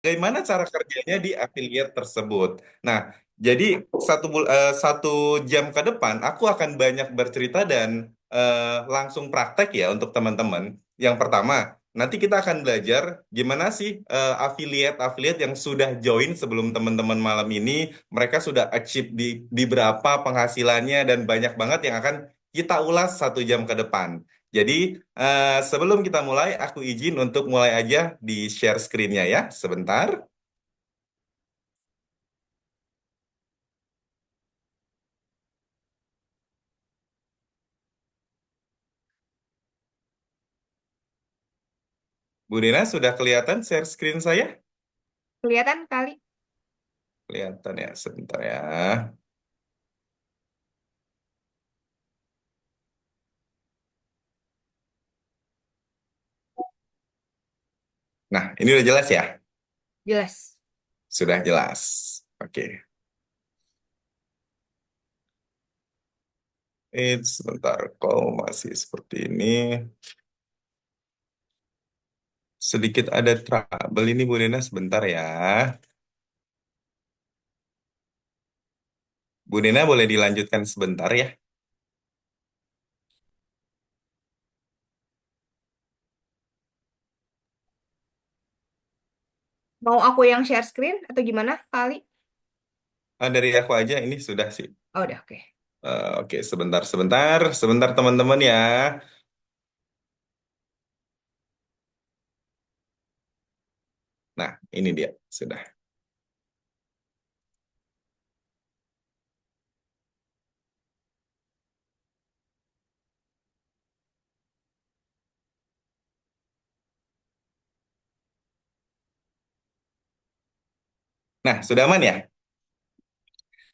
bagaimana cara kerjanya di affiliate tersebut. Nah, jadi satu jam ke depan aku akan banyak bercerita dan langsung praktek ya untuk teman-teman. Yang pertama, nanti kita akan belajar gimana sih affiliate-affiliate yang sudah join sebelum teman-teman malam ini, mereka sudah achieve di berapa penghasilannya dan banyak banget yang akan kita ulas 1 jam ke depan. Jadi, sebelum kita mulai, aku izin untuk mulai aja di share screen-nya ya, sebentar. Bu Dina, sudah kelihatan share screen saya? Kelihatan kali. Kelihatan ya, sebentar ya. Nah, ini udah jelas ya? Jelas. Sudah jelas. Oke. Sebentar, kalau masih seperti ini. Sedikit ada trouble ini Bu Dina, sebentar ya. Bu Dina boleh dilanjutkan sebentar ya? Mau aku yang share screen atau gimana kali? Dari aku aja, ini sudah sih. Oh, udah oke. Oke, sebentar teman-teman ya. Nah, ini dia, sudah. Nah, sudah aman ya?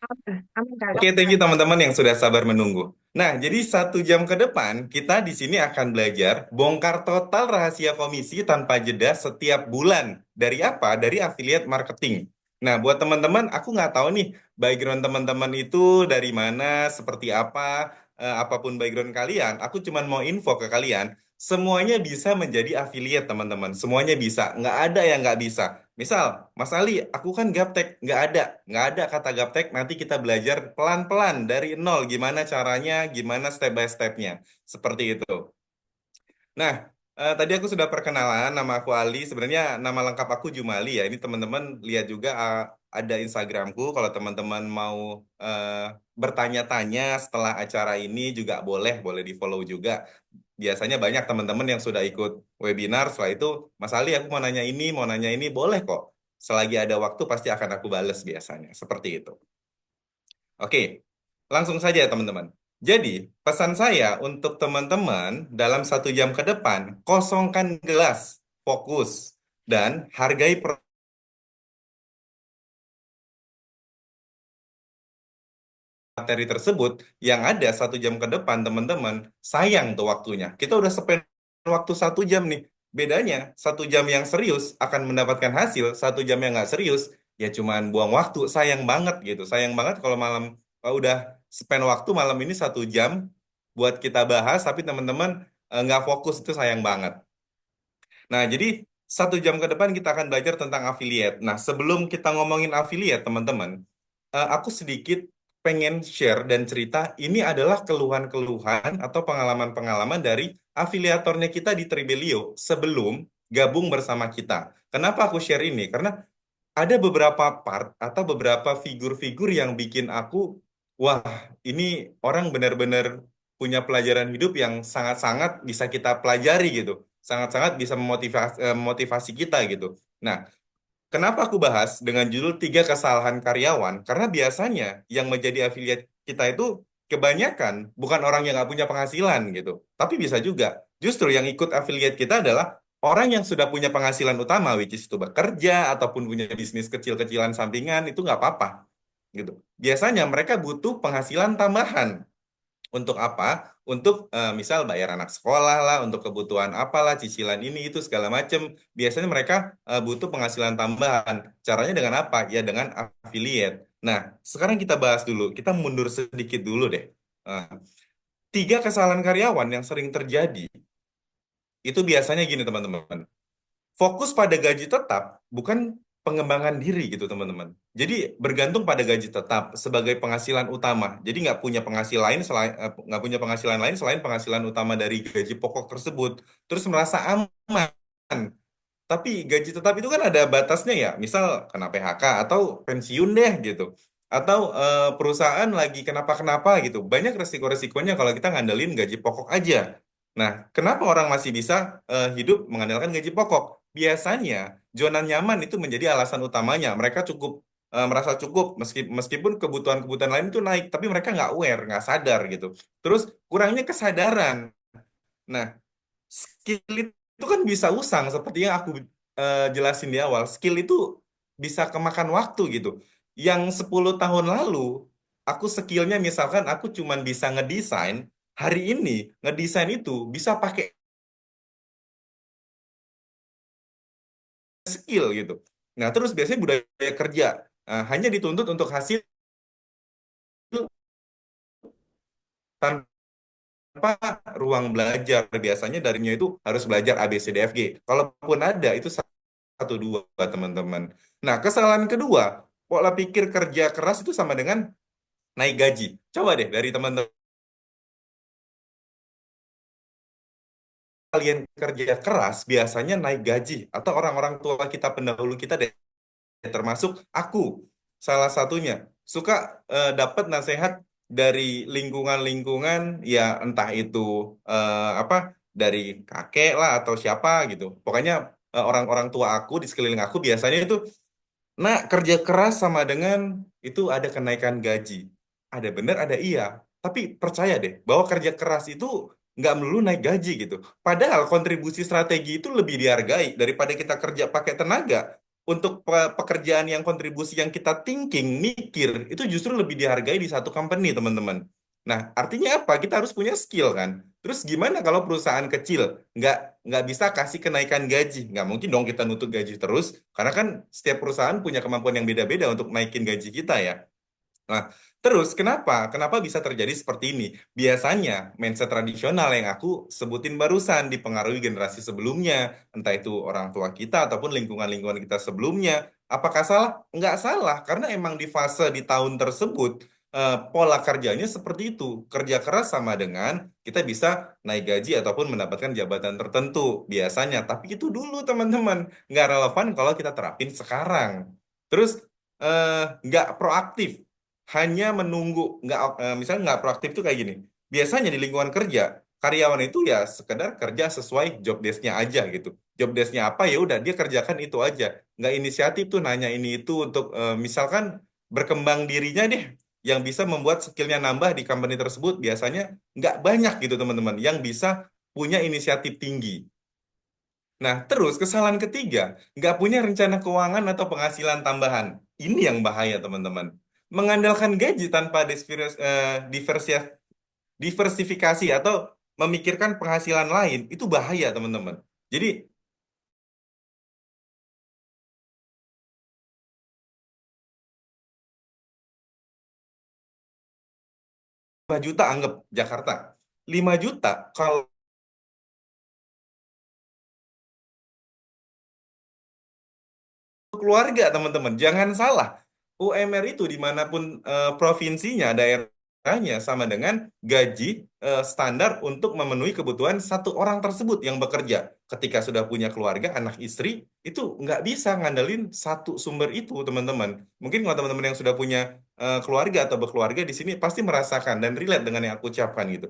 Aman, aman kali. Oke, thank you teman-teman yang sudah sabar menunggu. Nah, jadi 1 jam ke depan kita di sini akan belajar bongkar total rahasia komisi tanpa jeda setiap bulan. Dari apa? Dari affiliate marketing. Nah, buat teman-teman, aku nggak tahu nih background teman-teman itu dari mana, seperti apa, apapun background kalian. Aku cuma mau info ke kalian, semuanya bisa menjadi affiliate teman-teman. Semuanya bisa, nggak ada yang nggak bisa. Misal, Mas Ali, aku kan gaptek, nggak ada kata gaptek. Nanti kita belajar pelan-pelan dari nol, gimana caranya, gimana step by stepnya, seperti itu. Nah, tadi aku sudah perkenalan, nama aku Ali. Sebenarnya nama lengkap aku Jumali ya. Ini teman-teman lihat juga ada Instagramku. Kalau teman-teman mau bertanya-tanya setelah acara ini juga boleh di follow juga. Biasanya banyak teman-teman yang sudah ikut webinar. Setelah itu, Mas Ali, aku mau nanya ini, boleh kok. Selagi ada waktu pasti akan aku bales biasanya. Seperti itu. Oke, langsung saja ya teman-teman. Jadi, pesan saya untuk teman-teman dalam 1 jam ke depan, kosongkan gelas, fokus, dan hargai materi tersebut yang ada 1 jam ke depan, teman-teman. Sayang tuh waktunya. Kita udah spend waktu 1 jam nih. Bedanya, 1 jam yang serius akan mendapatkan hasil, 1 jam yang nggak serius, ya cuman buang waktu. Sayang banget gitu. Sayang banget kalau udah spend waktu malam ini 1 jam buat kita bahas, tapi teman-teman nggak fokus, itu sayang banget. Nah, jadi 1 jam ke depan kita akan belajar tentang affiliate. Nah, sebelum kita ngomongin affiliate, teman-teman, aku sedikit pengen share dan cerita, ini adalah keluhan-keluhan atau pengalaman-pengalaman dari afiliatornya kita di Tribelio sebelum gabung bersama kita. Kenapa aku share ini? Karena ada beberapa part atau beberapa figur-figur yang bikin aku, wah, ini orang benar-benar punya pelajaran hidup yang sangat-sangat bisa kita pelajari gitu. Sangat-sangat bisa memotivasi kita gitu. Nah, kenapa aku bahas dengan judul tiga kesalahan karyawan? Karena biasanya yang menjadi affiliate kita itu kebanyakan bukan orang yang nggak punya penghasilan gitu. Tapi bisa juga justru yang ikut affiliate kita adalah orang yang sudah punya penghasilan utama, which is itu bekerja ataupun punya bisnis kecil-kecilan sampingan, itu nggak apa-apa gitu. Biasanya mereka butuh penghasilan tambahan. Untuk apa? Untuk misal bayar anak sekolah lah, untuk kebutuhan apalah, cicilan ini itu segala macam. Biasanya mereka butuh penghasilan tambahan. Caranya dengan apa? Ya dengan affiliate. Nah, sekarang kita bahas dulu. Kita mundur sedikit dulu deh. Eh, Tiga kesalahan karyawan yang sering terjadi itu biasanya gini teman-teman. Fokus pada gaji tetap, bukan pengembangan diri gitu teman-teman. Jadi bergantung pada gaji tetap sebagai penghasilan utama. Jadi nggak punya penghasilan lain selain penghasilan utama dari gaji pokok tersebut. Terus merasa aman. Tapi gaji tetap itu kan ada batasnya ya. Misal kena PHK atau pensiun deh gitu. Atau perusahaan lagi kenapa-kenapa gitu. Banyak resiko-resikonya kalau kita ngandelin gaji pokok aja. Nah, kenapa orang masih bisa hidup mengandalkan gaji pokok? Biasanya zona nyaman itu menjadi alasan utamanya. Mereka cukup merasa cukup meskipun kebutuhan-kebutuhan lain itu naik, tapi mereka nggak aware, nggak sadar gitu. Terus kurangnya kesadaran. Nah, skill itu kan bisa usang seperti yang aku jelasin di awal. Skill itu bisa kemakan waktu gitu. Yang 10 tahun lalu aku skillnya misalkan aku cuman bisa ngedesain, hari ini ngedesain itu bisa pakai skill gitu. Nah, terus biasanya budaya kerja hanya dituntut untuk hasil tanpa ruang belajar. Biasanya darinya itu harus belajar A B C D F G. Kalaupun ada itu satu dua teman-teman. Nah, kesalahan kedua, pola pikir kerja keras itu sama dengan naik gaji. Coba deh dari teman-teman kalian kerja keras biasanya naik gaji atau orang-orang tua kita pendahulu kita deh termasuk aku salah satunya suka dapat nasihat dari lingkungan-lingkungan ya entah itu apa dari kakek lah atau siapa gitu. Pokoknya orang-orang tua aku di sekeliling aku biasanya itu nah, kerja keras sama dengan itu ada kenaikan gaji. Ada benar, ada iya. Tapi percaya deh bahwa kerja keras itu nggak melulu naik gaji gitu. Padahal kontribusi strategi itu lebih dihargai daripada kita kerja pakai tenaga. Untuk pekerjaan yang kontribusi yang kita thinking, mikir, itu justru lebih dihargai di satu company, teman-teman. Nah, artinya apa? Kita harus punya skill kan. Terus gimana kalau perusahaan kecil nggak nggak bisa kasih kenaikan gaji? Nggak mungkin dong kita nutup gaji terus. Karena kan setiap perusahaan punya kemampuan yang beda-beda untuk naikin gaji kita ya. Nah, terus kenapa? Kenapa bisa terjadi seperti ini? Biasanya mindset tradisional yang aku sebutin barusan dipengaruhi generasi sebelumnya, entah itu orang tua kita ataupun lingkungan-lingkungan kita sebelumnya. Apakah salah? Nggak salah, karena emang di fase di tahun tersebut pola kerjanya seperti itu. Kerja keras sama dengan kita bisa naik gaji ataupun mendapatkan jabatan tertentu biasanya. Tapi itu dulu teman-teman, nggak relevan kalau kita terapin sekarang. Terus nggak proaktif hanya menunggu misalnya nggak proaktif tuh kayak gini biasanya di lingkungan kerja karyawan itu ya sekedar kerja sesuai job desk-nya aja gitu job desk-nya apa ya udah dia kerjakan itu aja nggak inisiatif tuh nanya ini itu untuk misalkan berkembang dirinya deh yang bisa membuat skillnya nambah di company tersebut biasanya nggak banyak gitu teman-teman yang bisa punya inisiatif tinggi. Nah, terus kesalahan ketiga, nggak punya rencana keuangan atau penghasilan tambahan. Ini yang bahaya, teman-teman. Mengandalkan gaji tanpa diversifikasi atau memikirkan penghasilan lain, itu bahaya, teman-teman. Jadi, 5 juta anggap Jakarta. 5 juta, kalau keluarga teman-teman jangan salah UMR itu dimanapun provinsinya daerahnya sama dengan gaji standar untuk memenuhi kebutuhan satu orang tersebut yang bekerja ketika sudah punya keluarga anak istri itu nggak bisa ngandelin satu sumber itu teman-teman mungkin kalau teman-teman yang sudah punya keluarga atau berkeluarga di sini pasti merasakan dan relate dengan yang aku ucapkan gitu.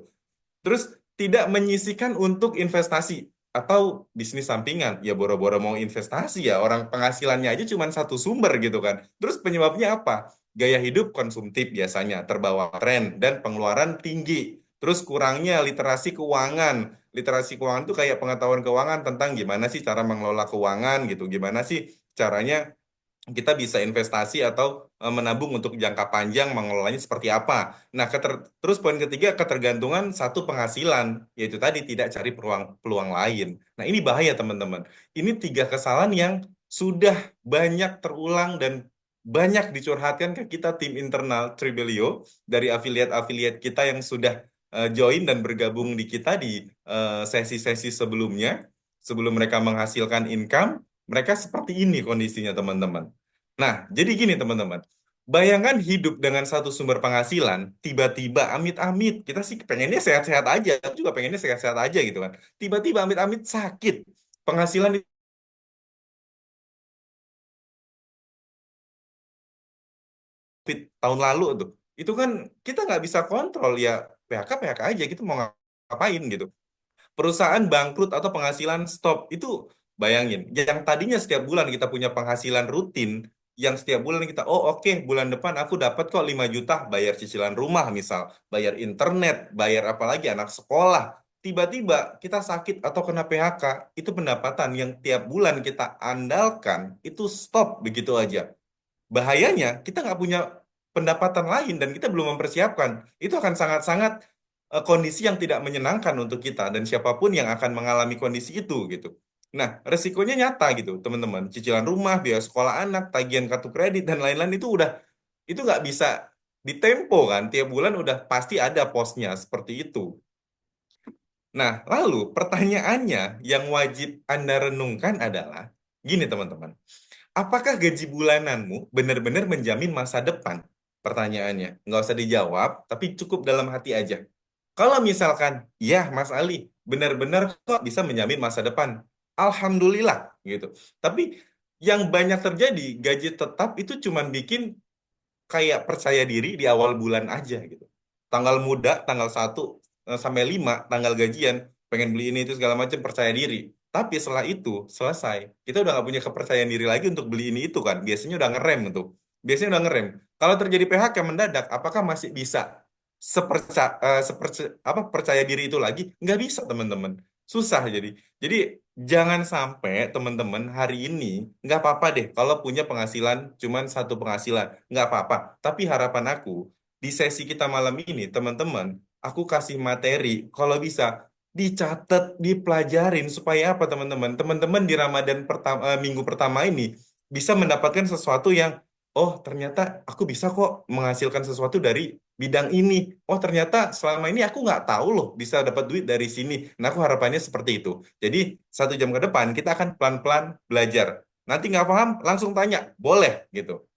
Terus tidak menyisikan untuk investasi atau bisnis sampingan. Ya boro-boro mau investasi ya orang penghasilannya aja cuma satu sumber gitu kan. Terus penyebabnya apa? Gaya hidup konsumtif biasanya terbawa tren dan pengeluaran tinggi. Terus kurangnya literasi keuangan. Literasi keuangan itu kayak pengetahuan keuangan tentang gimana sih cara mengelola keuangan gitu. Gimana sih caranya kita bisa investasi atau menabung untuk jangka panjang mengelolanya seperti apa. Nah, terus poin ketiga ketergantungan satu penghasilan, yaitu tadi tidak cari peluang lain. Nah, ini bahaya teman-teman. Ini tiga kesalahan yang sudah banyak terulang dan banyak dicurhatkan ke kita tim internal Tribelio dari afiliat-afiliat kita yang sudah join dan bergabung di kita di sesi-sesi sebelumnya, sebelum mereka menghasilkan income. Mereka seperti ini kondisinya, teman-teman. Nah, jadi gini, teman-teman. Bayangkan hidup dengan satu sumber penghasilan, tiba-tiba amit-amit, kita sih pengennya sehat-sehat aja, aku juga pengennya sehat-sehat aja gitu kan. Tiba-tiba amit-amit sakit, penghasilan COVID tahun lalu tuh, itu kan kita nggak bisa kontrol ya, PHK PHK aja, kita mau ngapain gitu. Perusahaan bangkrut atau penghasilan stop itu, bayangin yang tadinya setiap bulan kita punya penghasilan rutin, yang setiap bulan kita, oh oke, bulan depan aku dapat kok 5 juta bayar cicilan rumah misal, bayar internet, bayar apalagi anak sekolah, tiba-tiba kita sakit atau kena PHK, itu pendapatan yang tiap bulan kita andalkan itu stop begitu aja. Bahayanya kita nggak punya pendapatan lain dan kita belum mempersiapkan. Itu akan sangat-sangat kondisi yang tidak menyenangkan untuk kita dan siapapun yang akan mengalami kondisi itu gitu. Nah, resikonya nyata gitu, teman-teman. Cicilan rumah, biaya sekolah anak, tagihan kartu kredit dan lain-lain itu nggak bisa ditempo kan. Tiap bulan udah pasti ada posnya seperti itu. Nah, lalu pertanyaannya yang wajib Anda renungkan adalah gini, teman-teman. Apakah gaji bulananmu benar-benar menjamin masa depan? Pertanyaannya. Nggak usah dijawab, tapi cukup dalam hati aja. Kalau misalkan, ya Mas Ali, benar-benar kok bisa menjamin masa depan. Alhamdulillah, gitu. Tapi yang banyak terjadi, gaji tetap itu cuma bikin kayak percaya diri di awal bulan aja gitu. Tanggal muda, tanggal 1 sampai 5, tanggal gajian, pengen beli ini itu segala macam percaya diri. Tapi setelah itu selesai, kita udah nggak punya kepercayaan diri lagi untuk beli ini itu kan. Biasanya udah ngerem tuh. Biasanya udah ngerem. Kalau terjadi PHK mendadak, apakah masih bisa percaya diri itu lagi? Nggak bisa, teman-teman. Susah jadi. Jadi jangan sampai teman-teman hari ini nggak apa-apa deh kalau punya penghasilan cuman satu penghasilan, nggak apa-apa. Tapi harapan aku di sesi kita malam ini teman-teman, aku kasih materi kalau bisa dicatat, dipelajarin supaya apa teman-teman? Teman-teman di Ramadan minggu pertama ini bisa mendapatkan sesuatu yang oh ternyata aku bisa kok menghasilkan sesuatu dari bidang ini. Oh ternyata selama ini aku nggak tahu loh bisa dapat duit dari sini. Nah aku harapannya seperti itu. Jadi 1 jam ke depan kita akan pelan-pelan belajar. Nanti nggak paham, langsung tanya. Boleh gitu.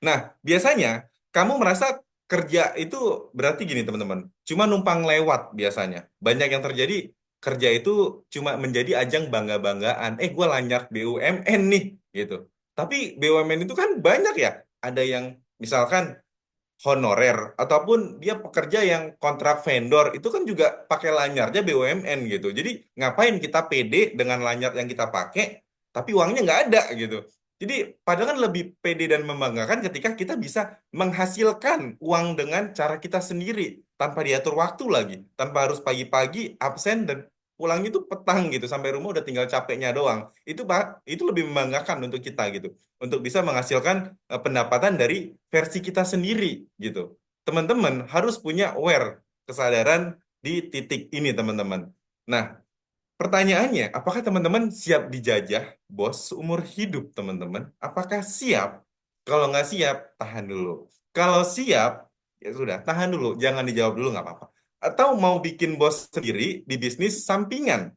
Nah, biasanya kamu merasa kerja itu berarti gini teman-teman. Cuma numpang lewat biasanya. Banyak yang terjadi kerja itu cuma menjadi ajang bangga-banggaan. Gue lanyar BUMN nih gitu. Tapi BUMN itu kan banyak ya. Ada yang misalkan honorer ataupun dia pekerja yang kontrak vendor itu kan juga pakai lanyarnya BUMN gitu. Jadi ngapain kita pede dengan lanyar yang kita pakai tapi uangnya nggak ada gitu. Jadi padahal kan lebih pede dan membanggakan ketika kita bisa menghasilkan uang dengan cara kita sendiri tanpa diatur waktu lagi, tanpa harus pagi-pagi absen dan pulangnya itu petang gitu sampai rumah udah tinggal capeknya doang. Itu lebih membanggakan untuk kita gitu, untuk bisa menghasilkan pendapatan dari versi kita sendiri gitu. Teman-teman harus punya aware, kesadaran di titik ini teman-teman. Nah, pertanyaannya, apakah teman-teman siap dijajah bos seumur hidup teman-teman? Apakah siap? Kalau nggak siap, tahan dulu. Kalau siap, ya sudah, tahan dulu. Jangan dijawab dulu, nggak apa-apa. Atau mau bikin bos sendiri di bisnis sampingan.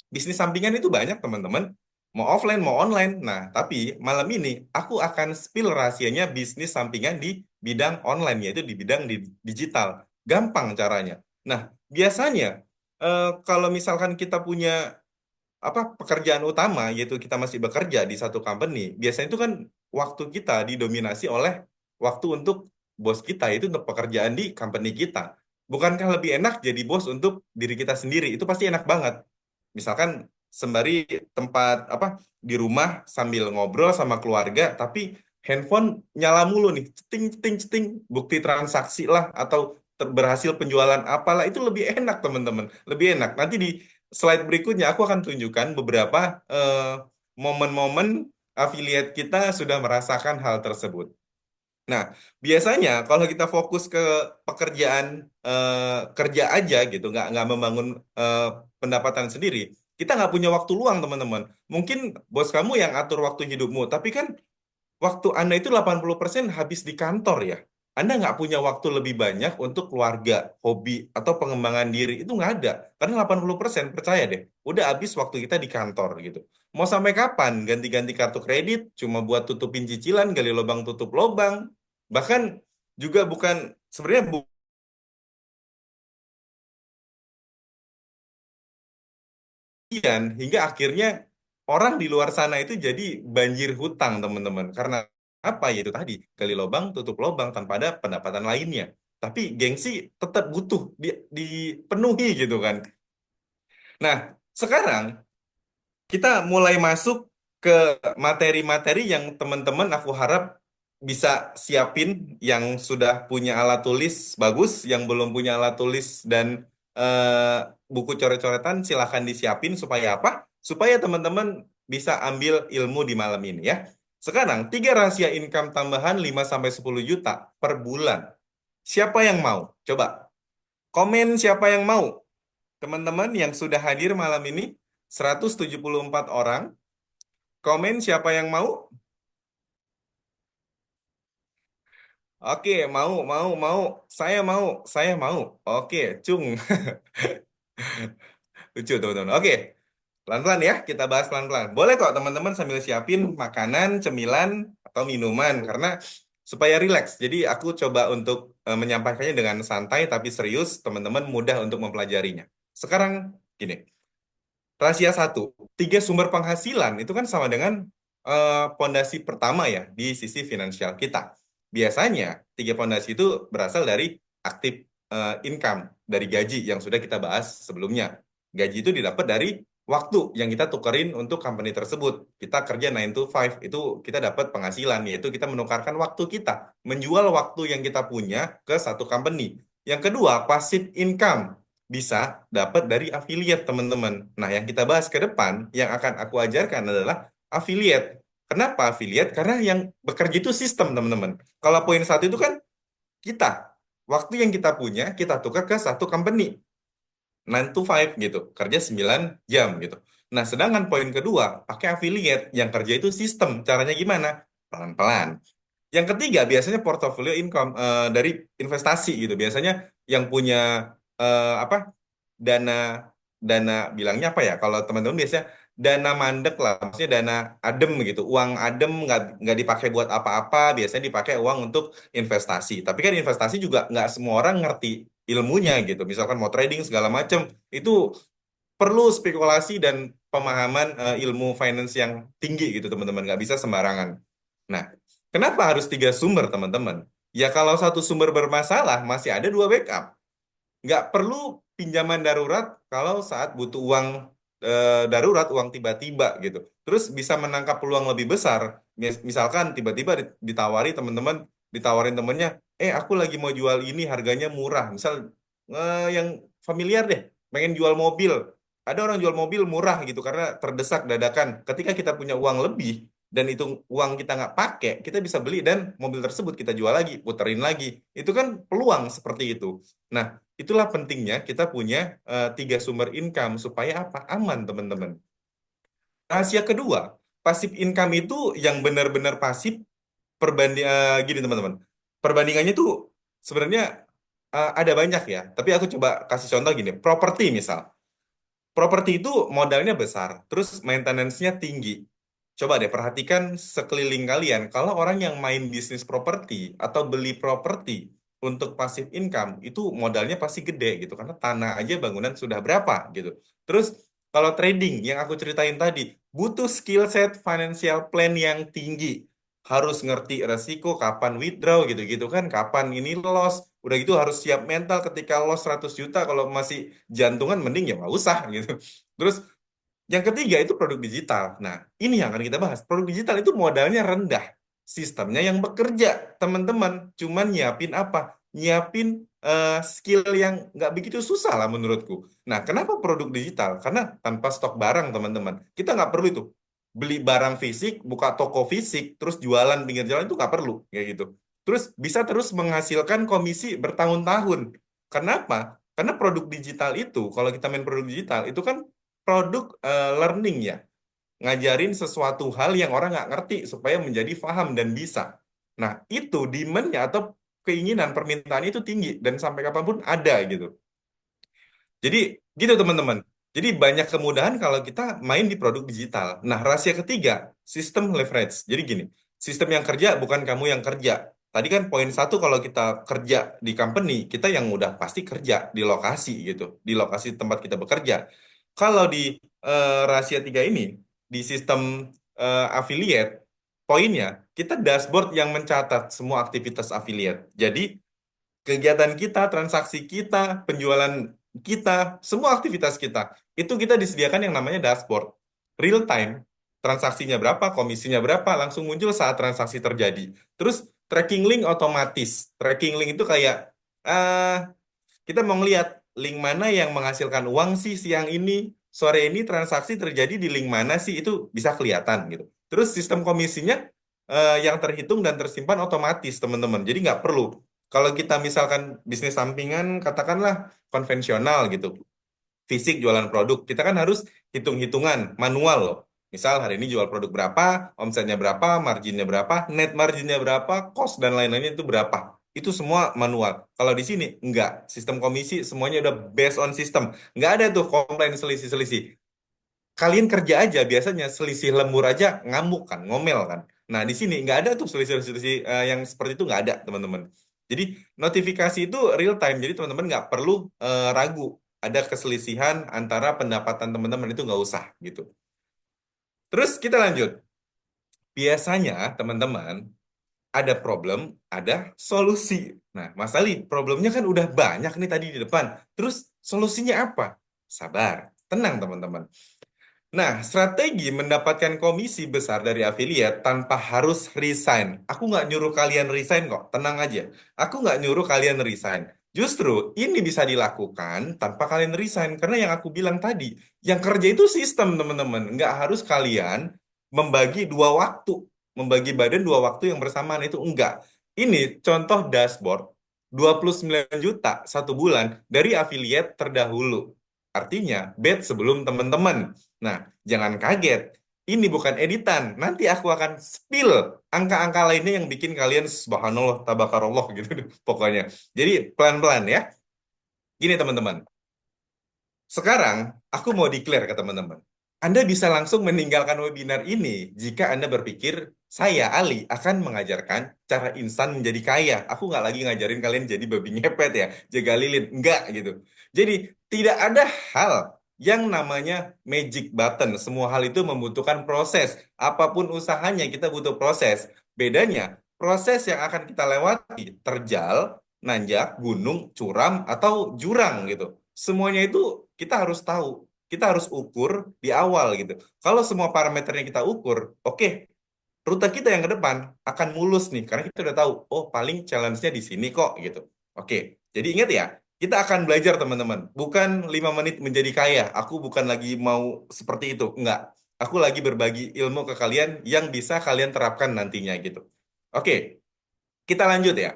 Bisnis sampingan itu banyak, teman-teman. Mau offline, mau online. Nah, tapi malam ini aku akan spill rahasianya bisnis sampingan di bidang online, yaitu di bidang digital. Gampang caranya. Nah, biasanya kalau misalkan kita punya pekerjaan utama, yaitu kita masih bekerja di satu company, biasanya itu kan waktu kita didominasi oleh waktu untuk bos kita, itu untuk pekerjaan di company kita. Bukankah lebih enak jadi bos untuk diri kita sendiri? Itu pasti enak banget. Misalkan sembari tempat di rumah sambil ngobrol sama keluarga, tapi handphone nyala mulu nih, ceting ceting ceting, bukti transaksi lah atau berhasil penjualan apalah, itu lebih enak teman-teman, lebih enak. Nanti di slide berikutnya aku akan tunjukkan beberapa momen-momen affiliate kita sudah merasakan hal tersebut. Nah, biasanya kalau kita fokus ke pekerjaan kerja aja gitu, nggak membangun eh, pendapatan sendiri, kita nggak punya waktu luang, teman-teman. Mungkin bos kamu yang atur waktu hidupmu, tapi kan waktu Anda itu 80% habis di kantor ya. Anda nggak punya waktu lebih banyak untuk keluarga, hobi, atau pengembangan diri. Itu nggak ada. Karena 80% percaya deh, udah habis waktu kita di kantor gitu. Mau sampai kapan ganti-ganti kartu kredit cuma buat tutupin cicilan, gali lubang tutup lubang. Bahkan juga bukan sebenarnya bukan hingga akhirnya orang di luar sana itu jadi banjir hutang, teman-teman. Karena apa? Yaitu tadi gali lubang tutup lubang tanpa ada pendapatan lainnya. Tapi gengsi tetap butuh dipenuhi gitu kan. Nah, sekarang kita mulai masuk ke materi-materi yang teman-teman aku harap bisa siapin yang sudah punya alat tulis bagus, yang belum punya alat tulis dan buku coret-coretan silahkan disiapin supaya apa? Supaya teman-teman bisa ambil ilmu di malam ini ya. Sekarang, tiga rahasia income tambahan 5 sampai 10 juta per bulan. Siapa yang mau? Coba komen siapa yang mau. Teman-teman yang sudah hadir malam ini, 174 orang. Komen siapa yang mau? Oke, mau. Saya mau. Oke, cung. Lucu, teman-teman. Oke, pelan-pelan ya, kita bahas pelan-pelan. Boleh kok teman-teman sambil siapin makanan, cemilan, atau minuman, karena supaya rileks. Jadi aku coba untuk menyampaikannya dengan santai tapi serius, teman-teman mudah untuk mempelajarinya. Sekarang, gini. Rahasia satu, tiga sumber penghasilan itu kan sama dengan pondasi pertama ya di sisi finansial kita. Biasanya tiga pondasi itu berasal dari aktif income, dari gaji yang sudah kita bahas sebelumnya. Gaji itu didapat dari waktu yang kita tukerin untuk company tersebut. Kita kerja 9 to 5, itu kita dapat penghasilan, yaitu kita menukarkan waktu kita, menjual waktu yang kita punya ke satu company. Yang kedua, passive income bisa dapat dari affiliate, teman-teman. Nah, yang kita bahas ke depan, yang akan aku ajarkan adalah affiliate. Kenapa affiliate? Karena yang bekerja itu sistem, teman-teman. Kalau poin satu itu kan kita, waktu yang kita punya, kita tukar ke satu company. 9 to 5 gitu, kerja 9 jam gitu. Nah, sedangkan poin kedua, pakai affiliate, yang kerja itu sistem. Caranya gimana? Pelan-pelan. Yang ketiga, biasanya portfolio income dari investasi gitu. Biasanya yang punya apa dana dana bilangnya apa ya? Kalau teman-teman biasanya dana mandek lah, maksudnya dana adem gitu. Uang adem nggak dipakai buat apa-apa, biasanya dipakai uang untuk investasi. Tapi kan investasi juga nggak semua orang ngerti ilmunya gitu. Misalkan mau trading segala macam, itu perlu spekulasi dan pemahaman ilmu finance yang tinggi gitu teman-teman. Nggak bisa sembarangan. Nah, kenapa harus tiga sumber teman-teman? Ya kalau satu sumber bermasalah, masih ada dua backup. Nggak perlu pinjaman darurat kalau saat butuh uang darurat, uang tiba-tiba gitu. Terus bisa menangkap peluang lebih besar. Misalkan tiba-tiba ditawari teman-teman, ditawarin temennya, aku lagi mau jual ini harganya murah. Misal yang familiar deh, pengen jual mobil. Ada orang jual mobil murah gitu karena terdesak dadakan. Ketika kita punya uang lebih dan itu uang kita nggak pakai, kita bisa beli dan mobil tersebut kita jual lagi, puterin lagi. Itu kan peluang seperti itu. Nah, itulah pentingnya kita punya tiga sumber income supaya apa? Aman, teman-teman. Rahasia kedua, pasif income itu yang benar-benar pasif gini, teman-teman. Perbandingannya tuh sebenarnya ada banyak ya, tapi aku coba kasih contoh gini. Properti misal. Properti itu modalnya besar, terus maintenance-nya tinggi. Coba deh perhatikan sekeliling kalian. Kalau orang yang main bisnis properti atau beli properti untuk passive income, itu modalnya pasti gede gitu. Karena tanah aja bangunan sudah berapa gitu. Terus kalau trading yang aku ceritain tadi, butuh skill set financial plan yang tinggi. Harus ngerti resiko, kapan withdraw gitu-gitu kan, kapan ini loss. Udah gitu harus siap mental ketika loss 100 juta, kalau masih jantungan mending ya nggak usah gitu. Terus yang ketiga itu produk digital. Nah, ini yang akan kita bahas. Produk digital itu modalnya rendah. Sistemnya yang bekerja, teman-teman. Cuman nyiapin apa? Nyiapin skill yang nggak begitu susah lah menurutku. Nah, kenapa produk digital? Karena tanpa stok barang, teman-teman. Kita nggak perlu itu. Beli barang fisik, buka toko fisik, terus jualan pinggir jalan itu nggak perlu. Kayak gitu. Terus bisa terus menghasilkan komisi bertahun-tahun. Kenapa? Karena produk digital itu, kalau kita main produk digital, itu kan produk learning ya, ngajarin sesuatu hal yang orang nggak ngerti supaya menjadi paham dan bisa. Nah, itu demand-nya atau keinginan permintaan itu tinggi dan sampai kapanpun ada gitu. Jadi gitu teman-teman. Jadi banyak kemudahan kalau kita main di produk digital. Nah, rahasia ketiga, sistem leverage. Jadi gini, sistem yang kerja bukan kamu yang kerja. Tadi kan poin satu kalau kita kerja di company, kita yang udah pasti kerja di lokasi gitu, di lokasi tempat kita bekerja. Kalau di rahasia tiga ini, di sistem affiliate, poinnya kita dashboard yang mencatat semua aktivitas affiliate. Jadi kegiatan kita, transaksi kita, penjualan kita, semua aktivitas kita, itu kita disediakan yang namanya dashboard. Real time, transaksinya berapa, komisinya berapa, langsung muncul saat transaksi terjadi. Terus tracking link otomatis. Tracking link itu kayak, eh kita mau ngelihat link mana yang menghasilkan uang sih siang ini, sore ini transaksi terjadi di link mana sih, itu bisa kelihatan gitu. Terus sistem komisinya yang terhitung dan tersimpan otomatis, teman-teman. Jadi nggak perlu. Kalau kita misalkan bisnis sampingan, katakanlah konvensional gitu, fisik jualan produk, kita kan harus hitung-hitungan manual loh. Misal hari ini jual produk berapa, omsetnya berapa, marginnya berapa, net marginnya berapa, cost dan lain-lainnya itu berapa. Itu semua manual. Kalau di sini enggak, sistem komisi semuanya udah based on system. Enggak ada tuh komplain selisih-selisih. Kalian kerja aja biasanya selisih lembur aja ngamuk kan, ngomel kan. Nah, di sini nggak ada tuh selisih-selisih yang seperti itu nggak ada, teman-teman. Jadi notifikasi itu real time. Jadi teman-teman nggak perlu ragu ada keselisihan antara pendapatan teman-teman itu nggak usah gitu. Terus kita lanjut. Biasanya teman-teman ada problem, ada solusi. Nah, Mas Ali, problemnya kan udah banyak nih tadi di depan. Terus solusinya apa? Sabar, tenang teman-teman. Nah, strategi mendapatkan komisi besar dari affiliate tanpa harus resign. Aku nggak nyuruh kalian resign kok, tenang aja. Aku nggak nyuruh kalian resign. Justru ini bisa dilakukan tanpa kalian resign. Karena yang aku bilang tadi, yang kerja itu sistem, teman-teman. Nggak harus kalian membagi dua waktu. Membagi badan dua waktu yang bersamaan itu enggak. Ini contoh dashboard 29 juta satu bulan dari affiliate terdahulu. Artinya, bed sebelum teman-teman. Nah, jangan kaget. Ini bukan editan. Nanti aku akan spill angka-angka lainnya yang bikin kalian subhanallah, tabakarullah gitu pokoknya. Jadi pelan-pelan ya. Gini teman-teman. Sekarang aku mau declare ke teman-teman. Anda bisa langsung meninggalkan webinar ini jika Anda berpikir saya Ali akan mengajarkan cara instan menjadi kaya. Aku nggak lagi ngajarin kalian jadi babi ngepet ya, jaga lilin. Enggak gitu. Jadi tidak ada hal yang namanya magic button. Semua hal itu membutuhkan proses. Apapun usahanya kita butuh proses. Bedanya proses yang akan kita lewati terjal, nanjak, gunung, curam, atau jurang gitu. Semuanya itu kita harus tahu, kita harus ukur di awal gitu. Kalau semua parameternya kita ukur, oke, rute kita yang ke depan akan mulus nih, karena kita udah tahu, oh paling challenge-nya di sini kok gitu. Oke, jadi ingat ya, kita akan belajar teman-teman, bukan 5 menit menjadi kaya. Aku bukan lagi mau seperti itu, enggak. Aku lagi berbagi ilmu ke kalian yang bisa kalian terapkan nantinya gitu. Oke, kita lanjut ya.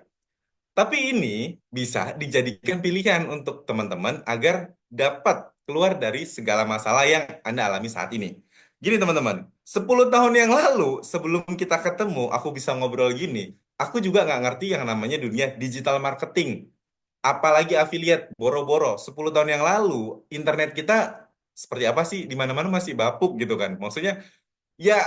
Tapi ini bisa dijadikan pilihan untuk teman-teman agar dapat keluar dari segala masalah yang Anda alami saat ini. Gini teman-teman, 10 tahun yang lalu sebelum kita ketemu, aku bisa ngobrol gini, aku juga nggak ngerti yang namanya dunia digital marketing. Apalagi affiliate, boro-boro. 10 tahun yang lalu, internet kita seperti apa sih? Di mana-mana masih bapuk gitu kan. Maksudnya, ya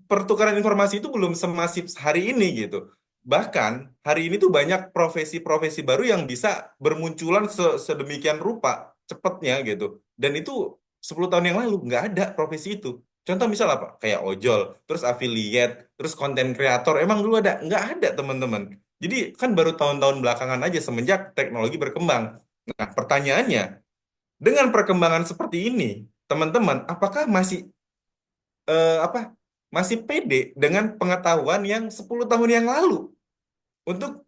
pertukaran informasi itu belum semasif hari ini gitu. Bahkan hari ini tuh banyak profesi-profesi baru yang bisa bermunculan sedemikian rupa cepatnya gitu. Dan itu 10 tahun yang lalu nggak ada profesi itu. Contoh misal apa? Kayak ojol, terus affiliate, terus konten kreator. Emang dulu ada? Nggak ada teman-teman. Jadi kan baru tahun-tahun belakangan aja semenjak teknologi berkembang. Nah, pertanyaannya, dengan perkembangan seperti ini, teman-teman, apakah masih apa masih pede dengan pengetahuan yang 10 tahun yang lalu untuk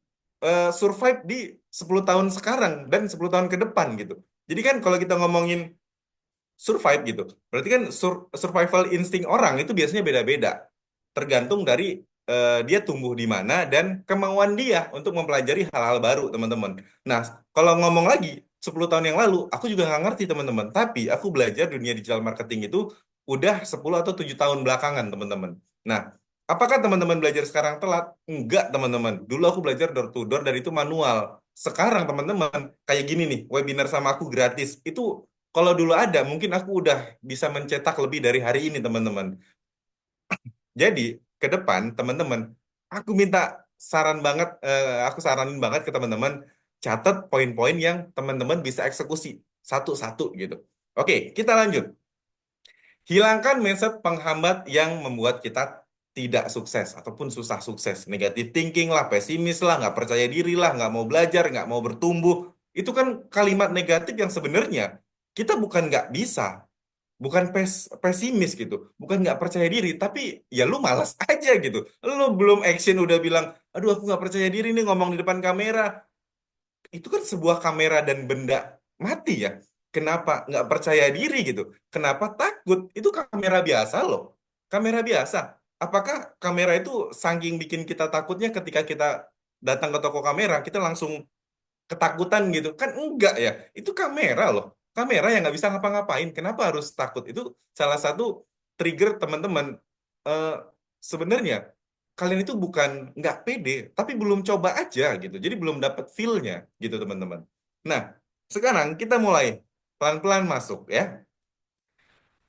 survive di 10 tahun sekarang dan 10 tahun ke depan gitu. Jadi kan kalau kita ngomongin survive gitu, berarti kan survival insting orang itu biasanya beda-beda. Tergantung dari dia tumbuh di mana dan kemauan dia untuk mempelajari hal-hal baru, teman-teman. Nah, kalau ngomong lagi 10 tahun yang lalu, aku juga nggak ngerti, teman-teman. Tapi aku belajar dunia digital marketing itu udah 10 atau 7 tahun belakangan, teman-teman. Nah, apakah teman-teman belajar sekarang telat? Enggak, teman-teman. Dulu aku belajar door to door dan itu manual. Sekarang, teman-teman, kayak gini nih, webinar sama aku gratis. Itu Kalau dulu ada, mungkin aku udah bisa mencetak lebih dari hari ini, teman-teman. Jadi, ke depan, teman-teman, aku minta saran banget, aku saranin banget ke teman-teman, catat poin-poin yang teman-teman bisa eksekusi satu-satu gitu. Oke, kita lanjut. Hilangkan mindset penghambat yang membuat kita tidak sukses ataupun susah sukses. Negative thinking lah, pesimis lah, nggak percaya diri lah, nggak mau belajar, nggak mau bertumbuh. Itu kan kalimat negatif yang sebenarnya kita bukan nggak bisa, bukan pesimis gitu, bukan nggak percaya diri, tapi ya lu malas aja gitu. Lu belum action udah bilang, aduh aku nggak percaya diri nih ngomong di depan kamera. Itu kan sebuah kamera dan benda mati ya. Kenapa nggak percaya diri gitu? Kenapa takut? Itu kamera biasa loh. Kamera biasa. Apakah kamera itu saking bikin kita takutnya ketika kita datang ke toko kamera, kita langsung ketakutan gitu? Kan enggak ya. Itu kamera loh. Kamera yang nggak bisa ngapa-ngapain. Kenapa harus takut? Itu salah satu trigger teman-teman. Eh, Sebenarnya kalian itu bukan nggak pede, tapi belum coba aja gitu. Jadi belum dapat feel-nya gitu teman-teman. Nah, sekarang kita mulai pelan-pelan masuk ya.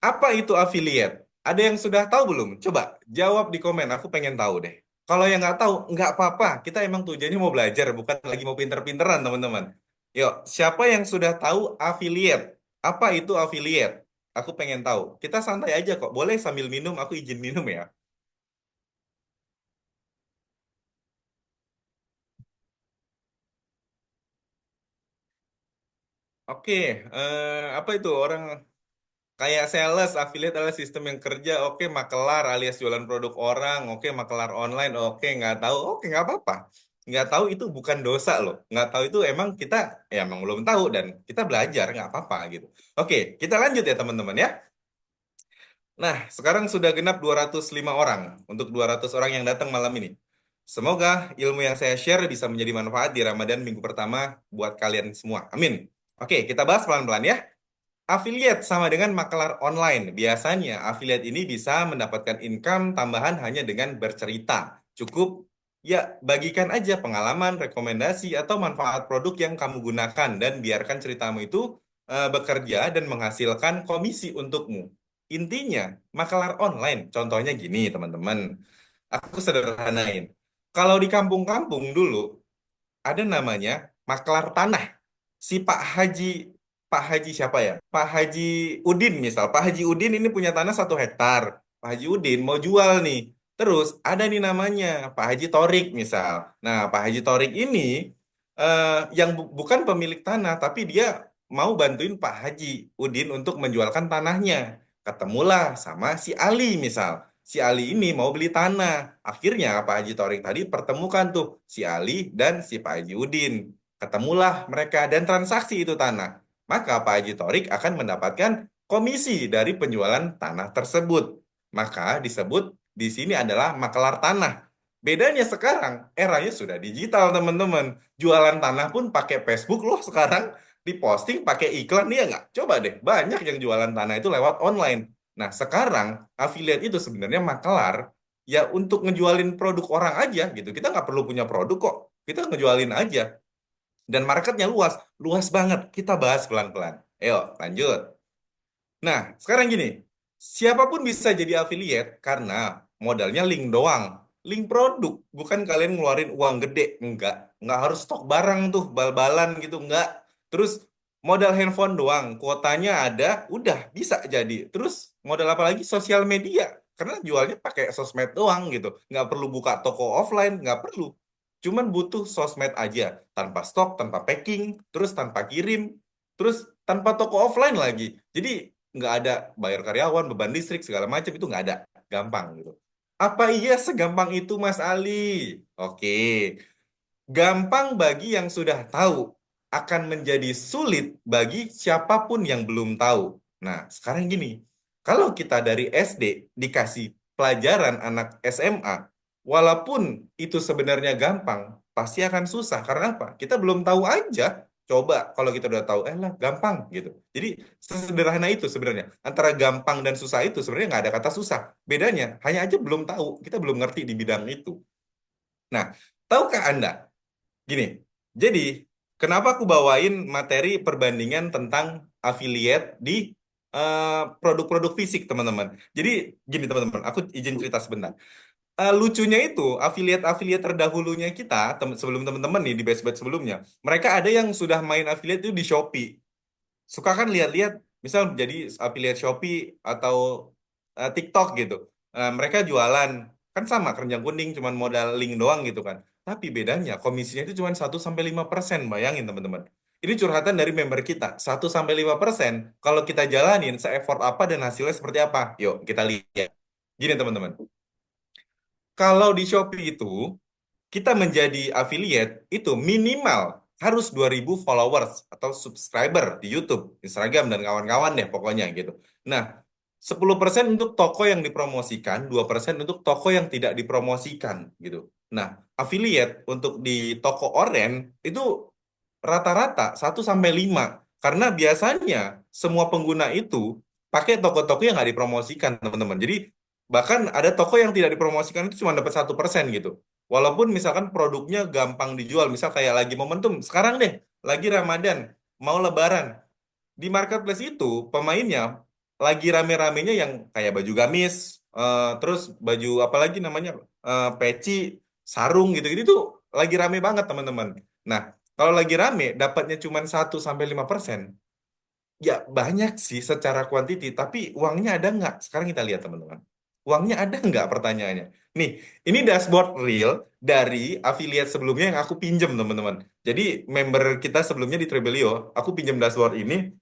Apa itu affiliate? Ada yang sudah tahu belum? Coba jawab di komen. Aku pengen tahu deh. Kalau yang nggak tahu, nggak apa-apa. Kita emang tujuannya mau belajar, bukan lagi mau pinter-pinteran, teman-teman. Yuk, siapa yang sudah tahu affiliate? Apa itu affiliate? Aku pengen tahu. Kita santai aja kok. Boleh sambil minum, aku izin minum ya. Oke, apa itu orang kayak sales, affiliate adalah sistem yang kerja. Oke, makelar alias jualan produk orang. Oke, makelar online. Oke, nggak tahu. Oke, nggak apa-apa. Nggak tahu itu bukan dosa loh. Nggak tahu itu emang kita ya emang belum tahu dan kita belajar nggak apa-apa gitu. Oke, kita lanjut ya teman-teman ya. Nah, sekarang sudah genap 205 orang untuk 200 orang yang datang malam ini. Semoga ilmu yang saya share bisa menjadi manfaat di Ramadan minggu pertama buat kalian semua. Amin. Oke, kita bahas pelan-pelan ya. Affiliate sama dengan makelar online. Biasanya affiliate ini bisa mendapatkan income tambahan hanya dengan bercerita. Cukup ya bagikan aja pengalaman, rekomendasi, atau manfaat produk yang kamu gunakan dan biarkan ceritamu itu bekerja dan menghasilkan komisi untukmu. Intinya, makelar online. Contohnya gini, teman-teman. Aku sederhanain. Kalau di kampung-kampung dulu, ada namanya maklar tanah. Si Pak Haji siapa ya? Pak Haji Udin misal. Pak Haji Udin ini punya tanah 1 hektar. Pak Haji Udin mau jual nih. Terus ada nih namanya Pak Haji Torik misal. Nah, Pak Haji Torik ini yang bukan pemilik tanah, tapi dia mau bantuin Pak Haji Udin untuk menjualkan tanahnya. Ketemulah sama si Ali misal. Si Ali ini mau beli tanah. Akhirnya Pak Haji Torik tadi pertemukan tuh si Ali dan si Pak Haji Udin. Ketemulah mereka dan transaksi itu tanah. Maka Pak Haji Torik akan mendapatkan komisi dari penjualan tanah tersebut. Maka disebut di sini adalah makelar tanah. Bedanya sekarang, eranya sudah digital, teman-teman. Jualan tanah pun pakai Facebook loh sekarang. Diposting pakai iklan, ya nggak? Coba deh, banyak yang jualan tanah itu lewat online. Nah, sekarang affiliate itu sebenarnya makelar ya untuk ngejualin produk orang aja gitu. Kita nggak perlu punya produk kok. Kita ngejualin aja. Dan marketnya luas, luas banget. Kita bahas pelan-pelan. Ayo, lanjut. Nah, sekarang gini, siapapun bisa jadi affiliate karena modalnya link doang. Link produk, bukan kalian ngeluarin uang gede. Enggak harus stok barang tuh, bal-balan gitu, enggak. Terus modal handphone doang, kuotanya ada, udah bisa jadi. Terus modal apa lagi? Sosial media, karena jualnya pakai sosmed doang gitu. Nggak perlu buka toko offline, nggak perlu. Cuman butuh sosmed aja, tanpa stok, tanpa packing, terus tanpa kirim, terus tanpa toko offline lagi. Jadi nggak ada bayar karyawan, beban listrik, segala macam itu nggak ada. Gampang gitu. Apa iya segampang itu, Mas Ali? Oke, gampang bagi yang sudah tahu, akan menjadi sulit bagi siapapun yang belum tahu. Nah, sekarang gini, kalau kita dari SD dikasih pelajaran anak SMA, walaupun itu sebenarnya gampang, pasti akan susah. Karena apa? Kita belum tahu aja. Coba kalau kita udah tahu, lah gampang gitu. Jadi sesederhana itu sebenarnya. Antara gampang dan susah itu sebenarnya nggak ada kata susah. Bedanya hanya aja belum tahu. Kita belum ngerti di bidang itu. Nah, tahukah Anda? Gini, jadi Kenapa aku bawain materi perbandingan tentang affiliate di produk-produk fisik, teman-teman. Jadi gini, teman-teman, aku izin cerita sebentar. Lucunya itu affiliate-affiliate terdahulunya kita, sebelum teman-teman nih di batch-batch sebelumnya, mereka ada yang sudah main affiliate itu di Shopee. Suka kan lihat-lihat, misal jadi affiliate Shopee atau TikTok gitu. Mereka jualan kan sama keranjang kuning cuman modal link doang gitu kan. Tapi bedanya komisinya itu cuma 1 sampai 5%. Bayangin teman-teman. Ini curhatan dari member kita. 1 sampai 5%. Kalau kita jalanin se-effort apa dan hasilnya seperti apa? Yuk kita lihat. Gini teman-teman. Kalau di Shopee itu kita menjadi affiliate itu minimal harus 2.000 followers atau subscriber di YouTube, Instagram, dan kawan-kawan deh pokoknya gitu. Nah, 10% untuk toko yang dipromosikan, 2% untuk toko yang tidak dipromosikan gitu. Nah, affiliate untuk di toko oren itu rata-rata 1 sampai 5. Karena biasanya semua pengguna itu pakai toko-toko yang nggak dipromosikan, teman-teman. Jadi bahkan ada toko yang tidak dipromosikan itu cuma dapat 1% gitu. Walaupun misalkan produknya gampang dijual, misal kayak lagi momentum, sekarang deh, lagi Ramadan, mau Lebaran. Di marketplace itu, pemainnya lagi rame-ramenya yang kayak baju gamis, terus baju apa lagi namanya, peci, sarung gitu-gitu tuh lagi rame banget teman-teman. Nah, kalau lagi rame, dapatnya cuma 1 sampai 5%. Ya banyak sih secara kuantiti, tapi uangnya ada nggak? Sekarang kita lihat teman-teman. Uangnya ada nggak pertanyaannya? Nih, ini dashboard real dari affiliate sebelumnya yang aku pinjem teman-teman. Jadi member kita sebelumnya di Trebelio, aku pinjam dashboard ini,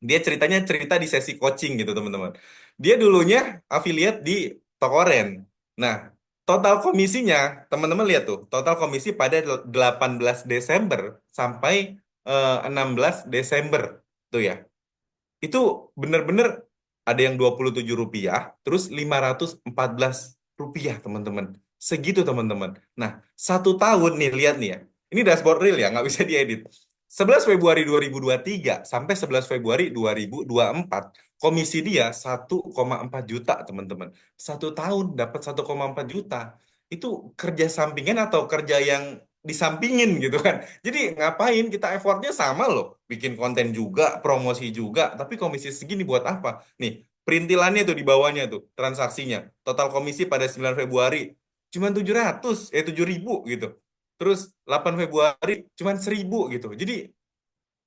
dia ceritanya cerita di sesi coaching gitu teman-teman. Dia dulunya affiliate di Tokoren. Nah, total komisinya, teman-teman lihat tuh, total komisi pada 18 Desember sampai 16 Desember. Tuh ya. Itu bener-bener ada yang Rp27, terus Rp514, teman-teman. Segitu, teman-teman. Nah, 1 tahun nih, lihat nih ya. Ini dashboard real ya, nggak bisa diedit. 11 Februari 2023 sampai 11 Februari 2024, komisi dia 1,4 juta, teman-teman. 1 tahun dapat 1,4 juta. Itu kerja sampingan atau kerja yang disampingin gitu kan. Jadi ngapain kita effortnya sama loh. Bikin konten juga, promosi juga, tapi komisi segini buat apa? Nih, perintilannya tuh di bawahnya tuh, transaksinya. Total komisi pada 9 Februari cuman 7.000 gitu. Terus 8 Februari cuman 1.000 gitu. Jadi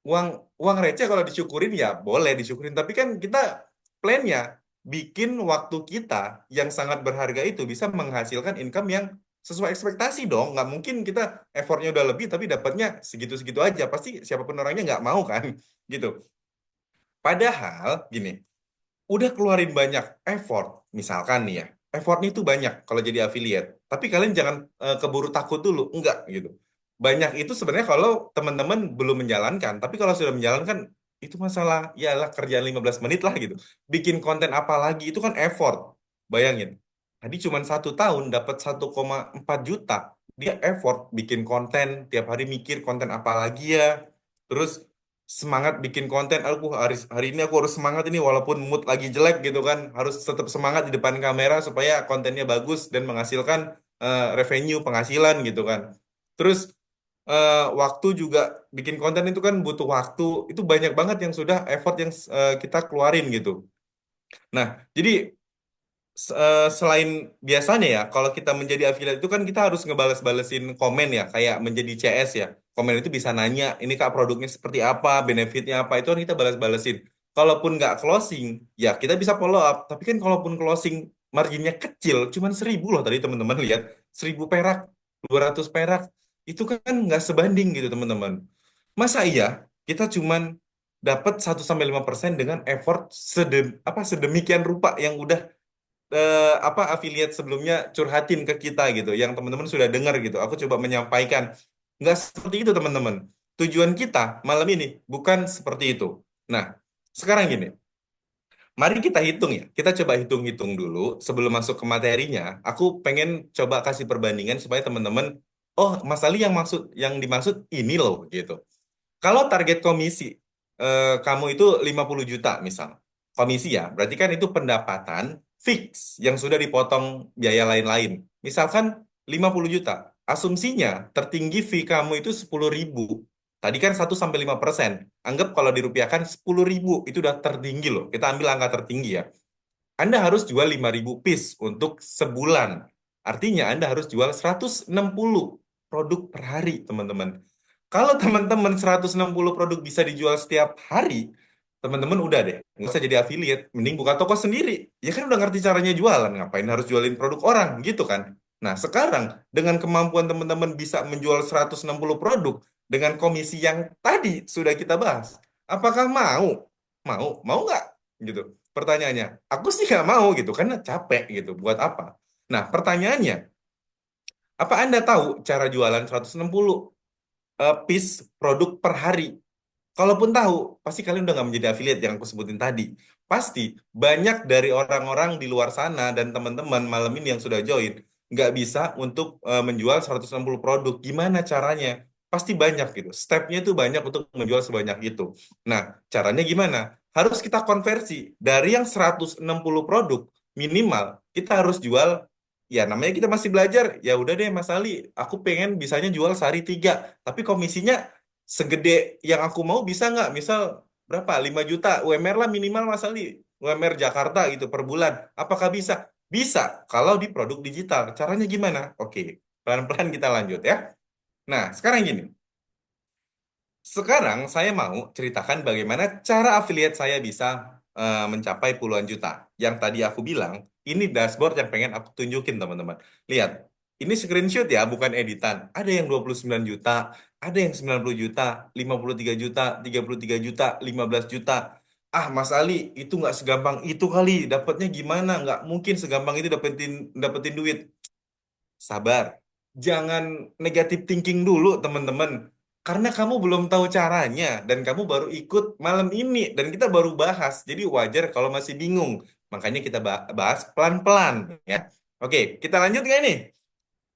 uang uang receh kalau disyukurin ya boleh disyukurin, tapi kan kita plannya bikin waktu kita yang sangat berharga itu bisa menghasilkan income yang sesuai ekspektasi dong. Nggak mungkin kita effortnya udah lebih tapi dapatnya segitu-segitu aja. Pasti siapapun orangnya nggak mau kan, gitu. Padahal gini, udah keluarin banyak effort, misalkan nih ya, effortnya itu banyak kalau jadi affiliate. Tapi kalian jangan keburu takut dulu, enggak gitu. Banyak itu sebenarnya kalau teman-teman belum menjalankan, tapi kalau sudah menjalankan, itu masalah, ya lah kerjaan 15 menit lah gitu. Bikin konten apa lagi, itu kan effort. Bayangin, tadi cuma 1 tahun dapat 1,4 juta. Dia effort bikin konten, tiap hari mikir konten apa lagi ya. Terus semangat bikin konten. Aku hari ini aku harus semangat ini walaupun mood lagi jelek gitu kan. Harus tetap semangat di depan kamera supaya kontennya bagus dan menghasilkan revenue penghasilan gitu kan. Terus waktu juga bikin konten itu kan butuh waktu. Itu banyak banget yang sudah effort yang kita keluarin gitu. Nah, jadi selain biasanya ya, kalau kita menjadi affiliate itu kan kita harus ngebales-balesin komen ya, kayak menjadi CS ya. Komen itu bisa nanya, ini Kak produknya seperti apa, benefitnya apa, itu kan kita balas-balesin. Kalaupun nggak closing, ya kita bisa follow up. Tapi kan kalaupun closing, marginnya kecil, cuman 1.000 loh tadi teman-teman lihat. 1.000 perak, 200 perak. Itu kan nggak sebanding gitu teman-teman. Masa iya kita cuman dapat 1 sampai 5% dengan effort sedemikian rupa yang udah apa affiliate sebelumnya curhatin ke kita gitu, yang teman-teman sudah dengar gitu. Aku coba menyampaikan, nggak seperti itu teman-teman. Tujuan kita malam ini bukan seperti itu. Nah, sekarang gini, mari kita hitung ya. Kita coba hitung-hitung dulu sebelum masuk ke materinya. Aku pengen coba kasih perbandingan supaya teman-teman, oh Mas Ali yang dimaksud ini loh gitu. Kalau target komisi kamu itu 50 juta misal. Komisi ya, berarti kan itu pendapatan fix yang sudah dipotong biaya lain-lain. Misalkan 50 juta. Asumsinya tertinggi fee kamu itu 10.000. Tadi kan 1 sampai 5%. Anggap kalau dirupiahkan 10.000, itu udah tertinggi loh. Kita ambil angka tertinggi ya. Anda harus jual 5.000 piece untuk sebulan. Artinya Anda harus jual 160 produk per hari, teman-teman. Kalau teman-teman 160 produk bisa dijual setiap hari, teman-teman udah deh, nggak usah jadi affiliate. Mending buka toko sendiri. Ya kan udah ngerti caranya jualan, ngapain harus jualin produk orang, gitu kan? Nah, sekarang dengan kemampuan teman-teman bisa menjual 160 produk dengan komisi yang tadi sudah kita bahas, apakah mau? Mau nggak? Gitu. Pertanyaannya, aku sih nggak mau gitu, karena capek gitu. Buat apa? Nah, pertanyaannya, apa Anda tahu cara jualan 160 piece produk per hari? Kalaupun tahu, pasti kalian udah nggak menjadi affiliate yang aku sebutin tadi. Pasti banyak dari orang-orang di luar sana dan teman-teman malam ini yang sudah join, nggak bisa untuk menjual 160 produk. Gimana caranya? Pasti banyak gitu. Stepnya itu banyak untuk menjual sebanyak itu. Nah, caranya gimana? Harus kita konversi. Dari yang 160 produk, minimal kita harus jual, ya namanya kita masih belajar. Ya udah deh Mas Ali, aku pengen bisanya jual sehari 3. Tapi komisinya segede yang aku mau bisa nggak? Misal berapa? 5 juta UMR lah minimal Mas Ali. UMR Jakarta gitu per bulan. Apakah bisa? Bisa kalau di produk digital. Caranya gimana? Oke, pelan-pelan kita lanjut ya. Nah, sekarang gini. Sekarang saya mau ceritakan bagaimana cara affiliate saya bisa mencapai puluhan juta. Yang tadi aku bilang, ini dashboard yang pengen aku tunjukin teman-teman. Lihat, ini screenshot ya, bukan editan. Ada yang 29 juta, ada yang 90 juta, 53 juta, 33 juta, 15 juta. Ah, Mas Ali, itu nggak segampang itu kali. Dapatnya gimana? Nggak mungkin segampang itu dapetin dapetin duit. Sabar. Jangan negatif thinking dulu, teman-teman. Karena kamu belum tahu caranya dan kamu baru ikut malam ini dan kita baru bahas. Jadi wajar kalau masih bingung. Makanya kita bahas pelan-pelan ya. Oke, kita lanjut nggak nih?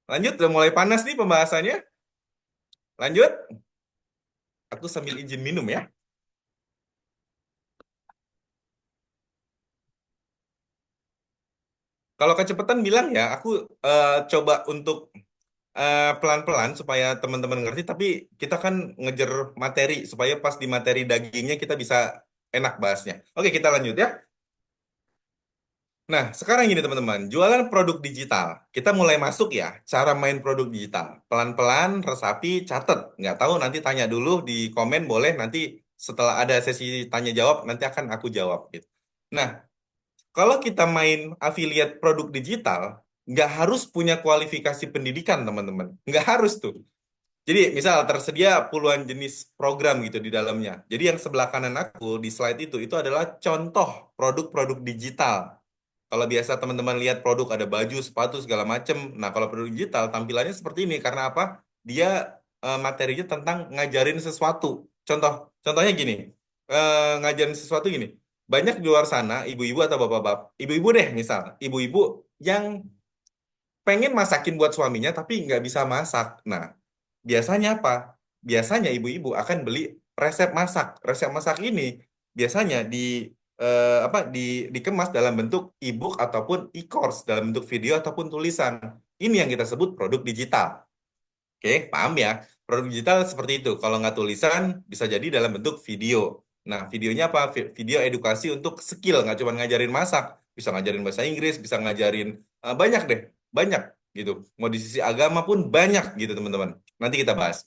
Lanjut, udah mulai panas nih pembahasannya. Lanjut. Aku sambil izin minum ya. Kalau kecepatan bilang ya, aku coba untuk pelan-pelan supaya teman-teman ngerti, tapi kita kan ngejar materi supaya pas di materi dagingnya kita bisa enak bahasnya. Oke, kita lanjut ya. Nah, sekarang gini teman-teman, jualan produk digital. Kita mulai masuk ya, cara main produk digital. Pelan-pelan, resapi, catet. Nggak tahu, nanti tanya dulu di komen boleh, nanti setelah ada sesi tanya jawab, nanti akan aku jawab gitu. Nah, kalau kita main affiliate produk digital, nggak harus punya kualifikasi pendidikan, teman-teman. Nggak harus tuh. Jadi, misal tersedia puluhan jenis program gitu di dalamnya. Jadi, yang sebelah kanan aku di slide itu adalah contoh produk-produk digital. Kalau biasa teman-teman lihat produk ada baju, sepatu, segala macem. Nah, kalau produk digital tampilannya seperti ini. Karena apa? Dia materinya tentang ngajarin sesuatu. Contohnya gini. Ngajarin sesuatu gini. Banyak di luar sana, ibu-ibu atau bapak-bapak, ibu-ibu deh misal, ibu-ibu yang pengen masakin buat suaminya tapi nggak bisa masak. Nah, biasanya apa? Biasanya ibu-ibu akan beli resep masak. Resep masak ini biasanya apa dikemas dalam bentuk e-book ataupun e-course, dalam bentuk video ataupun tulisan. Ini yang kita sebut produk digital. Oke, paham ya? Produk digital seperti itu. Kalau nggak tulisan, bisa jadi dalam bentuk video. Nah, videonya apa? Video edukasi untuk skill, nggak cuma ngajarin masak. Bisa ngajarin bahasa Inggris, bisa ngajarin banyak deh, banyak gitu. Mau di sisi agama pun banyak gitu, teman-teman. Nanti kita bahas.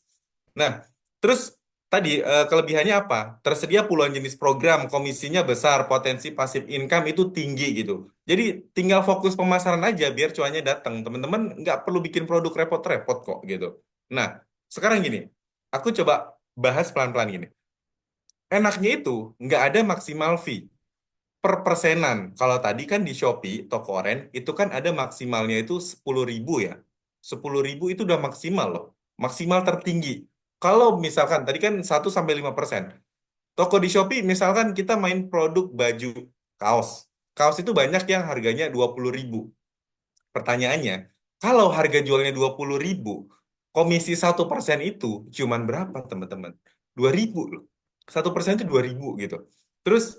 Nah, terus tadi kelebihannya apa? Tersedia puluhan jenis program, komisinya besar, potensi pasif income itu tinggi gitu. Jadi tinggal fokus pemasaran aja biar cuannya datang. Teman-teman nggak perlu bikin produk repot-repot kok gitu. Nah, sekarang gini, aku coba bahas pelan-pelan gini. Enaknya itu nggak ada maksimal fee per persenan. Kalau tadi kan di Shopee, toko oren, itu kan ada maksimalnya itu 10.000 ya. 10.000 itu udah maksimal loh. Maksimal tertinggi. Kalau misalkan, tadi kan 1 sampai 5%. Toko di Shopee, misalkan kita main produk baju, kaos. Kaos itu banyak yang harganya 20.000. Pertanyaannya, kalau harga jualnya 20.000, komisi 1% itu cuman berapa, teman-teman? 2.000 loh. 1% itu 2.000 gitu. Terus,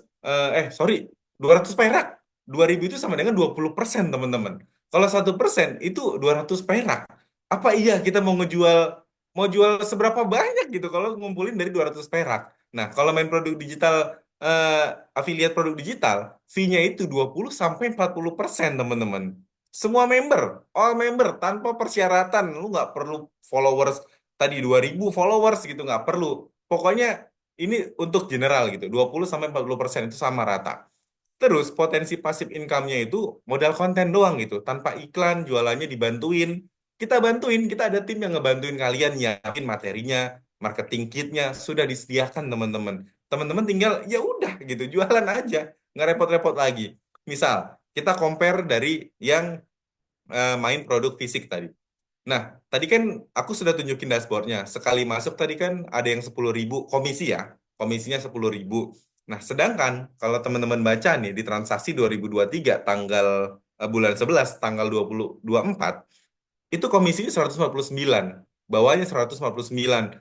sorry, 200 perak. 2.000 itu sama dengan 20%, teman-teman. Kalau 1% itu 200 perak. Apa iya kita mau ngejual mau jual seberapa banyak gitu kalau ngumpulin dari 200 perak. Nah, kalau main produk digital, affiliate produk digital, fee-nya itu 20 sampai 40%, teman-teman. Semua member, all member tanpa persyaratan. Lu nggak perlu followers tadi 2.000 followers gitu, nggak perlu. Pokoknya ini untuk general gitu, 20 sampai 40% itu sama rata. Terus potensi pasif income-nya itu modal konten doang gitu, tanpa iklan, jualannya dibantuin. Kita bantuin, kita ada tim yang ngebantuin kalian nyiapin materinya, marketing kitnya sudah disediakan teman-teman. Teman-teman tinggal ya udah gitu, jualan aja, nggak repot-repot lagi. Misal kita compare dari yang main produk fisik tadi. Nah, tadi kan aku sudah tunjukin dashboardnya. Sekali masuk tadi kan ada yang 10.000 komisi ya. Komisinya 10.000. Nah, sedangkan kalau teman-teman baca nih di transaksi 2023 tanggal bulan 11 tanggal 2024 itu komisinya 149. Bawahnya 149.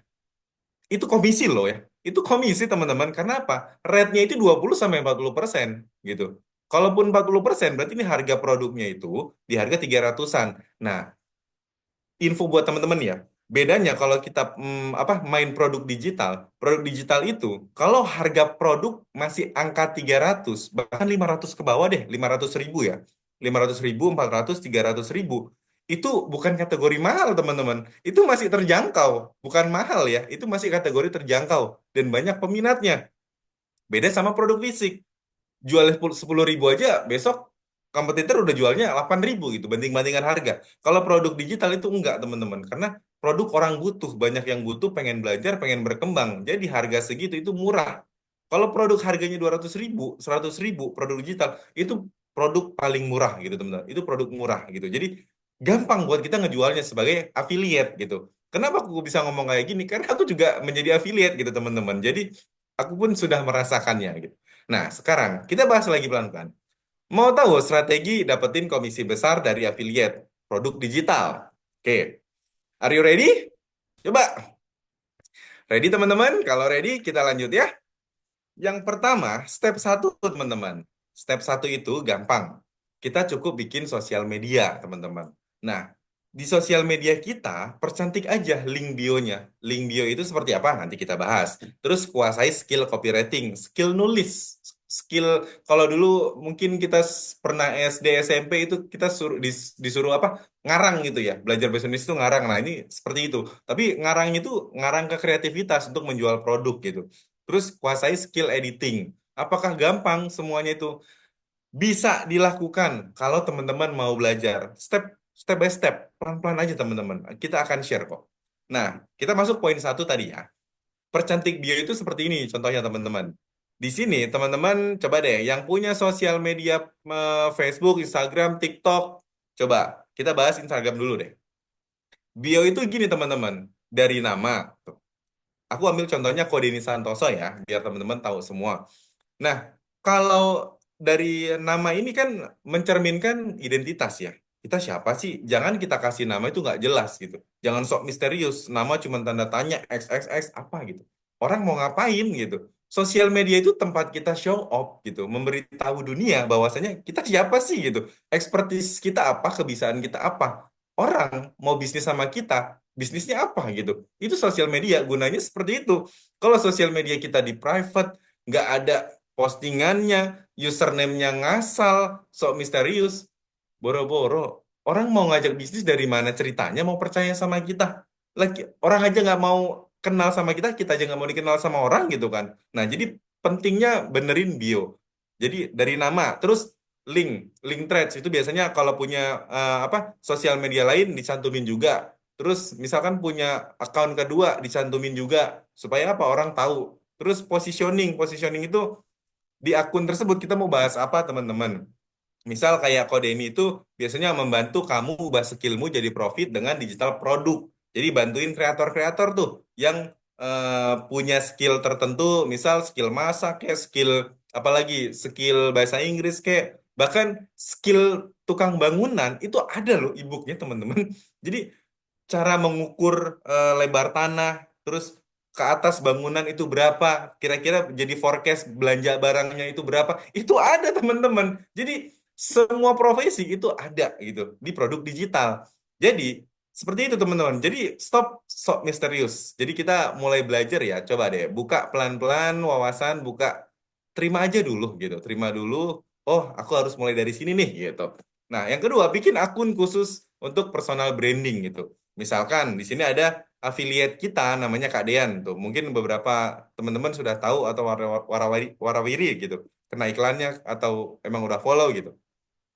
Itu komisi loh ya. Itu komisi teman-teman. Karena apa? Rate-nya itu 20 sampai 40% gitu. Kalaupun 40% berarti ini harga produknya itu di harga 300-an. Nah, info buat teman-teman ya. Bedanya kalau kita main produk digital itu kalau harga produk masih angka 300 bahkan 500 ke bawah deh, 500.000 ya. 500.000, 400, 300.000. Itu bukan kategori mahal, teman-teman. Itu masih terjangkau, bukan mahal ya. Itu masih kategori terjangkau dan banyak peminatnya. Beda sama produk fisik, jual 10.000 aja, besok kompetitor udah jualnya 8.000 gitu, banding-bandingan harga. Kalau produk digital itu enggak, teman-teman, karena produk orang butuh, banyak yang butuh, pengen belajar, pengen berkembang. Jadi harga segitu itu murah. Kalau produk harganya 200.000, 100.000, produk digital itu produk paling murah gitu, teman-teman. Itu produk murah gitu. Jadi gampang buat kita ngejualnya sebagai affiliate gitu. Kenapa aku bisa ngomong kayak gini? Karena aku juga menjadi affiliate gitu, teman-teman. Jadi aku pun sudah merasakannya gitu. Nah, sekarang kita bahas lagi pelan-pelan. Mau tahu strategi dapetin komisi besar dari affiliate produk digital? Oke, are you ready? Coba, ready teman-teman? Kalau ready, kita lanjut ya. Yang pertama, step satu teman-teman. Step satu itu gampang. Kita cukup bikin sosial media, teman-teman. Nah, di sosial media kita, percantik aja link bio-nya. Link bio itu seperti apa? Nanti kita bahas. Terus kuasai skill copywriting, skill nulis, skill kalau dulu mungkin kita pernah SD SMP itu kita disuruh apa? Ngarang gitu ya. Belajar bahasa Indonesia itu ngarang. Nah, ini seperti itu. Tapi ngarang itu ngarang ke kreativitas untuk menjual produk gitu. Terus kuasai skill editing. Apakah gampang semuanya itu? Bisa dilakukan kalau teman-teman mau belajar. Step by step, pelan-pelan aja teman-teman. Kita akan share kok. Nah, kita masuk poin satu tadi ya. Percantik bio itu seperti ini contohnya teman-teman. Di sini teman-teman coba deh yang punya sosial media Facebook, Instagram, TikTok. Coba kita bahas Instagram dulu deh. Bio itu gini teman-teman. Dari nama. Aku ambil contohnya Kodeni Santoso ya, biar teman-teman tahu semua. Nah, kalau dari nama ini kan mencerminkan identitas ya. Kita siapa sih? Jangan kita kasih nama itu nggak jelas gitu. Jangan sok misterius. Nama cuma tanda tanya XXX apa gitu. Orang mau ngapain gitu. Sosial media itu tempat kita show off gitu. Memberitahu dunia bahwasanya kita siapa sih gitu. Expertise kita apa, kebiasaan kita apa. Orang mau bisnis sama kita, bisnisnya apa gitu. Itu sosial media gunanya seperti itu. Kalau sosial media kita di private, nggak ada postingannya, username-nya ngasal, sok misterius, boro-boro. Orang mau ngajak bisnis dari mana ceritanya, mau percaya sama kita. Lagi, orang aja nggak mau kenal sama kita, kita aja nggak mau dikenal sama orang gitu kan. Nah, jadi pentingnya benerin bio. Jadi dari nama, terus link, link threads itu biasanya kalau punya apa sosial media lain dicantumin juga. Terus misalkan punya account kedua dicantumin juga supaya apa orang tahu. Terus positioning, positioning itu di akun tersebut kita mau bahas apa teman-teman. Misal kayak kode ini itu biasanya membantu kamu ubah skillmu jadi profit dengan digital produk. Jadi bantuin kreator-kreator tuh yang punya skill tertentu, misal skill masak kayak skill apalagi skill bahasa Inggris kayak bahkan skill tukang bangunan itu ada loh e-booknya teman-teman. Jadi cara mengukur lebar tanah, terus ke atas bangunan itu berapa, kira-kira jadi forecast belanja barangnya itu berapa, itu ada teman-teman. Jadi semua profesi itu ada gitu di produk digital. Jadi Seperti itu teman-teman. Jadi stop sok misterius. Jadi kita mulai belajar ya. Coba deh buka pelan-pelan wawasan, buka terima aja dulu gitu. Terima dulu. Oh, aku harus mulai dari sini nih gitu. Nah, yang kedua bikin akun khusus untuk personal branding gitu. Misalkan di sini ada affiliate kita namanya Kak Dean tuh. Mungkin beberapa teman-teman sudah tahu atau warawiri gitu. Kena iklannya atau emang udah follow gitu.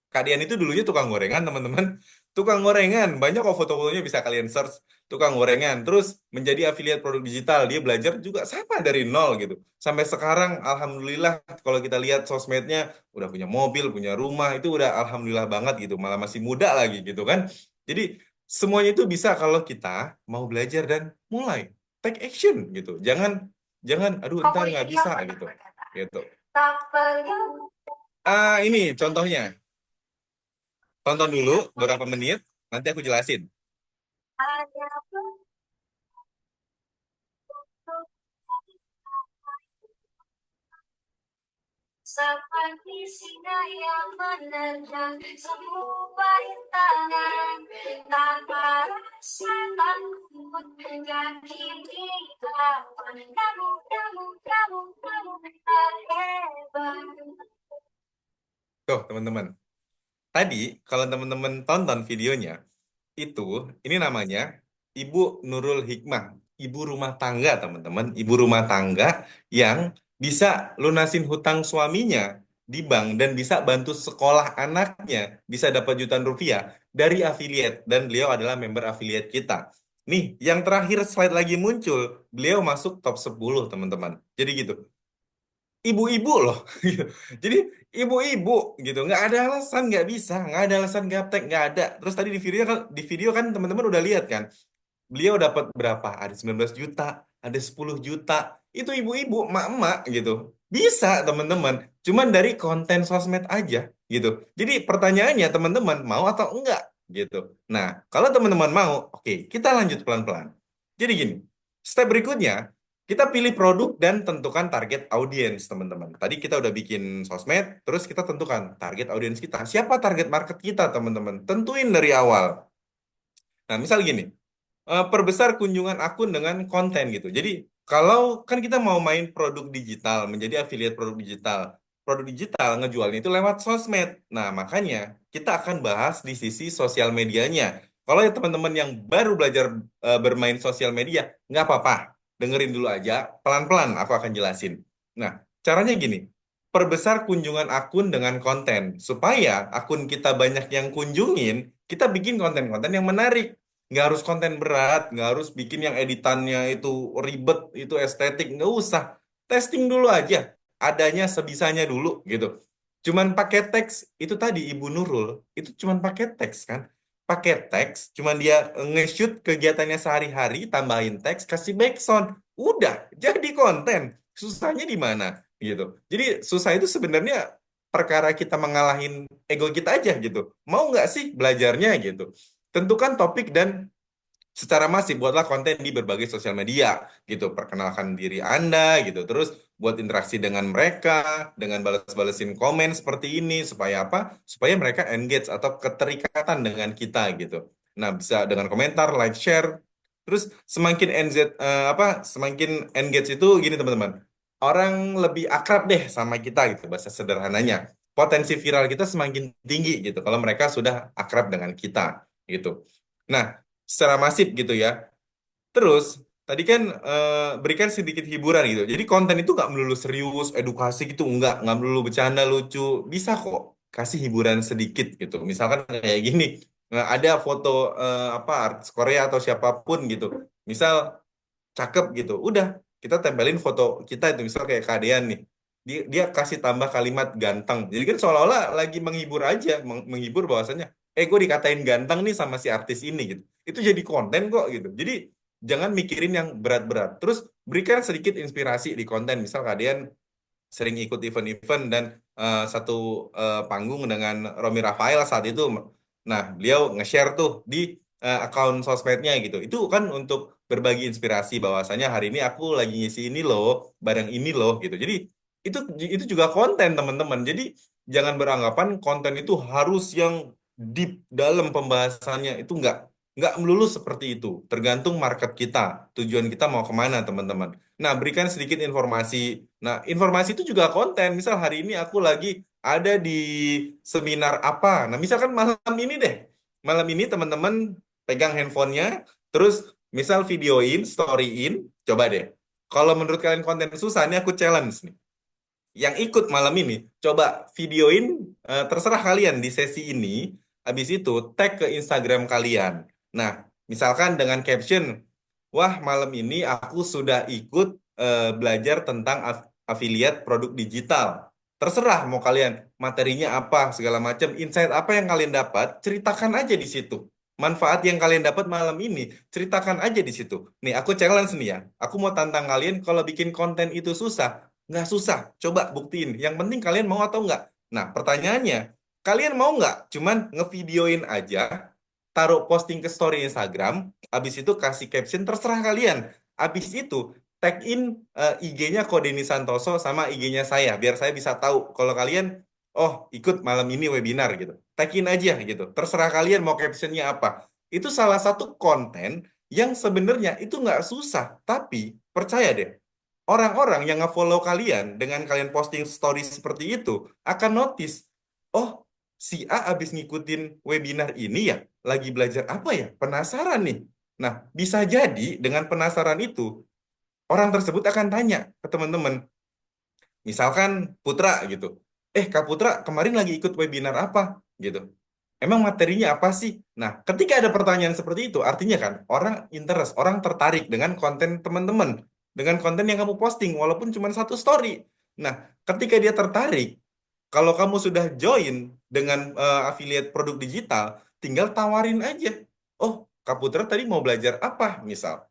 Kak Dian itu dulunya tukang gorengan, teman-teman. Tukang gorengan. Banyak kok foto-fotonya bisa kalian search. Tukang gorengan. Terus menjadi afiliat produk digital. Dia belajar juga sama dari nol gitu. Sampai sekarang, alhamdulillah, kalau kita lihat sosmednya, udah punya mobil, punya rumah. Itu udah alhamdulillah banget gitu. Malah masih muda lagi gitu kan. Jadi, semuanya itu bisa kalau kita mau belajar dan mulai. Take action gitu. Jangan, jangan, aduh, ntar nggak bisa gitu. Gitu. Ini contohnya. Tonton dulu beberapa menit, nanti aku jelasin. Seperti singa yang menerjang semua rintangan tanpa rasa takut menyakiti kamu, kamu terhebat. Tuh, teman-teman. Tadi, kalau teman-teman tonton videonya, itu, ini namanya Ibu Nurul Hikmah. Ibu rumah tangga, teman-teman. Ibu rumah tangga yang bisa lunasin hutang suaminya di bank dan bisa bantu sekolah anaknya, bisa dapat jutaan rupiah dari affiliate. Dan beliau adalah member affiliate kita. Nih, yang terakhir slide lagi muncul, beliau masuk top 10 teman-teman. Jadi gitu ibu-ibu loh gitu. Jadi ibu-ibu gitu nggak ada alasan nggak bisa nggak ada alasan gaptek nggak ada terus tadi di video kan teman-teman udah lihat kan beliau dapat berapa ada 19 juta ada 10 juta itu ibu-ibu emak-emak gitu bisa teman-teman cuman dari konten sosmed aja gitu jadi pertanyaannya teman-teman mau atau enggak gitu nah kalau teman-teman mau oke kita lanjut pelan-pelan jadi gini step berikutnya kita pilih produk dan tentukan target audiens, teman-teman. Tadi kita udah bikin sosmed, terus kita tentukan target audiens kita. Siapa target market kita, teman-teman? Tentuin dari awal. Nah, misal gini, perbesar kunjungan akun dengan konten gitu. Jadi, kalau kan kita mau main produk digital, menjadi affiliate produk digital ngejualnya itu lewat sosmed. Nah, makanya kita akan bahas di sisi sosial medianya. Kalau ya teman-teman yang baru belajar bermain sosial media, nggak apa-apa. Dengerin dulu aja, pelan-pelan aku akan jelasin. Nah, caranya gini, perbesar kunjungan akun dengan konten. Supaya akun kita banyak yang kunjungin, kita bikin konten-konten yang menarik. Nggak harus konten berat, nggak harus bikin yang editannya itu ribet, itu estetik, nggak usah. Testing dulu aja, adanya sebisanya dulu gitu. Cuman pakai teks, itu tadi Ibu Nurul, itu cuman pakai teks kan. Pakai teks, cuman dia nge-shoot kegiatannya sehari-hari, tambahin teks, kasih backsound. Udah, jadi konten. Susahnya di mana gitu. Jadi susah itu sebenarnya perkara kita mengalahin ego kita aja gitu. Mau nggak sih belajarnya gitu. Tentukan topik dan secara masif buatlah konten di berbagai sosial media gitu. Perkenalkan diri Anda gitu. Terus buat interaksi dengan mereka dengan balas-balesin komen seperti ini supaya apa? Supaya mereka engage atau keterikatan dengan kita gitu. Nah, bisa dengan komentar, like, share. Terus semakin engage itu gini teman-teman. Orang lebih akrab deh sama kita gitu bahasa sederhananya. Potensi viral kita semakin tinggi gitu kalau mereka sudah akrab dengan kita gitu. Nah, secara masif gitu ya. Terus tadi kan berikan sedikit hiburan gitu. Jadi konten itu nggak melulu serius, edukasi gitu, nggak melulu bercanda lucu. Bisa kok kasih hiburan sedikit gitu. Misalkan kayak gini, ada foto apa artis Korea atau siapapun gitu. Misal cakep gitu. Udah, kita tempelin foto kita itu misal kayak Kadean nih. Dia kasih tambah kalimat ganteng. Jadi kan seolah-olah lagi menghibur aja, menghibur bahwasannya, gue dikatain ganteng nih sama si artis ini gitu. Itu jadi konten kok gitu. Jadi jangan mikirin yang berat-berat. Terus berikan sedikit inspirasi di konten. Misal Kadean sering ikut event-event dan satu panggung dengan Romi Rafael saat itu. Nah, beliau nge-share tuh di akun sosmednya gitu. Itu kan untuk berbagi inspirasi bahwasanya hari ini aku lagi ngisi ini loh, barang ini loh gitu. Jadi itu itu juga konten teman-teman. Jadi jangan beranggapan konten itu harus yang deep dalam pembahasannya itu enggak. Nggak melulu seperti itu, tergantung market kita, tujuan kita mau kemana, teman-teman. Nah, berikan sedikit informasi. Nah, informasi itu juga konten. Misal hari ini aku lagi ada di seminar apa. Nah, misalkan malam ini deh. Malam ini teman-teman pegang handphonenya, terus misal videoin, storyin, coba deh. Kalau menurut kalian konten susah, ini aku challenge nih yang ikut malam ini, coba videoin, terserah kalian di sesi ini, habis itu tag ke Instagram kalian. Nah, misalkan dengan caption, wah malam ini aku sudah ikut belajar tentang affiliate produk digital. Terserah mau kalian materinya apa, segala macam, insight apa yang kalian dapat, ceritakan aja di situ. Manfaat yang kalian dapat malam ini, ceritakan aja di situ. Nih, aku challenge nih ya. Aku mau tantang kalian kalau bikin konten itu susah. Nggak susah, coba buktiin. Yang penting kalian mau atau nggak. Nah, pertanyaannya, kalian mau nggak cuman ngevideoin aja, taruh posting ke story Instagram, habis itu kasih caption terserah kalian. Habis itu tag in IG-nya Kodeni Santoso sama IG-nya saya, biar saya bisa tahu kalau kalian, oh ikut malam ini webinar gitu. Tag in aja gitu, terserah kalian mau captionnya apa. Itu salah satu konten yang sebenarnya itu nggak susah, tapi percaya deh, orang-orang yang nge-follow kalian dengan kalian posting story seperti itu akan notice, oh si A habis ngikutin webinar ini ya, lagi belajar apa ya? Penasaran nih. Nah, bisa jadi dengan penasaran itu, orang tersebut akan tanya ke teman-teman, misalkan Putra gitu. Kak Putra kemarin lagi ikut webinar apa? Gitu. Emang materinya apa sih? Nah, ketika ada pertanyaan seperti itu, artinya kan orang interest, orang tertarik dengan konten teman-teman, dengan konten yang kamu posting, walaupun cuma satu story. Nah, ketika dia tertarik, kalau kamu sudah join dengan affiliate produk digital, tinggal tawarin aja. Oh, Kak Putra tadi mau belajar apa, misal?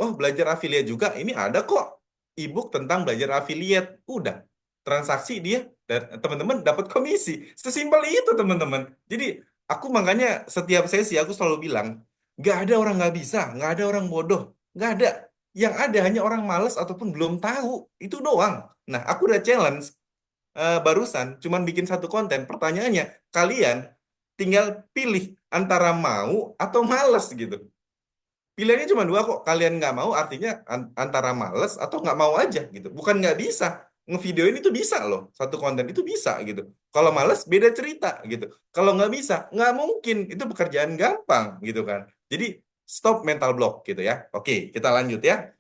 Oh, belajar affiliate juga. Ini ada kok ebook tentang belajar affiliate. Udah, transaksi dia dan teman-teman dapat komisi. Sesimpel itu, teman-teman. Jadi, aku makanya setiap sesi aku selalu bilang, nggak ada orang nggak bisa, nggak ada orang bodoh, nggak ada. Yang ada hanya orang malas ataupun belum tahu. Itu doang. Nah, aku udah challenge barusan, cuman bikin satu konten. Pertanyaannya, kalian tinggal pilih antara mau atau males gitu. Pilihannya cuma dua kok. Kalian nggak mau artinya antara males atau nggak mau aja gitu. Bukan nggak bisa. Ngevideoin itu bisa loh. Satu konten itu bisa gitu. Kalau males beda cerita gitu. Kalau nggak bisa, nggak mungkin. Itu pekerjaan gampang gitu kan. Jadi stop mental block gitu ya. Oke, kita lanjut ya.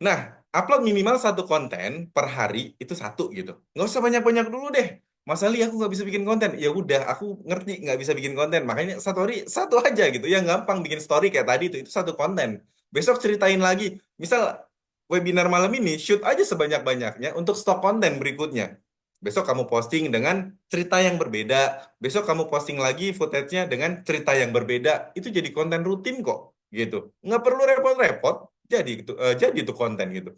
Nah, upload minimal satu konten per hari itu satu gitu. Nggak usah banyak-banyak dulu deh. Mas Ali, aku nggak bisa bikin konten. Ya udah, aku ngerti nggak bisa bikin konten. Makanya satu hari satu aja gitu. Yang gampang bikin story kayak tadi itu satu konten. Besok ceritain lagi. Misal webinar malam ini, shoot aja sebanyak-banyaknya untuk stok konten berikutnya. Besok kamu posting dengan cerita yang berbeda. Besok kamu posting lagi footage-nya dengan cerita yang berbeda. Itu jadi konten rutin kok, gitu. Nggak perlu repot-repot. Jadi itu konten gitu.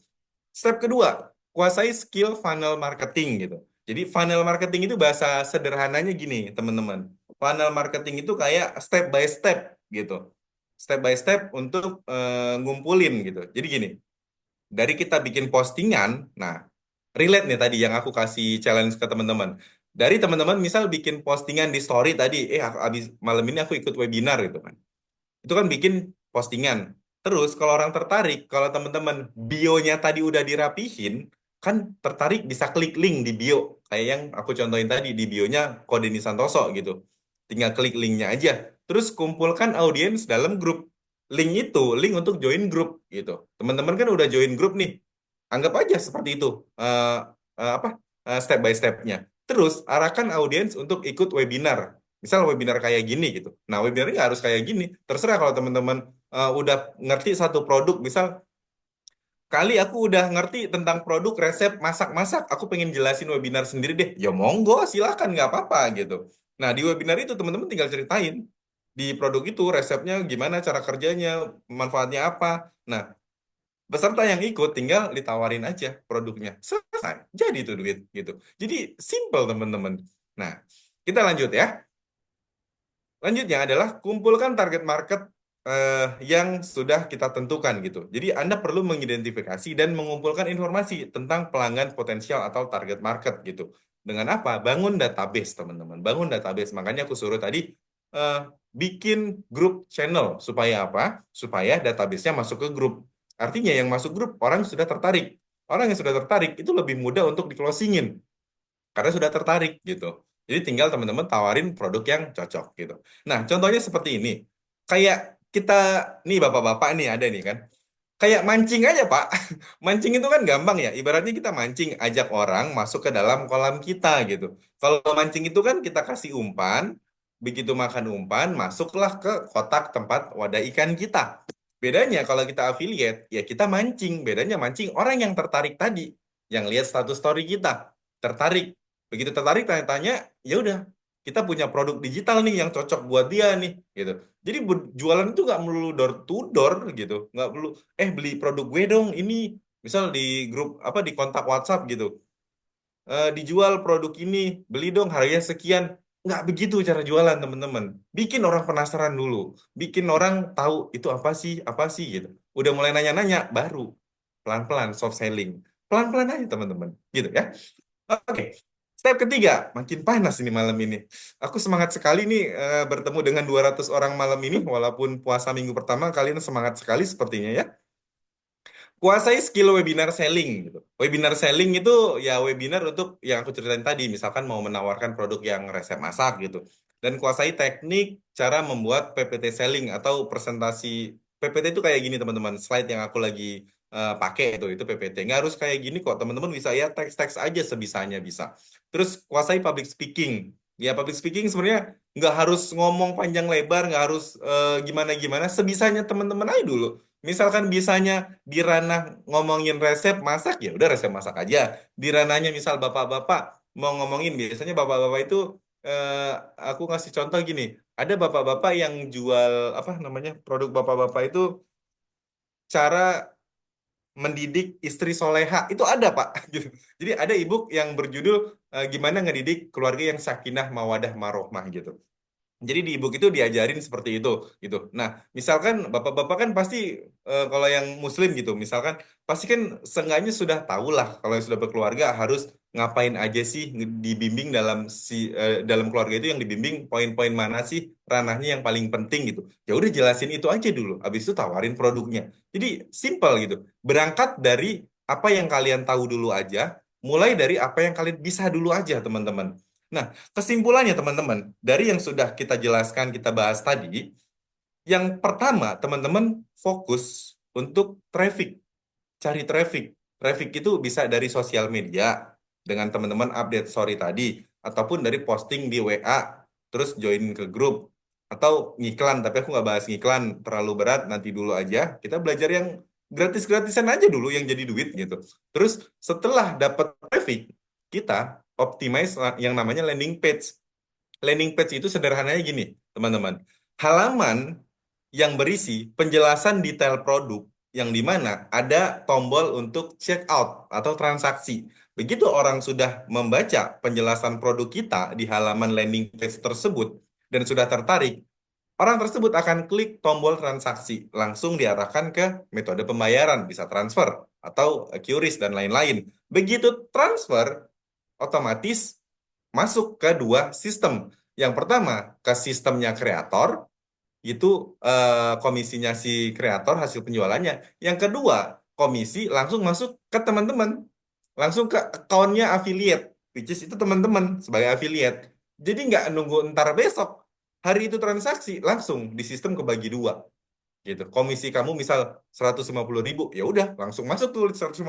Step kedua, kuasai skill funnel marketing gitu. Jadi funnel marketing itu bahasa sederhananya gini, teman-teman. Funnel marketing itu kayak step by step gitu. Step by step untuk ngumpulin gitu. Jadi gini, dari kita bikin postingan, nah relate nih tadi yang aku kasih challenge ke teman-teman. Dari teman-teman misal bikin postingan di story tadi, aku, abis malam ini aku ikut webinar gitu kan. Itu kan bikin postingan. Terus kalau orang tertarik, kalau teman-teman bio-nya tadi udah dirapihin, kan tertarik bisa klik link di bio. Kayak yang aku contohin tadi di bio-nya Kodeni Santoso gitu. Tinggal klik linknya aja. Terus kumpulkan audiens dalam grup. Link itu, link untuk join grup gitu. Teman-teman kan udah join grup nih. Anggap aja seperti itu. Apa? Step by step-nya. Terus arahkan audiens untuk ikut webinar. Misal webinar kayak gini gitu. Nah, webinarnya nggak harus kayak gini. Terserah kalau teman-teman udah ngerti satu produk, misal kali aku udah ngerti tentang produk resep masak-masak, aku pengen jelasin webinar sendiri deh. Ya monggo, silakan nggak apa-apa gitu. Nah, di webinar itu teman-teman tinggal ceritain di produk itu resepnya gimana, cara kerjanya, manfaatnya apa. Nah, peserta yang ikut tinggal ditawarin aja produknya. Selesai. Jadi itu duit gitu. Jadi simple teman-teman. Nah, kita lanjut ya. Lanjutnya adalah kumpulkan target market yang sudah kita tentukan gitu. Jadi Anda perlu mengidentifikasi dan mengumpulkan informasi tentang pelanggan potensial atau target market gitu. Dengan apa? Bangun database, teman-teman. Bangun database. Makanya aku suruh tadi eh, bikin grup channel. Supaya apa? Supaya database-nya masuk ke grup. Artinya yang masuk grup orang yang sudah tertarik. Orang yang sudah tertarik itu lebih mudah untuk di-closingin karena sudah tertarik gitu. Jadi tinggal teman-teman tawarin produk yang cocok gitu. Nah, contohnya seperti ini. Kayak kita nih bapak-bapak nih ada nih kan. Kayak mancing aja, Pak. Mancing itu kan gampang ya. Ibaratnya kita mancing, ajak orang masuk ke dalam kolam kita gitu. Kalau mancing itu kan kita kasih umpan, begitu makan umpan, masuklah ke kotak tempat wadah ikan kita. Bedanya kalau kita affiliate, ya kita mancing. Bedanya mancing orang yang tertarik tadi, yang lihat status story kita, tertarik. Begitu tertarik tanya-tanya, ya udah, kita punya produk digital nih yang cocok buat dia nih, gitu. Jadi jualan itu nggak melulu door to door gitu, nggak perlu beli produk gue dong ini, misal di grup apa di kontak WhatsApp gitu. Dijual produk ini, beli dong harganya sekian. Nggak begitu cara jualan teman-teman. Bikin orang penasaran dulu, bikin orang tahu itu apa sih gitu. Udah mulai nanya-nanya, baru pelan-pelan soft selling, pelan-pelan aja teman-teman, gitu ya. Oke. Step ketiga, makin panas ini malam ini. Aku semangat sekali nih bertemu dengan 200 orang malam ini, walaupun puasa minggu pertama, kalian semangat sekali sepertinya ya. Kuasai skill webinar selling gitu. Webinar selling itu ya webinar untuk yang aku ceritain tadi, misalkan mau menawarkan produk yang resep masak gitu. Dan kuasai teknik cara membuat PPT selling atau presentasi. PPT itu kayak gini teman-teman, slide yang aku lagi pakai itu PPT. Nggak harus kayak gini kok, teman-teman bisa ya teks-teks aja sebisanya bisa. Terus kuasai public speaking. Ya public speaking sebenarnya nggak harus ngomong panjang lebar, nggak harus gimana-gimana, sebisanya teman-teman aja dulu. Misalkan bisanya di ranah ngomongin resep masak, ya udah resep masak aja. Di ranahnya misal bapak-bapak mau ngomongin, biasanya bapak-bapak itu eh, aku ngasih contoh gini, ada bapak-bapak yang jual apa namanya produk bapak-bapak itu cara mendidik istri soleha itu ada Pak gitu. Jadi ada ebook yang berjudul gimana ngedidik keluarga yang sakinah mawadah marohmah gitu. Jadi di ebook itu diajarin seperti itu gitu. Nah, misalkan bapak-bapak kan pasti kalau yang muslim gitu, misalkan pasti kan seenggaknya sudah tahu lah kalau yang sudah berkeluarga harus ngapain aja sih dibimbing dalam keluarga itu yang dibimbing poin-poin mana sih ranahnya yang paling penting gitu. Ya udah jelasin itu aja dulu, habis itu tawarin produknya. Jadi simple gitu. Berangkat dari apa yang kalian tahu dulu aja, mulai dari apa yang kalian bisa dulu aja, teman-teman. Nah, kesimpulannya teman-teman, dari yang sudah kita jelaskan, kita bahas tadi, yang pertama teman-teman fokus untuk traffic, cari traffic. Traffic itu bisa dari sosial media, dengan teman-teman update story tadi, ataupun dari posting di WA, terus join ke grup, atau ngiklan, tapi aku nggak bahas ngiklan, terlalu berat, nanti dulu aja. Kita belajar yang gratis-gratisan aja dulu, yang jadi duit gitu. Terus setelah dapat traffic, kita optimize yang namanya landing page. Landing page itu sederhananya gini, teman-teman. Halaman yang berisi penjelasan detail produk yang di mana ada tombol untuk check out atau transaksi. Begitu orang sudah membaca penjelasan produk kita di halaman landing page tersebut dan sudah tertarik, orang tersebut akan klik tombol transaksi, langsung diarahkan ke metode pembayaran, bisa transfer atau QRIS dan lain-lain. Begitu transfer, otomatis masuk ke dua sistem. Yang pertama, ke sistemnya kreator, itu komisinya si kreator hasil penjualannya. Yang kedua, komisi langsung masuk ke teman-teman, langsung ke akunnya affiliate, which is itu teman-teman sebagai affiliate. Jadi nggak nunggu ntar besok, hari itu transaksi, langsung di sistem kebagi dua gitu. Komisi kamu misal 150.000, ya udah langsung masuk tuh 150.000,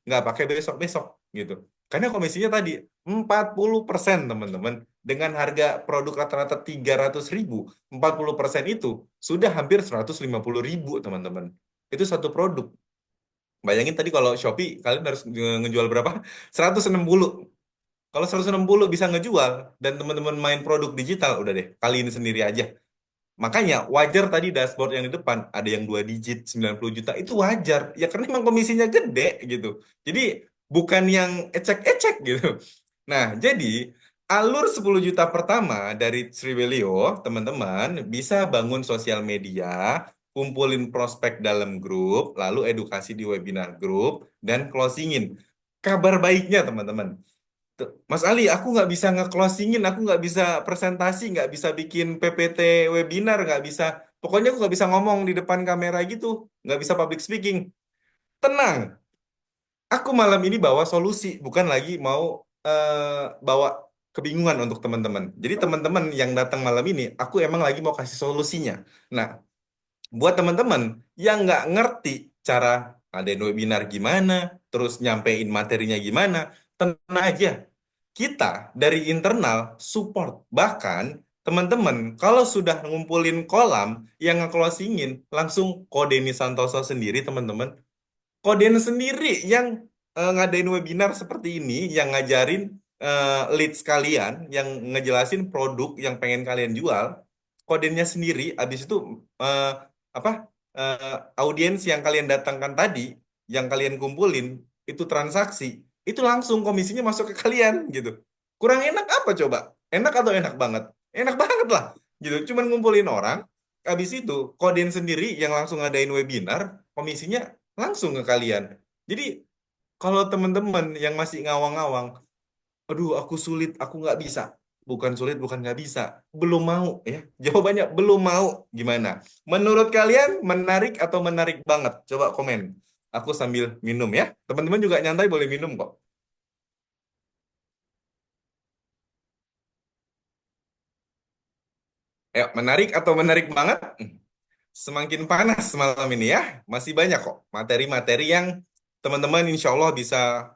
nggak pakai besok-besok gitu. Karena komisinya tadi 40% teman-teman. Dengan harga produk rata-rata 300.000, 40% itu sudah hampir 150.000 teman-teman. Itu satu produk. Bayangin tadi kalau Shopee kalian harus ngejual berapa? 160. Kalau 160 bisa ngejual dan teman-teman main produk digital, udah deh, kalian sendiri aja. Makanya wajar tadi dashboard yang di depan ada yang 2 digit 90 juta itu wajar. Ya karena emang komisinya gede gitu. Jadi bukan yang ecek-ecek gitu. Nah, jadi alur 10 juta pertama dari Sriwelio, teman-teman bisa bangun sosial media, kumpulin prospek dalam grup, lalu edukasi di webinar grup, dan closingin. Kabar baiknya, teman-teman. Tuh, Mas Ali, aku nggak bisa nge-closingin, aku nggak bisa presentasi, nggak bisa bikin PPT webinar, nggak bisa. Pokoknya aku nggak bisa ngomong di depan kamera gitu, nggak bisa public speaking. Tenang, aku malam ini bawa solusi, bukan lagi mau bawa kebingungan untuk teman-teman. Jadi teman-teman yang datang malam ini, aku emang lagi mau kasih solusinya. Nah, buat teman-teman yang nggak ngerti cara ngadain webinar gimana, terus nyampein materinya gimana, tenang aja. Kita dari internal support. Bahkan teman-teman kalau sudah ngumpulin kolam yang nge-closingin, langsung kode Denny Santoso sendiri teman-teman. Koden sendiri yang ngadain webinar seperti ini, yang ngajarin leads kalian, yang ngejelasin produk yang pengen kalian jual, kodennya sendiri, habis itu eh, apa audiens yang kalian datangkan tadi, yang kalian kumpulin, itu transaksi, itu langsung komisinya masuk ke kalian gitu. Kurang enak apa coba? Enak atau enak banget? Enak banget lah, gitu. Cuman ngumpulin orang, habis itu koden sendiri yang langsung ngadain webinar, komisinya langsung ke kalian. Jadi kalau teman-teman yang masih ngawang-ngawang, aduh aku sulit, aku nggak bisa. Bukan sulit, bukan nggak bisa. Belum mau ya. Jawabannya belum mau. Gimana? Menurut kalian menarik atau menarik banget? Coba komen. Aku sambil minum ya. Teman-teman juga nyantai boleh minum kok. Ayo, menarik atau menarik banget? Semakin panas malam ini ya. Masih banyak kok materi-materi yang teman-teman insya Allah bisa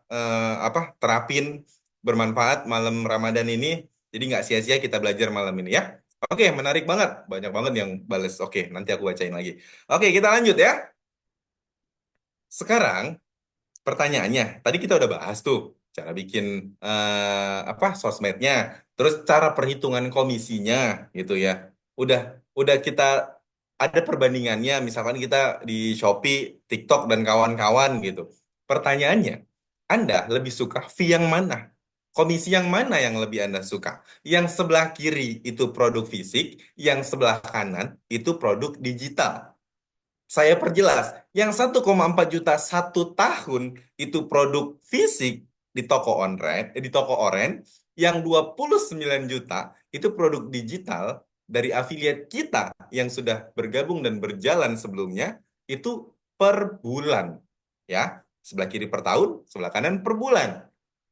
terapin bermanfaat malam Ramadan ini. Jadi nggak sia-sia kita belajar malam ini ya. Oke, menarik banget. Banyak banget yang bales. Oke, nanti aku bacain lagi. Oke, kita lanjut ya. Sekarang pertanyaannya, tadi kita udah bahas tuh cara bikin sosmednya, terus cara perhitungan komisinya gitu ya. Udah udah kita ada perbandingannya, misalkan kita di Shopee, TikTok dan kawan-kawan gitu. Pertanyaannya, Anda lebih suka fee yang mana? Komisi yang mana yang lebih Anda suka? Yang sebelah kiri itu produk fisik, yang sebelah kanan itu produk digital. Saya perjelas, yang 1,4 juta 1 tahun itu produk fisik di toko online, di toko oren, yang 29 juta itu produk digital dari afiliat kita yang sudah bergabung dan berjalan sebelumnya itu per bulan. Ya, sebelah kiri per tahun, sebelah kanan per bulan.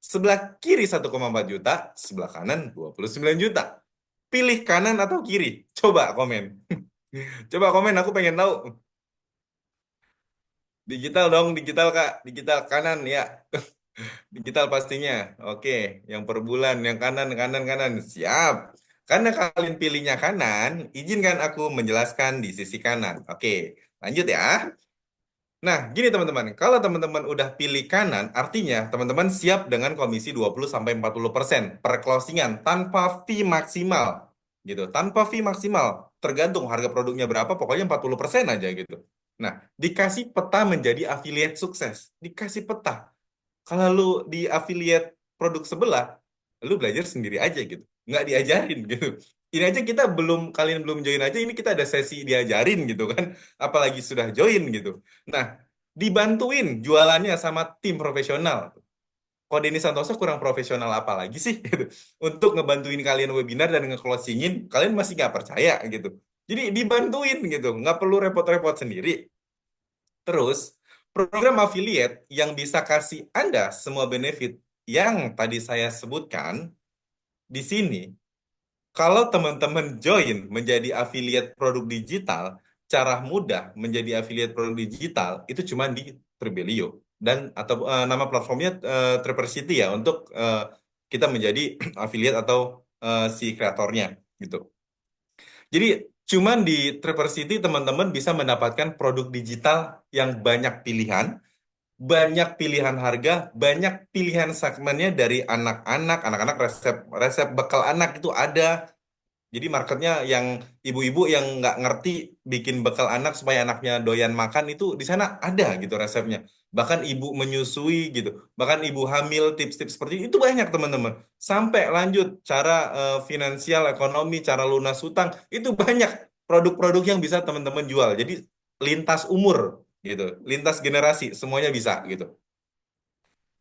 Sebelah kiri 1,4 juta, sebelah kanan 29 juta. Pilih kanan atau kiri? Coba komen. Coba komen, aku pengen tahu. Digital dong, digital Kak, digital kanan ya, digital pastinya. Oke, yang per bulan, yang kanan, kanan, kanan, siap. Karena kalian pilihnya kanan, izinkan aku menjelaskan di sisi kanan. Oke, lanjut ya. Nah, gini teman-teman, kalau teman-teman udah pilih kanan, artinya teman-teman siap dengan komisi 20-40% per closingan tanpa fee maksimal. Gitu, tanpa fee maksimal. Tergantung harga produknya berapa, pokoknya 40% aja gitu. Nah, dikasih peta menjadi affiliate sukses. Dikasih peta. Kalau lu di affiliate produk sebelah, lu belajar sendiri aja gitu. Nggak diajarin gitu. Ini aja kita belum, kalian belum join aja, ini kita ada sesi diajarin gitu kan. Apalagi sudah join gitu. Nah, dibantuin jualannya sama tim profesional. Kok Denny Santoso kurang profesional apa lagi sih gitu. Untuk ngebantuin kalian webinar dan nge-closingin, kalian masih nggak percaya gitu. Jadi dibantuin gitu, nggak perlu repot-repot sendiri. Terus, program affiliate yang bisa kasih Anda semua benefit yang tadi saya sebutkan di sini, kalau teman-teman join menjadi affiliate produk digital, cara mudah menjadi affiliate produk digital itu cuma di Trebelio dan atau nama platformnya Trepercity ya untuk kita menjadi affiliate atau si kreatornya gitu. Jadi cuman di Trevor City teman-teman bisa mendapatkan produk digital yang banyak pilihan harga, banyak pilihan segmennya dari anak-anak, anak-anak resep resep bekal anak itu ada. Jadi marketnya yang ibu-ibu yang nggak ngerti bikin bekal anak supaya anaknya doyan makan itu di sana ada gitu resepnya. Bahkan ibu menyusui gitu, bahkan ibu hamil tips-tips seperti itu banyak teman-teman. Sampai lanjut cara finansial, ekonomi, cara lunas hutang itu banyak produk-produk yang bisa teman-teman jual. Jadi lintas umur gitu, lintas generasi semuanya bisa gitu.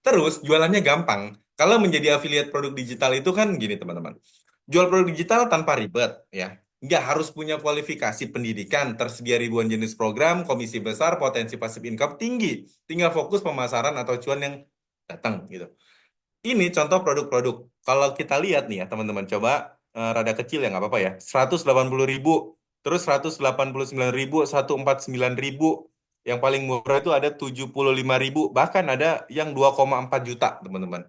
Terus jualannya gampang. Kalau menjadi affiliate produk digital itu kan gini teman-teman. Jual produk digital tanpa ribet ya. Nggak harus punya kualifikasi pendidikan, tersedia ribuan jenis program, komisi besar, potensi pasif income tinggi. Tinggal fokus pemasaran atau cuan yang datang gitu. Ini contoh produk-produk. Kalau kita lihat nih ya teman-teman, coba rada kecil ya nggak apa-apa ya. 180.000, terus 189.000, 149.000. Yang paling murah itu ada 75.000, bahkan ada yang 2,4 juta teman-teman.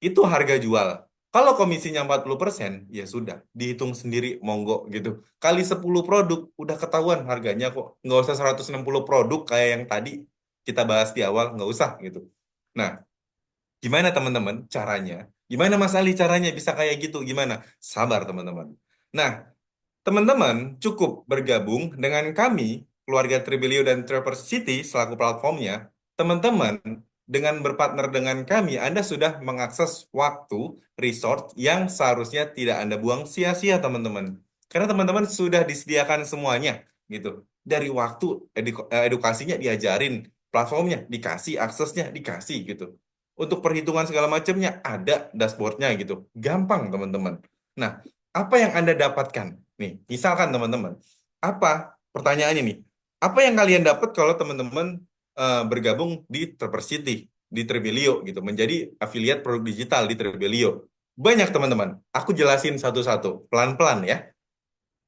Itu harga jual. Kalau komisinya 40%, ya sudah, dihitung sendiri, monggo gitu. Kali 10 produk, udah ketahuan harganya kok. Nggak usah 160 produk kayak yang tadi kita bahas di awal, nggak usah gitu. Nah, gimana teman-teman caranya? Gimana Mas Ali caranya bisa kayak gitu? Gimana? Sabar teman-teman. Nah, teman-teman cukup bergabung dengan kami, keluarga Tribelio dan Traverse City selaku platformnya. Teman-teman, dengan berpartner dengan kami, Anda sudah mengakses waktu, resource yang seharusnya tidak Anda buang sia-sia, teman-teman. Karena teman-teman sudah disediakan semuanya, gitu. Dari waktu, edukasinya diajarin, platformnya dikasih, aksesnya dikasih, gitu. Untuk perhitungan segala macamnya ada dashboardnya, gitu. Gampang, teman-teman. Nah, apa yang Anda dapatkan? Nih, misalkan teman-teman, apa pertanyaannya nih? Apa yang kalian dapat kalau teman-teman bergabung di Trepercity, di Trebelio gitu, menjadi afiliat produk digital di Trebelio? Banyak teman-teman. Aku jelasin satu-satu, pelan-pelan ya.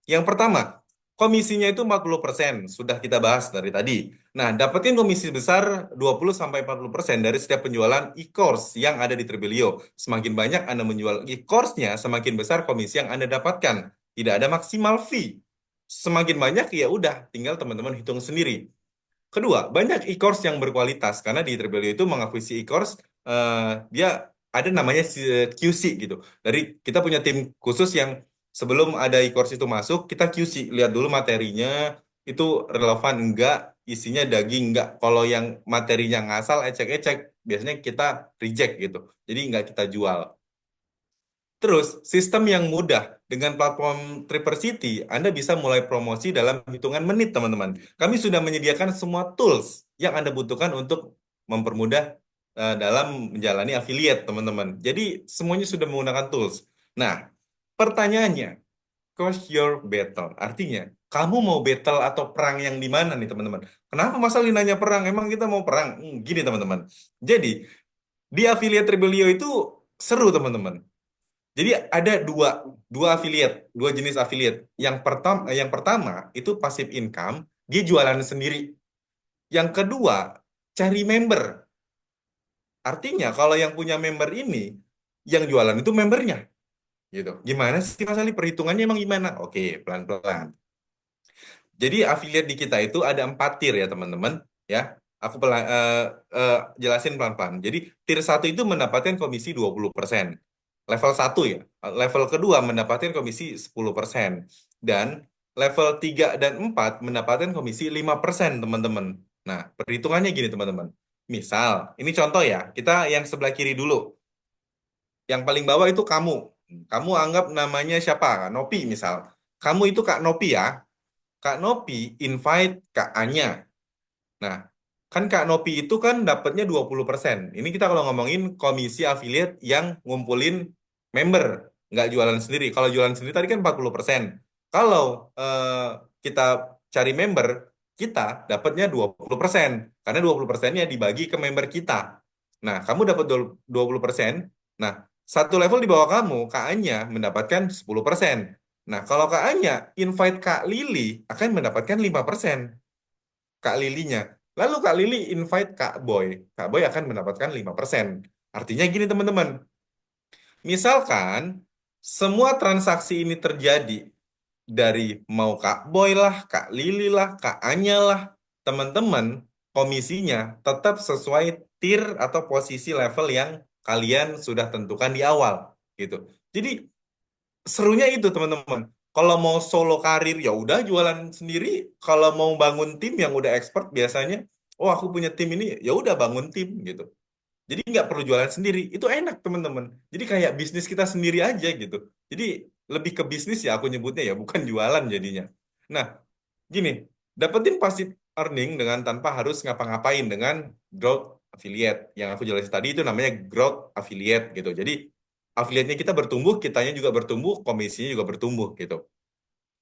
Yang pertama, komisinya itu 40%, sudah kita bahas dari tadi. Nah, dapetin komisi besar 20-40% dari setiap penjualan e-course yang ada di Trebelio. Semakin banyak Anda menjual e-course-nya, semakin besar komisi yang Anda dapatkan. Tidak ada maksimal fee. Semakin banyak ya udah, tinggal teman-teman hitung sendiri. Kedua, banyak e-course yang berkualitas karena di Trebelio itu mengakuisisi e-course dia ada namanya QC gitu. Dari kita punya tim khusus yang sebelum ada e-course itu masuk, kita QC, lihat dulu materinya itu relevan enggak, isinya daging enggak. Kalau yang materinya ngasal ecek-ecek, biasanya kita reject gitu. Jadi enggak kita jual. Terus, sistem yang mudah dengan platform Triversity, Anda bisa mulai promosi dalam hitungan menit, teman-teman. Kami sudah menyediakan semua tools yang Anda butuhkan untuk mempermudah dalam menjalani affiliate, teman-teman. Jadi, semuanya sudah menggunakan tools. Nah, pertanyaannya, choose your battle. Artinya, kamu mau battle atau perang yang di mana nih, teman-teman? Kenapa Mas Ali nanya perang? Emang kita mau perang? Gini, teman-teman. Jadi, di affiliate Rebelio itu seru, teman-teman. Jadi ada dua affiliate, dua jenis affiliate. Yang pertama itu passive income, dia jualan sendiri. Yang kedua, cari member. Artinya kalau yang punya member ini, yang jualan itu membernya, gitu. Gimana sih Mas Ali perhitungannya emang gimana? Oke, pelan-pelan. Jadi affiliate di kita itu ada 4 tier ya teman-teman, ya. Aku jelasin pelan-pelan. Jadi tier 1 itu mendapatkan komisi 20%. Level 1 ya. Level kedua mendapatkan komisi 10%. Dan level 3 dan 4 mendapatkan komisi 5% teman-teman. Nah, perhitungannya gini teman-teman. Misal, ini contoh ya, kita yang sebelah kiri dulu. Yang paling bawah itu kamu. Kamu anggap namanya siapa? Nopi misal. Kamu itu Kak Nopi ya. Kak Nopi invite Kak Anya. Nah, kan Kak Nopi itu kan dapatnya 20%. Ini kita kalau ngomongin komisi affiliate yang ngumpulin member, nggak jualan sendiri. Kalau jualan sendiri tadi kan 40%. Kalau kita cari member, kita dapatnya 20%. Karena 20%-nya dibagi ke member kita. Nah, kamu dapat 20%. Nah, satu level di bawah kamu, Kak Anya mendapatkan 10%. Nah, kalau Kak Anya invite Kak Lili akan mendapatkan 5%. Kak Lilinya. Lalu Kak Lili invite Kak Boy. Kak Boy akan mendapatkan 5%. Artinya gini teman-teman. Misalkan semua transaksi ini terjadi dari mau Kak Boy lah, Kak Lili lah, Kak Anya lah, teman-teman komisinya tetap sesuai tier atau posisi level yang kalian sudah tentukan di awal gitu. Jadi serunya itu teman-teman. Kalau mau solo karir ya udah jualan sendiri. Kalau mau bangun tim yang udah expert biasanya, oh aku punya tim ini, ya udah bangun tim gitu. Jadi nggak perlu jualan sendiri. Itu enak teman-teman. Jadi kayak bisnis kita sendiri aja gitu. Jadi lebih ke bisnis ya aku nyebutnya ya, bukan jualan jadinya. Nah, gini, dapetin passive earning dengan tanpa harus ngapa-ngapain dengan growth affiliate. Yang aku jelasin tadi itu namanya growth affiliate gitu. Jadi affiliate-nya kita bertumbuh, kitanya juga bertumbuh, komisinya juga bertumbuh gitu.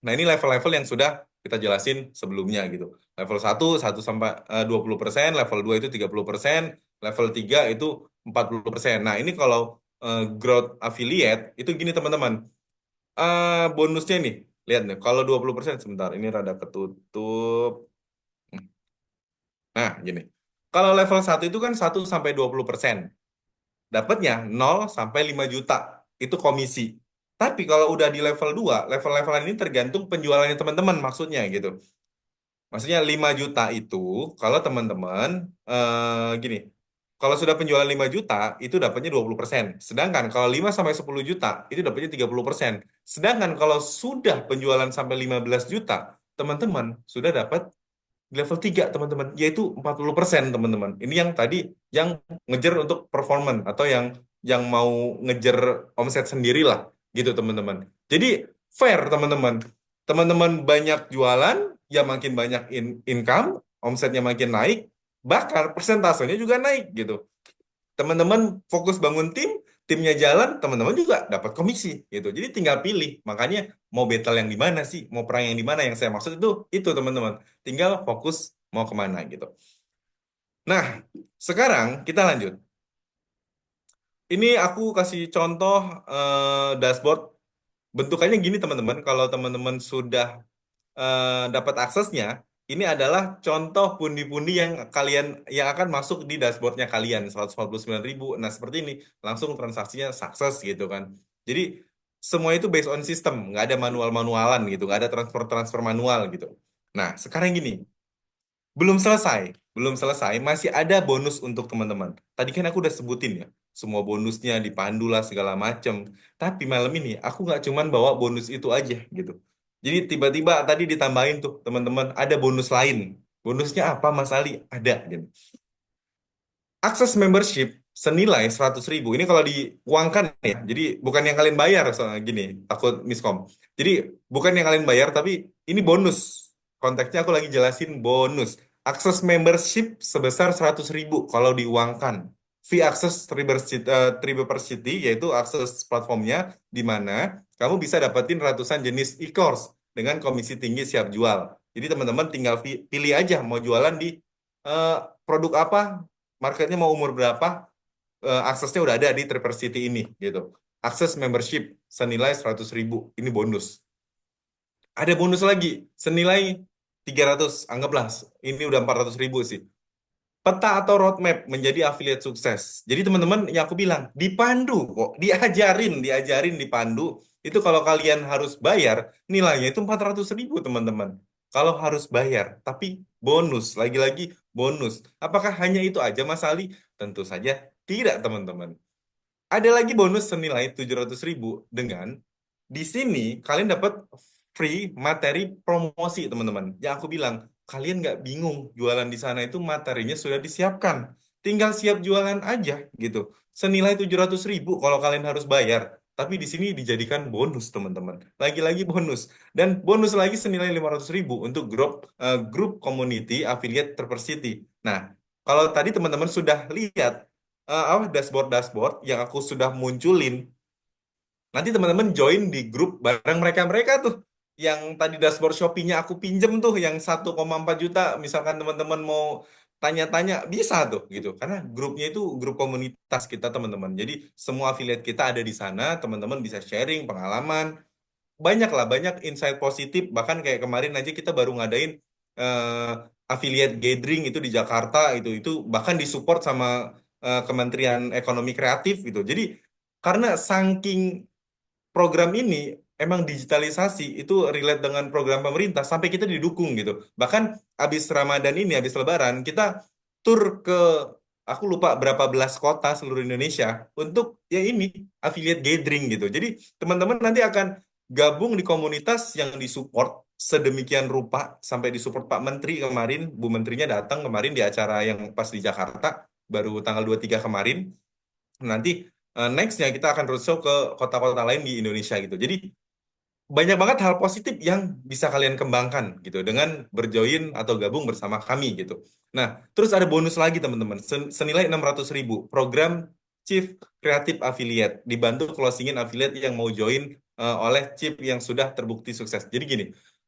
Nah, ini level-level yang sudah kita jelasin sebelumnya gitu. Level satu sampai 20%, level 2 itu 30%, level 3 itu 40%. Nah, ini kalau growth affiliate itu gini teman-teman. Bonusnya nih, lihat nih, kalau 20% sebentar, ini rada ketutup. Nah, gini. Kalau level satu itu kan 1 sampai 20%. Dapatnya 0 sampai 5 juta. Itu komisi. Tapi kalau udah di level 2, level-levelan ini tergantung penjualannya teman-teman maksudnya gitu. Maksudnya 5 juta itu kalau teman-teman gini, kalau sudah penjualan 5 juta itu dapatnya 20%. Sedangkan kalau 5 sampai 10 juta itu dapatnya 30%. Sedangkan kalau sudah penjualan sampai 15 juta, teman-teman sudah dapat di level 3 teman-teman, yaitu 40% teman-teman. Ini yang tadi yang ngejar untuk performance atau yang mau ngejar omset sendirilah gitu teman-teman. Jadi fair teman-teman. Teman-teman banyak jualan, ya makin banyak income, omsetnya makin naik, bahkan persentasenya juga naik gitu. Teman-teman fokus bangun tim, timnya jalan, teman-teman juga dapat komisi gitu. Jadi tinggal pilih. Makanya mau battle yang di mana sih, mau perang yang di mana, yang saya maksud itu teman-teman. Tinggal fokus mau kemana gitu. Nah, sekarang kita lanjut. Ini aku kasih contoh dashboard. Bentukannya gini teman-teman. Kalau teman-teman sudah dapat aksesnya, ini adalah contoh pundi-pundi yang kalian yang akan masuk di dashboardnya kalian 149.000. Nah, seperti ini langsung transaksinya sukses gitu kan. Jadi semua itu based on system, nggak ada manual-manualan gitu, nggak ada transfer-transfer manual gitu. Nah, sekarang gini, belum selesai, belum selesai, masih ada bonus untuk teman-teman. Tadi kan aku udah sebutin ya, semua bonusnya dipandu lah segala macem. Tapi malam ini aku nggak cuman bawa bonus itu aja gitu. Jadi tiba-tiba tadi ditambahin tuh teman-teman ada bonus lain. Bonusnya apa Mas Ali? Ada gitu. Akses membership senilai 100.000. Ini kalau diuangkan ya. Jadi bukan yang kalian bayar soalnya gini, takut miskom. Jadi bukan yang kalian bayar tapi ini bonus. Konteksnya aku lagi jelasin bonus. Akses membership sebesar 100.000 kalau diuangkan. Fee akses Tribercity yaitu akses platformnya di mana kamu bisa dapetin ratusan jenis e-course dengan komisi tinggi siap jual. Jadi teman-teman tinggal pilih aja mau jualan di eh, produk apa, marketnya mau umur berapa, aksesnya udah ada di Triversity ini gitu. Akses membership senilai 100.000, ini bonus. Ada bonus lagi senilai 300, anggaplah ini udah 400.000 sih. Peta atau roadmap menjadi affiliate sukses. Jadi teman-teman yang aku bilang, dipandu kok, diajarin, dipandu. Itu kalau kalian harus bayar, nilainya itu 400.000 teman-teman. Kalau harus bayar, tapi bonus, lagi-lagi bonus. Apakah hanya itu aja Mas Ali? Tentu saja tidak teman-teman. Ada lagi bonus senilai 700.000 dengan di sini kalian dapat free materi promosi teman-teman. Yang aku bilang, kalian nggak bingung jualan di sana itu materinya sudah disiapkan. Tinggal siap jualan aja gitu. Senilai 700.000 kalau kalian harus bayar. Tapi di sini dijadikan bonus teman-teman. Lagi-lagi bonus. Dan bonus lagi senilai 500.000 untuk grup community affiliate Triversity. Nah, kalau tadi teman-teman sudah lihat apa dashboard-dashboard yang aku sudah munculin. Nanti teman-teman join di grup bareng mereka-mereka tuh. Yang tadi dashboard Shopee-nya aku pinjem tuh yang 1,4 juta. Misalkan teman-teman mau tanya-tanya bisa tuh gitu. Karena grupnya itu grup komunitas kita teman-teman. Jadi semua affiliate kita ada di sana. Teman-teman bisa sharing pengalaman. Banyak lah, banyak insight positif. Bahkan kayak kemarin aja kita baru ngadain eh, affiliate gathering itu di Jakarta itu bahkan disupport sama Kementerian Ekonomi Kreatif gitu. Jadi karena saking program ini emang digitalisasi itu relate dengan program pemerintah sampai kita didukung gitu. Bahkan habis Ramadan ini, habis Lebaran, kita tur ke aku lupa berapa belas kota seluruh Indonesia untuk ya ini affiliate gathering gitu. Jadi teman-teman nanti akan gabung di komunitas yang disupport sedemikian rupa sampai disupport Pak Menteri kemarin, Bu Menterinya datang kemarin di acara yang pas di Jakarta baru tanggal 23 kemarin. Nanti nextnya kita akan roadshow ke kota-kota lain di Indonesia gitu. Jadi banyak banget hal positif yang bisa kalian kembangkan gitu dengan berjoin atau gabung bersama kami gitu. Nah, terus ada bonus lagi teman-teman, senilai 600.000 program Chief Creative Affiliate, dibantu closingin affiliate yang mau join oleh Chief yang sudah terbukti sukses. Jadi gini,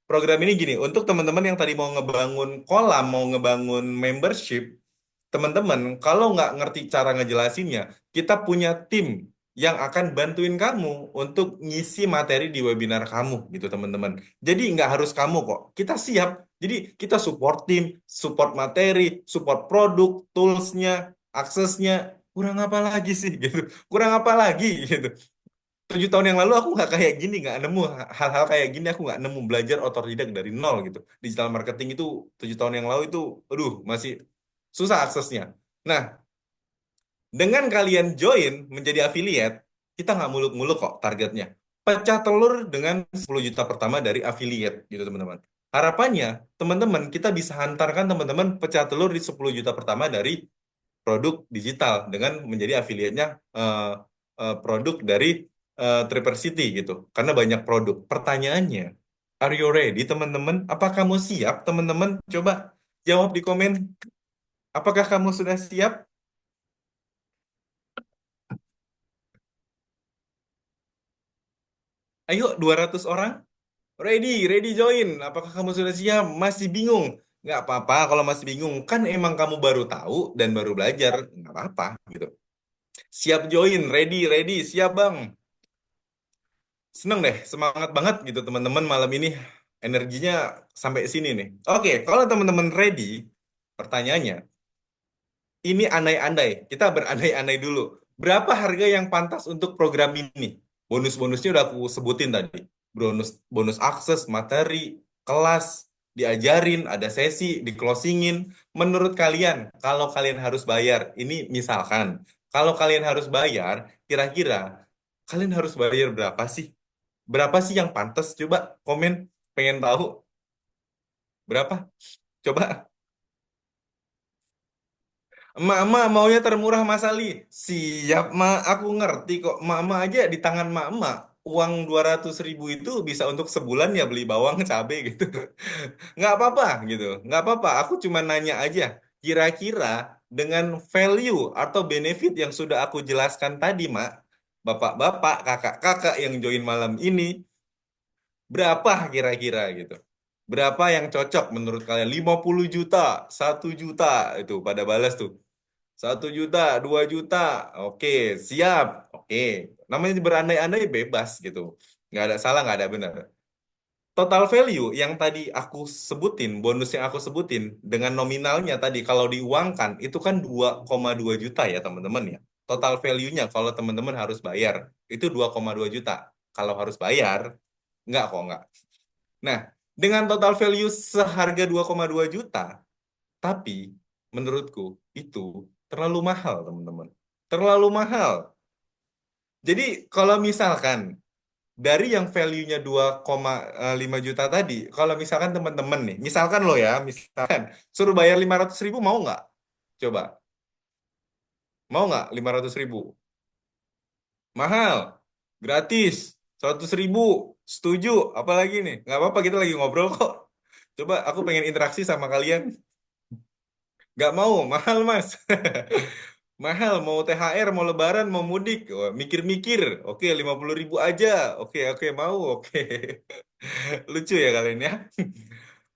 program ini gini, untuk teman-teman yang tadi mau ngebangun kolam, mau ngebangun membership, teman-teman, kalau nggak ngerti cara ngejelasinnya, kita punya tim yang akan bantuin kamu untuk ngisi materi di webinar kamu gitu teman-teman. Jadi nggak harus kamu kok, kita siap. Jadi kita support tim, support materi, support produk, toolsnya, aksesnya. Kurang apa lagi sih gitu? Kurang apa lagi gitu? 7 tahun yang lalu aku nggak kayak gini, nggak nemu hal-hal kayak gini, aku nggak nemu belajar otodidak dari nol gitu. Digital marketing itu 7 tahun yang lalu itu, aduh masih susah aksesnya. Nah, dengan kalian join menjadi affiliate, kita nggak muluk-muluk kok targetnya. Pecah telur dengan 10 juta pertama dari affiliate gitu teman-teman. Harapannya, teman-teman, kita bisa hantarkan teman-teman pecah telur di 10 juta pertama dari produk digital dengan menjadi affiliate-nya eh, produk dari Tripper City gitu. Karena banyak produk. Pertanyaannya, are you ready teman-teman? Apakah kamu siap teman-teman? Coba jawab di komen. Apakah kamu sudah siap? Ayo 200 orang. Ready, ready join. Apakah kamu sudah siap? Masih bingung? Nggak apa-apa kalau masih bingung. Kan emang kamu baru tahu dan baru belajar. Nggak apa-apa gitu. Siap join, ready, ready, siap bang. Seneng deh, semangat banget gitu teman-teman malam ini. Energinya sampai sini nih. Oke, kalau teman-teman ready, pertanyaannya, ini andai-andai. Kita berandai-andai dulu. Berapa harga yang pantas untuk program ini? Bonus-bonusnya udah aku sebutin tadi. Bonus bonus akses, materi, kelas, diajarin, ada sesi, di closingin. Menurut kalian, kalau kalian harus bayar, ini misalkan, kalau kalian harus bayar, kira-kira kalian harus bayar berapa sih? Berapa sih yang pantas? Coba komen, pengen tahu berapa? Coba. Emak-emak maunya termurah Mas Ali. Siap, Mak. Aku ngerti kok. Emak-emak aja di tangan emak-emak. Uang 200.000 itu bisa untuk sebulan ya beli bawang cabe gitu. Nggak apa-apa gitu. Nggak apa-apa. Aku cuma nanya aja. Kira-kira dengan value atau benefit yang sudah aku jelaskan tadi, Mak. Bapak-bapak, kakak-kakak yang join malam ini. Berapa kira-kira gitu? Berapa yang cocok menurut kalian? 50 juta, 1 juta itu pada balas tuh. 1 juta, 2 juta, oke, siap, oke. Namanya berandai-andai bebas gitu. Nggak ada salah, nggak ada benar. Total value yang tadi aku sebutin, bonus yang aku sebutin, dengan nominalnya tadi, kalau diuangkan, itu kan 2,2 juta ya teman-teman ya. Total value-nya kalau teman-teman harus bayar, itu 2,2 juta. Kalau harus bayar, nggak kok, nggak. Nah, dengan total value seharga 2,2 juta, tapi menurutku itu terlalu mahal, teman-teman. Terlalu mahal. Jadi kalau misalkan dari yang value-nya 2,5 juta tadi, kalau misalkan teman-teman nih, misalkan lo ya, misalkan suruh bayar 500.000 mau nggak? Coba, mau nggak 500.000? Mahal, gratis, 100.000, setuju, apalagi nih? Nggak apa-apa, kita lagi ngobrol kok. Coba aku pengen interaksi sama kalian. Nggak mau, mahal mas. Mahal, mau THR, mau lebaran, mau mudik. Wah, mikir-mikir. Oke, 50.000 aja. Oke, oke, mau. Oke. Lucu ya kalian ya.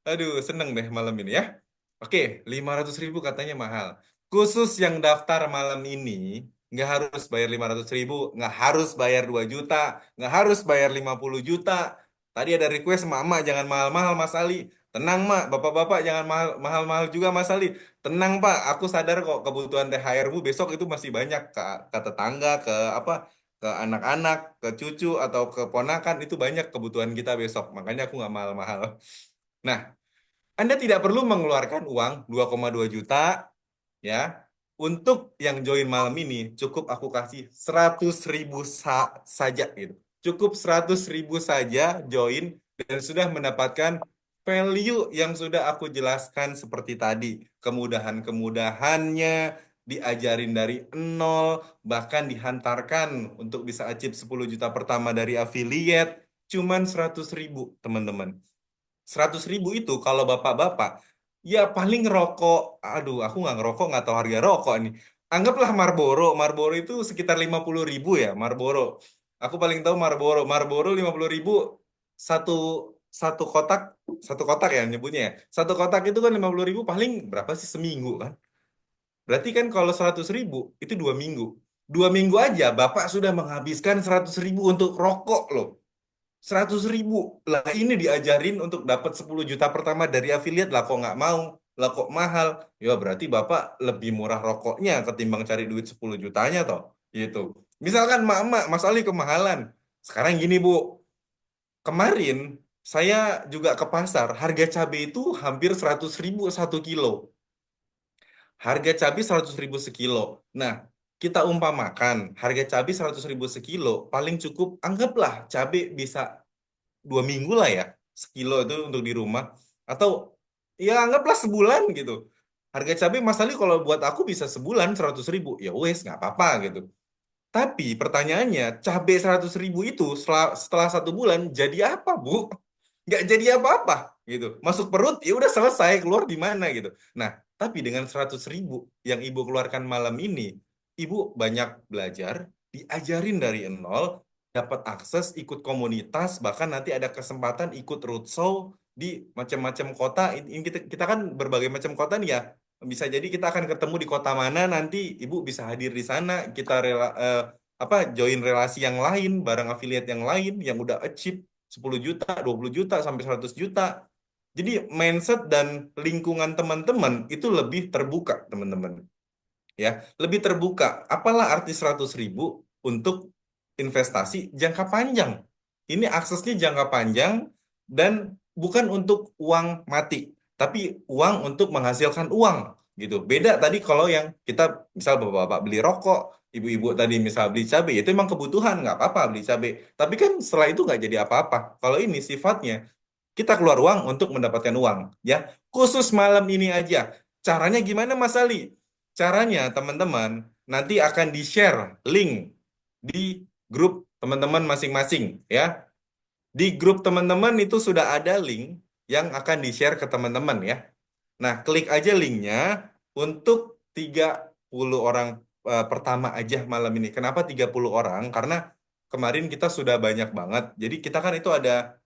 Aduh, seneng deh malam ini ya. Oke, 500.000 katanya mahal. Khusus yang daftar malam ini, nggak harus bayar 500.000, nggak harus bayar 2 juta, nggak harus bayar 50 juta. Tadi ada request, Mama jangan mahal-mahal Mas Ali. Tenang, Mak. Bapak-bapak jangan mahal-mahal juga Mas Ali. Tenang, Pak. Aku sadar kok kebutuhan THR-mu besok itu masih banyak ke tetangga, ke apa? Ke anak-anak, ke cucu atau ke ponakan itu banyak kebutuhan kita besok. Makanya aku nggak mahal-mahal. Nah, Anda tidak perlu mengeluarkan uang 2,2 juta ya. Untuk yang join malam ini cukup aku kasih 100.000 saja gitu. Cukup 100.000 saja join dan sudah mendapatkan value yang sudah aku jelaskan seperti tadi. Kemudahan-kemudahannya diajarin dari nol, bahkan dihantarkan untuk bisa achieve 10 juta pertama dari affiliate. cuman 100.000, teman-teman. 100.000 itu kalau bapak-bapak, ya paling rokok, aduh aku nggak ngerokok, nggak tahu harga rokok nih. Anggaplah Marlboro, Marlboro itu sekitar 50.000 ya, Marlboro. Aku paling tahu Marlboro, Marlboro 50.000, satu satu kotak, satu kotak ya nyebutnya ya. Satu kotak itu kan 50.000, paling berapa sih seminggu kan? Berarti kan kalau 100.000 itu 2 minggu. 2 minggu aja Bapak sudah menghabiskan 100.000 untuk rokok loh. 100.000. Lah ini diajarin untuk dapat 10 juta pertama dari afiliat lah kok nggak mau. Lah kok mahal. Ya berarti Bapak lebih murah rokoknya ketimbang cari duit 10 jutanya toh. Gitu. Misalkan emak-emak, Mas Ali kemahalan. Sekarang gini Bu, kemarin saya juga ke pasar, harga cabai itu hampir 100.000 1 kilo. Harga cabai 100.000 sekilo. Nah, kita umpamakan harga cabai 100.000 sekilo, paling cukup anggaplah cabai bisa 2 minggu lah ya, sekilo itu untuk di rumah. Atau ya anggaplah sebulan gitu. Harga cabai Mas Ali kalau buat aku bisa sebulan 100.000, ya wes nggak apa-apa gitu. Tapi pertanyaannya, cabai 100.000 itu setelah 1 bulan jadi apa, Bu? Nggak jadi apa-apa gitu. Masuk perut, ya udah selesai, keluar di mana gitu. Nah, tapi dengan 100.000 yang Ibu keluarkan malam ini, Ibu banyak belajar, diajarin dari nol, dapat akses, ikut komunitas, bahkan nanti ada kesempatan ikut roadshow di macam-macam kota. Ini kita kan berbagai macam kota nih ya. Bisa jadi kita akan ketemu di kota mana nanti Ibu bisa hadir di sana. Kita join relasi yang lain, bareng affiliate yang lain yang udah achieve 10 juta, 20 juta, sampai 100 juta. Jadi mindset dan lingkungan teman-teman itu lebih terbuka, teman-teman. Ya, lebih terbuka. Apalah arti 100.000 untuk investasi jangka panjang? Ini aksesnya jangka panjang dan bukan untuk uang mati, tapi uang untuk menghasilkan uang gitu. Beda tadi kalau yang kita misal bapak-bapak beli rokok, ibu-ibu tadi misal beli cabai, itu emang kebutuhan nggak apa-apa beli cabai. Tapi kan setelah itu nggak jadi apa-apa. Kalau ini sifatnya kita keluar uang untuk mendapatkan uang, ya. Khusus malam ini aja. Caranya gimana, Mas Ali? Caranya, teman-teman, nanti akan di-share link di grup teman-teman masing-masing, ya. Di grup teman-teman itu sudah ada link yang akan di-share ke teman-teman, ya. Nah, klik aja linknya untuk 30 orang pertama aja malam ini. Kenapa 30 orang? Karena kemarin kita sudah banyak banget. Jadi kita kan itu ada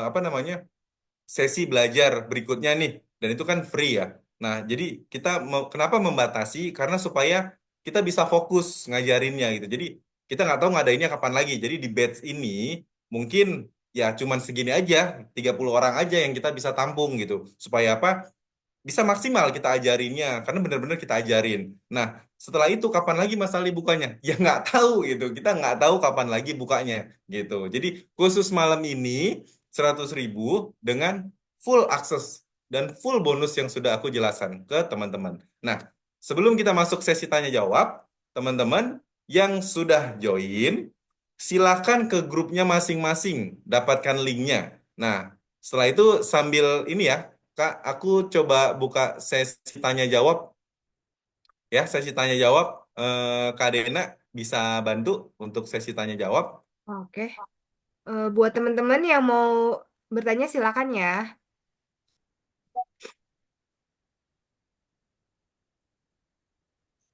apa namanya? Sesi belajar berikutnya nih, dan itu kan free ya. Nah, jadi kita kenapa membatasi? Karena supaya kita bisa fokus ngajarinnya gitu. Jadi kita nggak tahu ngadainnya kapan lagi. Jadi di batch ini mungkin ya cuman segini aja, 30 orang aja yang kita bisa tampung gitu. Supaya apa? Bisa maksimal kita ajarinnya, karena benar-benar kita ajarin. Nah, setelah itu kapan lagi Mas Ali bukanya? Ya nggak tahu gitu. Kita nggak tahu kapan lagi bukanya gitu. Jadi khusus malam ini 100.000 dengan full akses dan full bonus yang sudah aku jelaskan ke teman-teman. Nah, sebelum kita masuk sesi tanya jawab, teman-teman yang sudah join, silakan ke grupnya masing-masing, dapatkan linknya. Nah, setelah itu sambil ini ya, Kak, aku coba buka sesi tanya jawab ya, sesi tanya jawab. Kak Dena bisa bantu untuk sesi tanya jawab. Oke. Buat teman-teman yang mau bertanya silakan ya.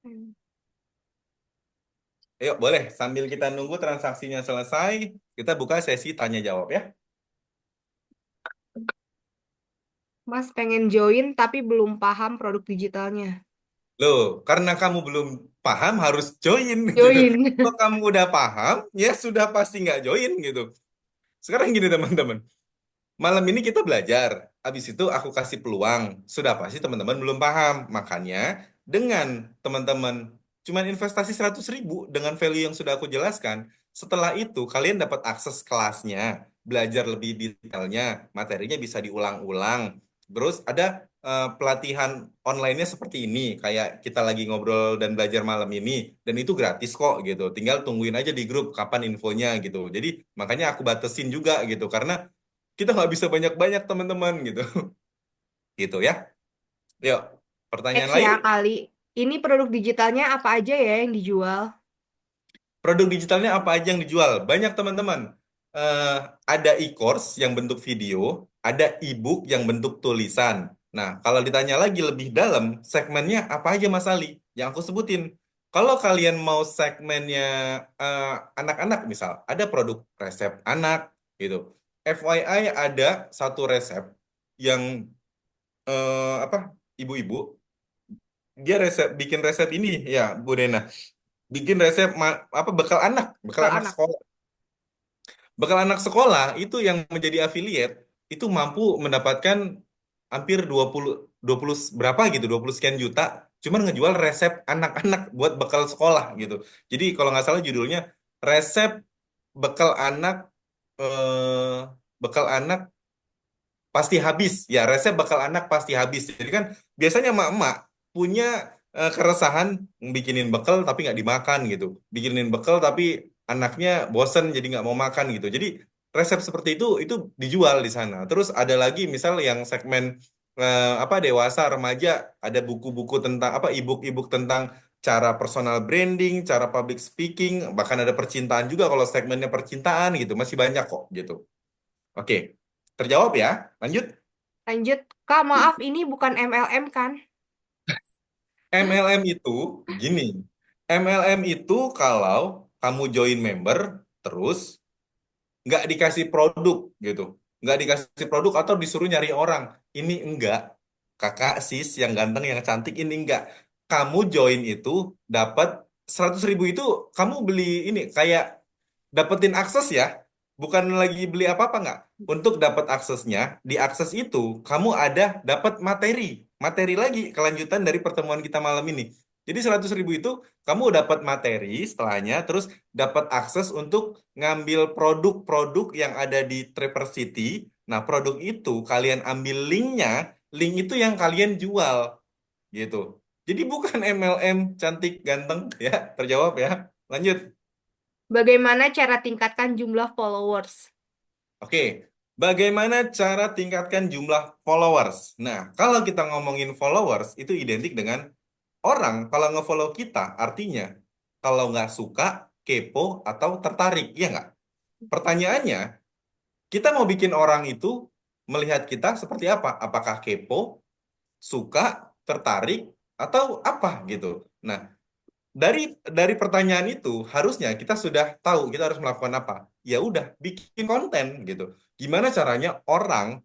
Hmm. Ayo, boleh sambil kita nunggu transaksinya selesai, kita buka sesi tanya jawab ya. Mas pengen join tapi belum paham produk digitalnya. Loh, karena kamu belum paham harus join gitu. Join. Kalau kamu udah paham, ya sudah pasti nggak join gitu. Sekarang gini teman-teman. Malam ini kita belajar. Habis itu aku kasih peluang. Sudah pasti teman-teman belum paham. Makanya dengan teman-teman cuman investasi 100.000 dengan value yang sudah aku jelaskan. Setelah itu kalian dapat akses kelasnya, belajar lebih detailnya, materinya bisa diulang-ulang. Terus ada pelatihan online-nya seperti ini, kayak kita lagi ngobrol dan belajar malam ini, dan itu gratis kok gitu. Tinggal tungguin aja di grup kapan infonya gitu. Jadi makanya aku batasin juga gitu, karena kita nggak bisa banyak-banyak teman-teman gitu. Gitu ya. Yuk, pertanyaan Next lain. ya kali. Ini produk digitalnya apa aja ya yang dijual? Produk digitalnya apa aja yang dijual? Banyak teman-teman. eh, ada e-course yang bentuk video, ada e-book yang bentuk tulisan. Nah, kalau ditanya lagi lebih dalam, segmennya apa aja Mas Ali? Yang aku sebutin. Kalau kalian mau segmennya anak-anak misal, ada produk resep anak gitu. FYI ada satu resep yang apa? Ibu-ibu, dia bikin resep ini ya, Bu Dena. Bikin resep apa bekal Ke anak anak. sekolah. Bekal anak sekolah itu yang menjadi affiliate itu mampu mendapatkan hampir 20 berapa gitu, 20 sekian juta cuman ngejual resep anak-anak buat bekal sekolah gitu. Jadi kalau nggak salah judulnya resep bekal anak eh, bekal anak pasti habis. Ya, resep bekal anak pasti habis. Jadi kan biasanya emak-emak punya keresahan bikinin bekal tapi nggak dimakan gitu. Bikinin bekal tapi anaknya bosen jadi nggak mau makan gitu. Jadi resep seperti itu dijual di sana. Terus ada lagi misal yang segmen apa dewasa remaja ada buku-buku tentang apa ebook-ebook tentang cara personal branding, cara public speaking, bahkan ada percintaan juga kalau segmennya percintaan gitu. Masih banyak kok gitu. Oke, terjawab ya. Lanjut. Lanjut, Kak, maaf ini bukan MLM kan? MLM itu gini. MLM itu kalau kamu join member, terus nggak dikasih produk gitu. Nggak dikasih produk atau disuruh nyari orang. Ini enggak. Kakak sis yang ganteng, yang cantik, ini enggak. Kamu join itu dapat 100.000 itu kamu beli ini kayak dapetin akses ya, bukan lagi beli apa-apa nggak. Untuk dapat aksesnya, di akses itu kamu ada dapat materi lagi kelanjutan dari pertemuan kita malam ini. Jadi 100.000 itu kamu dapat materi setelahnya, terus dapat akses untuk ngambil produk-produk yang ada di Triversity. Nah, produk itu kalian ambil linknya, link itu yang kalian jual gitu. Jadi bukan MLM cantik ganteng ya, terjawab ya. Lanjut. Bagaimana cara tingkatkan jumlah followers? Oke, bagaimana cara tingkatkan jumlah followers? Nah, kalau kita ngomongin followers, itu identik dengan orang kalau nge-follow kita, artinya kalau nggak suka, kepo, atau tertarik, ya nggak? Pertanyaannya, kita mau bikin orang itu melihat kita seperti apa? Apakah kepo, suka, tertarik, atau apa gitu? Nah, dari pertanyaan itu harusnya kita sudah tahu kita harus melakukan apa. Ya udah, bikin konten gitu. Gimana caranya orang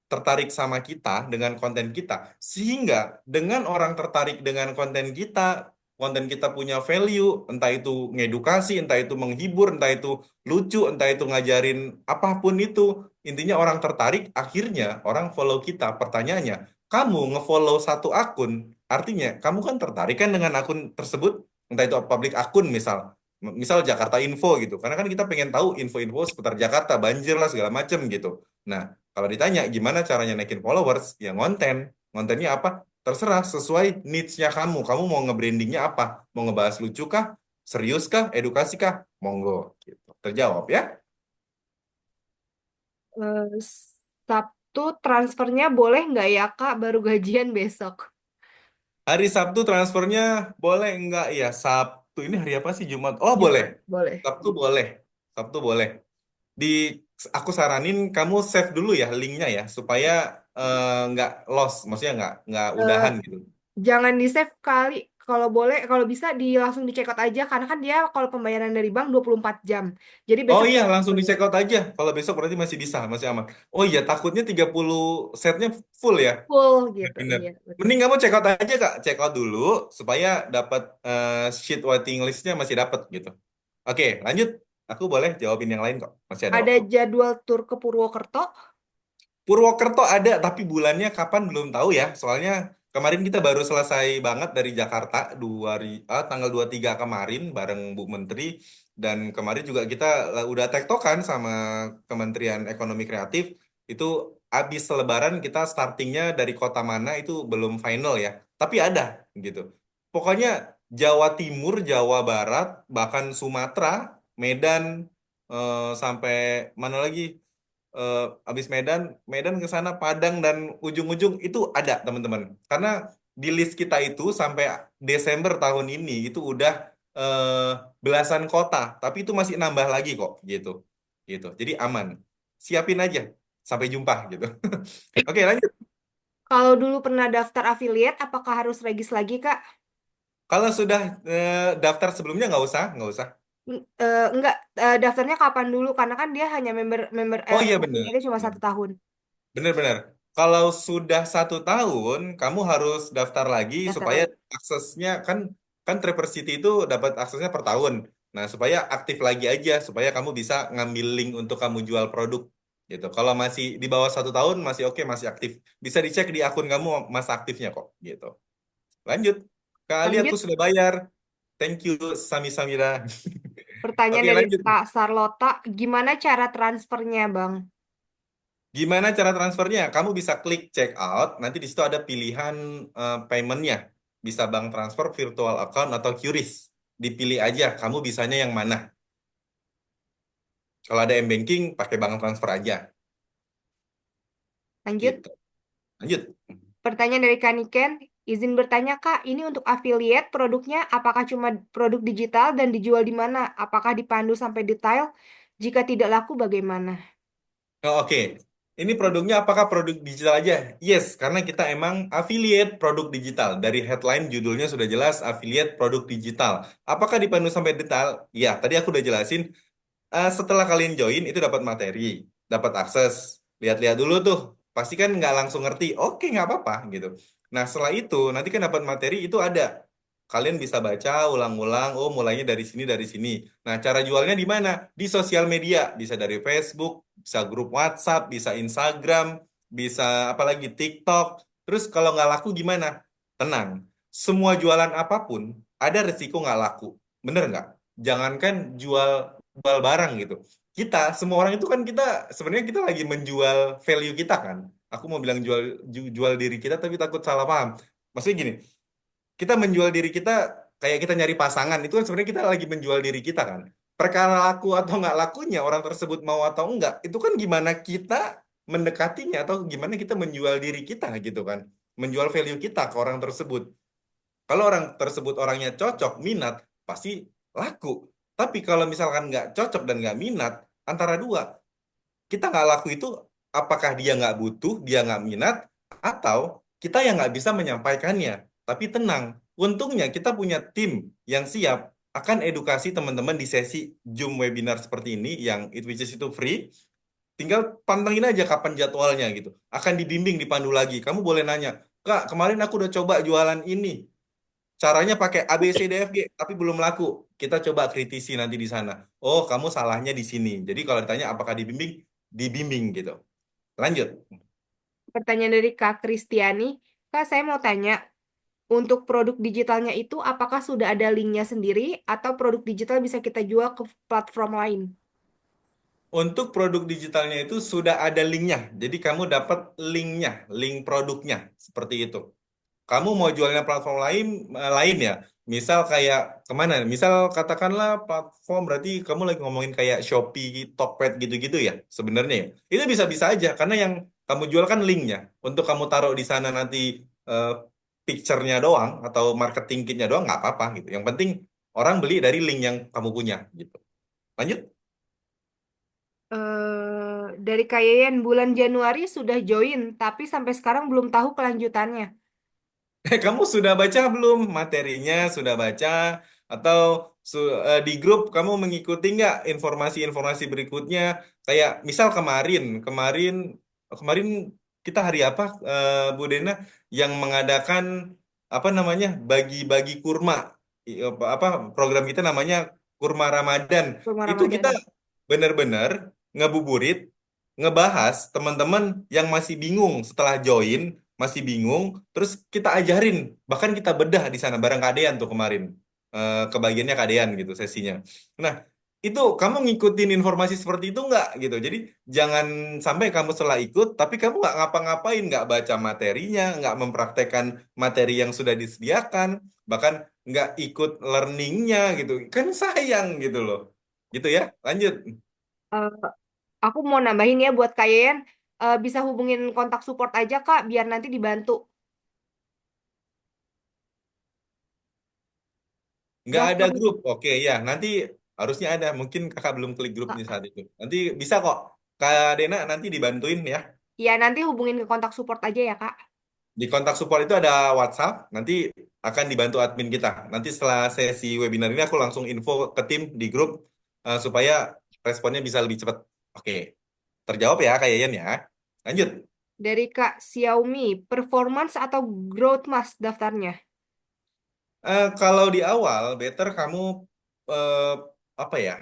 tertarik sama kita dengan konten kita sehingga dengan orang tertarik dengan konten kita punya value, entah itu ngedukasi, entah itu menghibur, entah itu lucu, entah itu ngajarin apapun itu. Intinya orang tertarik, akhirnya orang follow kita. Pertanyaannya, kamu ngefollow satu akun, artinya kamu kan tertarik kan dengan akun tersebut, entah itu public akun misal Jakarta Info gitu. Karena kan kita pengen tahu info-info seputar Jakarta, banjir lah segala macem gitu. Nah, kalau ditanya gimana caranya naikin followers, ya konten. Kontennya apa? Terserah sesuai needs-nya kamu. Kamu mau nge-brandingnya apa? Mau ngebahas lucu kah? Serius kah? Edukasi kah? Monggo. Gitu. Terjawab ya. Eh, Sabtu transfernya boleh nggak ya, Kak? Baru gajian besok. Hari Sabtu transfernya boleh enggak ya? Sabtu ini hari apa sih? Jumat. Oh, boleh. Jumat, boleh. Sabtu boleh. Sabtu boleh. Di aku saranin kamu save dulu ya linknya ya supaya nggak lost, maksudnya nggak Eh, udahan gitu. Jangan di-save kali. Kalau boleh, kalau bisa langsung di check out aja. Karena kan dia kalau pembayaran dari bank 24 jam. Jadi Oh besok iya, langsung di bayar check out aja. Kalau besok berarti masih bisa, masih aman. Oh iya, takutnya 30 setnya full ya. full gitu. Bener. Iya, betul. Mending kamu check out aja, Kak. Check out dulu supaya dapat sheet waiting listnya masih dapat gitu. Oke, lanjut. Aku boleh jawabin yang lain kok. Masih ada Ada waktu. jadwal tur ke Purwokerto? Purwokerto ada, tapi bulannya kapan belum tahu ya. Soalnya kemarin kita baru selesai banget dari Jakarta, tanggal 23 kemarin bareng Bu Menteri. Dan kemarin juga kita udah tektokan sama Kementerian Ekonomi Kreatif. Itu habis Lebaran kita startingnya dari kota mana itu belum final ya. Tapi ada gitu. Pokoknya Jawa Timur, Jawa Barat, bahkan Sumatera, Medan, sampai mana lagi? Habis Medan, Medan ke sana Padang dan ujung-ujung itu ada teman-teman. Karena di list kita itu sampai Desember tahun ini itu udah belasan kota, tapi itu masih nambah lagi kok gitu. gitu. Jadi aman. Siapin aja. Sampai jumpa gitu. Oke, lanjut. Kalau dulu pernah daftar affiliate, apakah harus regis lagi, Kak? Kalau sudah daftar sebelumnya nggak usah, nggak usah. Enggak, daftarnya kapan dulu? Karena kan dia hanya member member Oh iya bener. affiliate cuma 1 tahun. Benar-benar. Kalau sudah 1 tahun, kamu harus daftar lagi Daftar supaya lagi. aksesnya kan kan Trapper City itu dapat aksesnya per tahun. Nah, supaya aktif lagi aja, supaya kamu bisa ngambil link untuk kamu jual produk gitu. Kalau masih di bawah 1 tahun, masih oke, masih aktif. Bisa dicek di akun kamu masa aktifnya kok gitu. Lanjut. Kali aku Lanjut, sudah bayar. Thank you, Sami Samira. pertanyaan Oke, dari lanjut. Kak Sarlota, gimana cara transfernya, Bang? Gimana cara transfernya? Kamu bisa klik check out, nanti di situ ada pilihan paymentnya. Bisa bank transfer, virtual account, atau QRIS. Dipilih aja, kamu bisanya yang mana. Kalau ada m-banking, pakai bank transfer aja. Lanjut, Gitu. Lanjut. pertanyaan dari Kak Niken, izin bertanya, Kak, ini untuk affiliate produknya apakah cuma produk digital dan dijual di mana? Apakah dipandu sampai detail? Jika tidak laku, bagaimana? Oh, oke. Ini produknya apakah produk digital aja? Yes, karena kita emang affiliate produk digital. Dari headline judulnya sudah jelas affiliate produk digital. Apakah dipandu sampai detail? Ya, tadi aku udah jelasin. Setelah kalian join itu dapat materi, dapat akses. Lihat-lihat dulu tuh, pasti kan nggak langsung ngerti. Oke, nggak apa-apa gitu. Nah, setelah itu nanti kan dapat materi itu ada. Kalian bisa baca ulang-ulang. Oh, mulainya dari sini dari sini. Nah, cara jualnya di mana? Di sosial media, bisa dari Facebook, bisa grup WhatsApp, bisa Instagram, bisa apalagi TikTok. Terus kalau nggak laku gimana? Tenang, semua jualan apapun ada resiko nggak laku. Bener nggak? Jangankan jual jual barang gitu. Kita, semua orang itu kan kita sebenarnya kita lagi menjual value kita kan. Aku mau bilang jual diri kita tapi takut salah paham. Maksudnya gini, kita menjual diri kita kayak kita nyari pasangan itu kan sebenarnya kita lagi menjual diri kita kan. Perkara laku atau nggak lakunya orang tersebut mau atau enggak itu kan gimana kita mendekatinya atau gimana kita menjual diri kita gitu kan. Menjual value kita ke orang tersebut. Kalau orang tersebut orangnya cocok, minat, pasti laku. Tapi kalau misalkan nggak cocok dan nggak minat, antara dua, kita nggak laku itu apakah dia nggak butuh, dia nggak minat, atau kita yang nggak bisa menyampaikannya. Tapi tenang, untungnya kita punya tim yang siap akan edukasi teman-teman di sesi Zoom webinar seperti ini, yang which is itu free. Tinggal pantengin aja kapan jadwalnya gitu. Akan dibimbing, dipandu lagi. Kamu boleh nanya, Kak, kemarin aku udah coba jualan ini. Caranya pakai A, B, C, D, F, G, tapi belum laku. Kita coba kritisi nanti di sana. Oh, kamu salahnya di sini. Jadi kalau ditanya apakah dibimbing, dibimbing gitu. Lanjut. Pertanyaan dari Kak Kristiani, Kak, saya mau tanya, untuk produk digitalnya itu apakah sudah ada linknya sendiri atau produk digital bisa kita jual ke platform lain? Untuk produk digitalnya itu sudah ada linknya. Jadi kamu dapat linknya, link produknya. Seperti itu. Kamu mau jualnya platform lain ya. Misal kayak kemana? Misal katakanlah platform berarti kamu lagi ngomongin kayak Shopee, Tokped gitu-gitu ya sebenarnya ya. Itu bisa-bisa aja karena yang kamu jual kan linknya. Untuk kamu taruh di sana nanti eh, picture-nya doang atau marketing kitnya doang nggak apa-apa gitu. Yang penting orang beli dari link yang kamu punya gitu. Lanjut. Dari Kayayan bulan Januari sudah join, tapi sampai sekarang belum tahu kelanjutannya. Kamu sudah baca belum materinya? Sudah baca atau di grup kamu mengikuti nggak informasi-informasi berikutnya? Kayak misal kemarin kita hari apa, Bu Dena yang mengadakan apa namanya bagi-bagi kurma. Apa program kita namanya Kurma Ramadan. Kurma Itu kita Ramadan. benar-benar ngebuburit, ngebahas teman-teman yang masih bingung setelah join masih bingung, terus kita ajarin, bahkan kita bedah di sana bareng Kadean tuh kemarin. Kebagiannya Kadean gitu sesinya. Nah, itu kamu ngikutin informasi seperti itu nggak gitu. Jadi jangan sampai kamu setelah ikut, tapi kamu nggak ngapa-ngapain, nggak baca materinya, nggak mempraktekkan materi yang sudah disediakan, bahkan nggak ikut learningnya gitu. Kan sayang gitu loh. Gitu ya, lanjut. Eh, aku mau nambahin ya buat Kayayan, bisa hubungin kontak support aja Kak, biar nanti dibantu. Nggak ada Daftar. grup. Oke ya, nanti Harusnya ada. Mungkin kakak belum klik grupnya Kak, saat itu. Nanti bisa kok. Kak Dena nanti dibantuin ya. ya nanti hubungin ke kontak support aja ya, Kak. Di kontak support itu ada WhatsApp. Nanti akan dibantu admin kita. Nanti setelah sesi webinar ini aku langsung info ke tim di grup supaya responnya bisa lebih cepat. Oke. Terjawab ya Kak Yayan ya. Lanjut. Dari Kak Xiaomi, performance atau growth Mas daftarnya? Kalau di awal, better kamu eh, apa ya?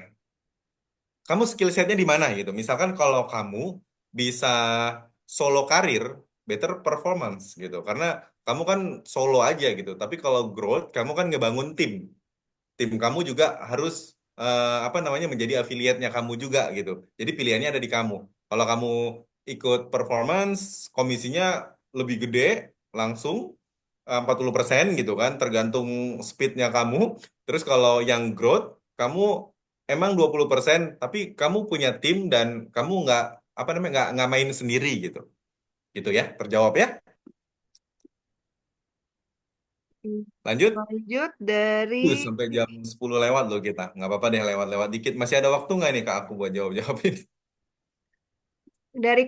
Kamu skill setnya di mana gitu. Misalkan kalau kamu bisa solo karir, better performance gitu. Karena kamu kan solo aja gitu. Tapi kalau growth, kamu kan ngebangun tim. Tim kamu juga harus apa namanya menjadi afiliatnya kamu juga gitu. Jadi pilihannya ada di kamu. Kalau kamu ikut performance, komisinya lebih gede langsung 40% gitu kan, tergantung speednya kamu. Terus kalau yang growth, kamu emang 20%, tapi kamu punya tim dan kamu nggak apa namanya nggak main sendiri gitu. Gitu ya, terjawab ya. Hmm. Lanjut. Lanjut dari Sampai jam 10 lewat loh kita. Nggak apa-apa deh lewat-lewat dikit. Masih ada waktu nggak nih Kak aku buat jawab-jawab ini?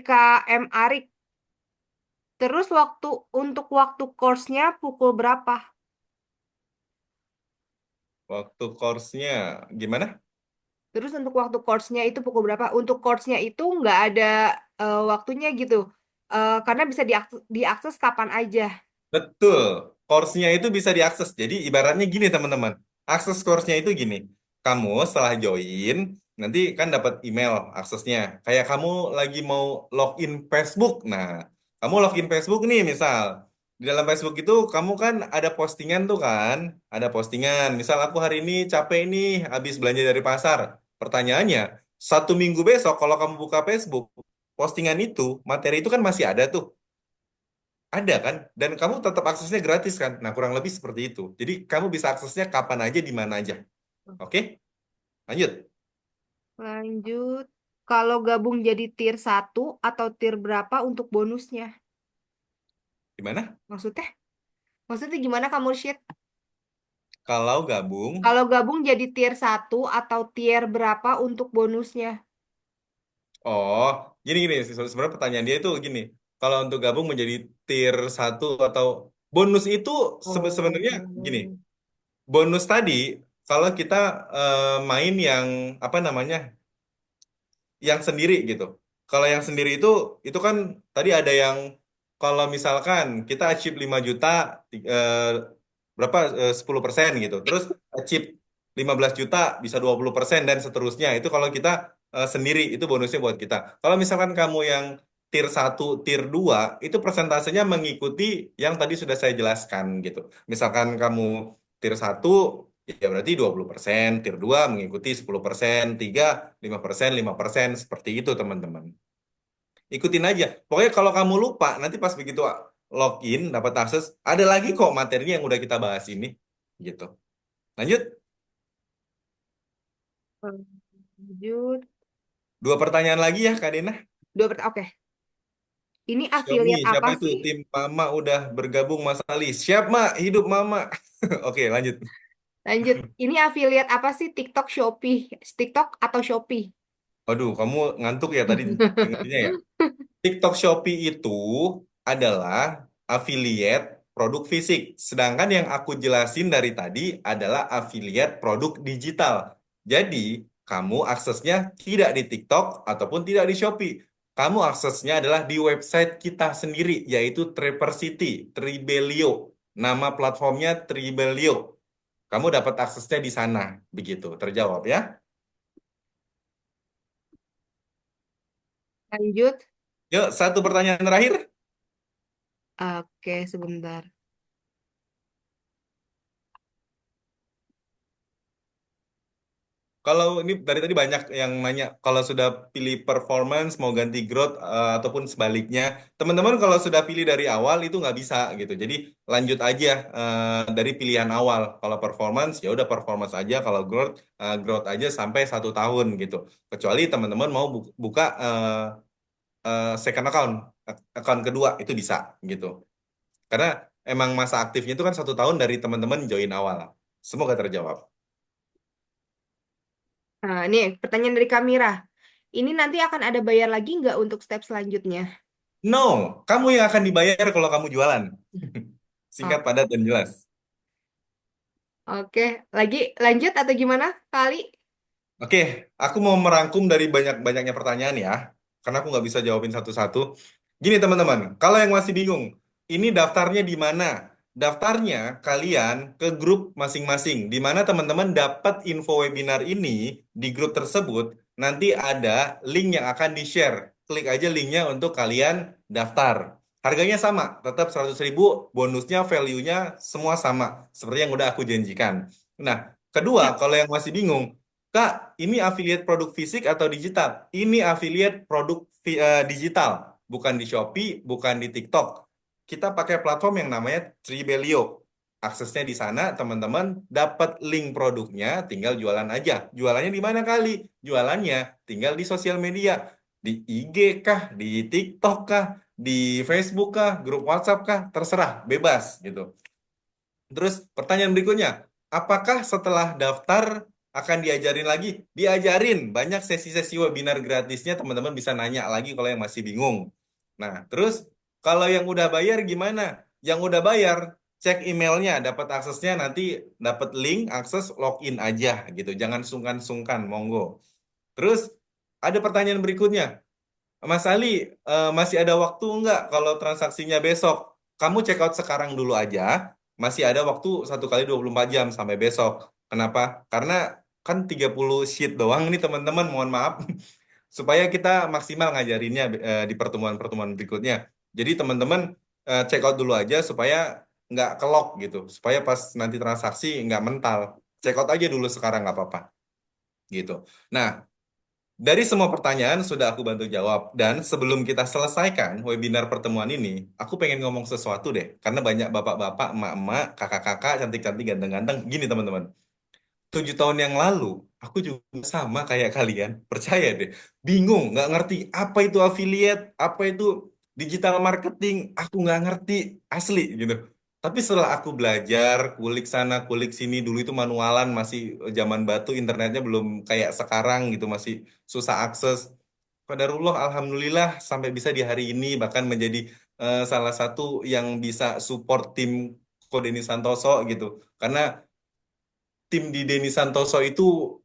Kak M Arik. Terus waktu course-nya pukul berapa? Waktu course-nya gimana? Terus untuk waktu course-nya itu pukul berapa? Untuk course-nya itu nggak ada waktunya gitu. Karena bisa diakses kapan aja. Betul. Course-nya itu bisa diakses. Jadi ibaratnya gini teman-teman. Akses course-nya itu gini. Kamu setelah join, nanti kan dapat email aksesnya. Kayak kamu lagi mau login Facebook. Nah, kamu login Facebook nih misal. Di dalam Facebook itu kamu kan ada postingan tuh kan. Ada postingan. Misal aku hari ini capek nih habis belanja dari pasar. Pertanyaannya, 1 minggu besok kalau kamu buka Facebook, postingan itu, materi itu kan masih ada tuh. Ada kan? Dan kamu tetap aksesnya gratis kan? Nah, kurang lebih seperti itu. Jadi, kamu bisa aksesnya kapan aja, di mana aja. Oke? Lanjut. Lanjut. Kalau gabung jadi tier satu atau tier berapa untuk bonusnya? Gimana? Maksudnya? Maksudnya gimana kamu Mursyid? Kalau gabung, Kalau gabung jadi tier satu atau tier berapa untuk bonusnya? oh, gini-gini. Sebenarnya pertanyaan dia itu gini. Kalau untuk gabung menjadi tier satu atau bonus itu sebenarnya gini. Oh. Bonus tadi, kalau kita main yang, apa namanya, yang sendiri gitu. Kalau yang sendiri itu kan tadi ada yang kalau misalkan kita achieve 5 juta eh, berapa 10% gitu. Terus achieve 15 juta bisa 20% dan seterusnya. Itu kalau kita sendiri itu bonusnya buat kita. Kalau misalkan kamu yang tier satu tier 2 itu persentasenya mengikuti yang tadi sudah saya jelaskan gitu. Misalkan kamu tier satu ya berarti 20%, tier 2 mengikuti 10%, 3 5%, 5%, seperti itu teman-teman. Ikutin aja. Pokoknya kalau kamu lupa, nanti pas begitu login, dapat akses, ada lagi kok materinya yang udah kita bahas ini. Gitu. Lanjut, Lanjut. 2 pertanyaan lagi ya Kak Dena. Oke. Ini Xiaomi, affiliate siapa apa itu? sih? Tim Mama udah bergabung Mas Ali. Siap, Mak. Hidup Mama. Oke, lanjut. Lanjut. Ini affiliate apa sih? TikTok, Shopee. TikTok atau Shopee? Waduh, kamu ngantuk ya tadi dengernya ya? TikTok Shopee itu adalah affiliate produk fisik. Sedangkan yang aku jelasin dari tadi adalah affiliate produk digital. Jadi, kamu aksesnya tidak di TikTok ataupun tidak di Shopee. Kamu aksesnya adalah di website kita sendiri, yaitu Triversity, Tribelio. Nama platformnya Tribelio. Kamu dapat aksesnya di sana. Begitu, terjawab ya. Lanjut. Yuk, satu pertanyaan terakhir. Oke, sebentar. Kalau ini dari tadi banyak yang nanya, kalau sudah pilih performance mau ganti growth ataupun sebaliknya, teman-teman kalau sudah pilih dari awal itu nggak bisa gitu. Jadi lanjut aja dari pilihan awal. Kalau performance ya udah performance aja, kalau growth growth aja sampai 1 tahun gitu. Kecuali teman-teman mau buka second account, account kedua itu bisa gitu. Karena emang masa aktifnya itu kan 1 tahun dari teman-teman join awal. Semoga terjawab. Nah, ini pertanyaan dari Kamira. Ini nanti akan ada bayar lagi nggak untuk step selanjutnya? No, kamu yang akan dibayar kalau kamu jualan. Singkat, Oh, padat, dan jelas. oke. Lagi lanjut atau gimana, Kali? Oke, aku mau merangkum dari banyak-banyaknya pertanyaan ya, karena aku nggak bisa jawabin satu-satu. Gini teman-teman, kalau yang masih bingung, ini daftarnya di mana? Daftarnya kalian ke grup masing-masing, di mana teman-teman dapat info webinar ini di grup tersebut, nanti ada link yang akan di-share. Klik aja linknya untuk kalian daftar. Harganya sama, tetap 100.000, bonusnya, value-nya semua sama, seperti yang udah aku janjikan. Nah, kedua, Ya. kalau yang masih bingung, Kak, ini affiliate produk fisik atau digital? Ini affiliate produk digital, bukan di Shopee, bukan di TikTok. Kita pakai platform yang namanya Tribelio. Aksesnya di sana, teman-teman dapat link produknya, tinggal jualan aja. Jualannya di mana kali? Jualannya tinggal di sosial media. Di IG kah, di TikTok kah, di Facebook kah, grup WhatsApp kah, terserah, bebas gitu. Terus pertanyaan berikutnya, apakah setelah daftar akan diajarin lagi? Diajarin, banyak sesi-sesi webinar gratisnya, teman-teman bisa nanya lagi kalau yang masih bingung. Nah, terus kalau yang udah bayar gimana? Yang udah bayar, cek emailnya, dapat aksesnya nanti dapat link, akses login aja gitu. Jangan sungkan-sungkan, monggo. Terus ada pertanyaan berikutnya, Mas Ali, masih ada waktu nggak kalau transaksinya besok? Kamu check out sekarang dulu aja, masih ada waktu 1 kali 24 jam sampai besok. Kenapa? Karena kan 30 sheet doang nih teman-teman, mohon maaf. Supaya kita maksimal ngajarinnya di pertemuan-pertemuan berikutnya. Jadi teman-teman check out dulu aja supaya nggak kelok gitu. Supaya pas nanti transaksi nggak mental. Check out aja dulu sekarang nggak apa-apa gitu. Nah, dari semua pertanyaan sudah aku bantu jawab. Dan sebelum kita selesaikan webinar pertemuan ini, aku pengen ngomong sesuatu deh. Karena banyak bapak-bapak, emak-emak, kakak-kakak, cantik-cantik, ganteng-ganteng. Gini teman-teman, 7 tahun yang lalu, aku juga sama kayak kalian. Percaya deh, bingung, nggak ngerti apa itu affiliate, apa itu digital marketing. Aku nggak ngerti, asli gitu. Tapi setelah aku belajar, kulik sana, kulik sini, dulu itu manualan, masih zaman batu, internetnya belum kayak sekarang gitu, masih susah akses. Qadarullah, alhamdulillah sampai bisa di hari ini bahkan menjadi salah satu yang bisa support tim Kodeni Santoso gitu. Karena tim di Denny Santoso itu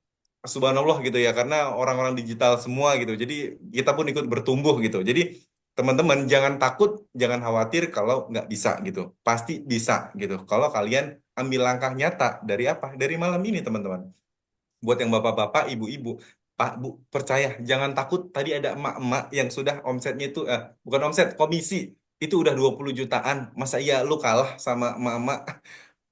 subhanallah gitu ya, karena orang-orang digital semua gitu. Jadi kita pun ikut bertumbuh gitu. Jadi teman-teman jangan takut, jangan khawatir kalau nggak bisa gitu. Pasti bisa gitu. Kalau kalian ambil langkah nyata dari apa? Dari malam ini teman-teman. Buat yang bapak-bapak, ibu-ibu, Pak, Bu, percaya, jangan takut. Tadi ada emak-emak yang sudah omsetnya itu, bukan omset, komisi. Itu udah 20 jutaan. Masa iya lu kalah sama emak-emak?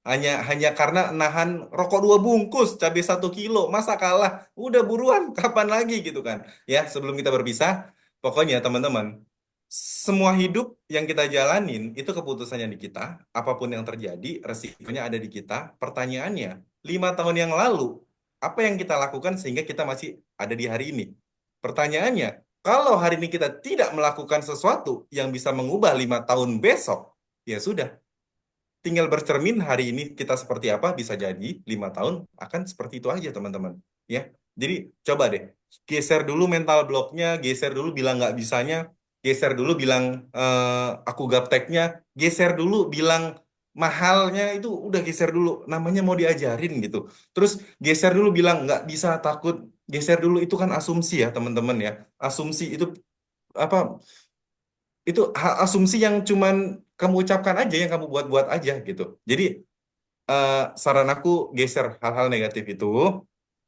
Hanya karena nahan rokok 2 bungkus, cabai 1 kilo, masa kalah? Udah buruan, kapan lagi gitu kan? Ya, sebelum kita berpisah, pokoknya teman-teman, semua hidup yang kita jalanin itu keputusannya di kita. Apapun yang terjadi, resikonya ada di kita. Pertanyaannya, 5 tahun yang lalu, apa yang kita lakukan sehingga kita masih ada di hari ini? Pertanyaannya, kalau hari ini kita tidak melakukan sesuatu yang bisa mengubah 5 tahun besok, ya sudah, tinggal bercermin hari ini kita seperti apa, bisa jadi 5 tahun akan seperti itu aja teman-teman. Ya, jadi coba deh geser dulu mental blocknya, geser dulu bilang nggak bisanya, geser dulu bilang aku gapteknya, geser dulu bilang mahalnya, itu udah geser dulu. Namanya mau diajarin gitu. Terus geser dulu bilang nggak bisa, takut. Geser dulu, itu kan asumsi ya teman-teman ya. Asumsi itu apa? Itu asumsi yang cuman kamu ucapkan aja, yang kamu buat-buat aja gitu. Jadi eh, saran aku geser hal-hal negatif itu.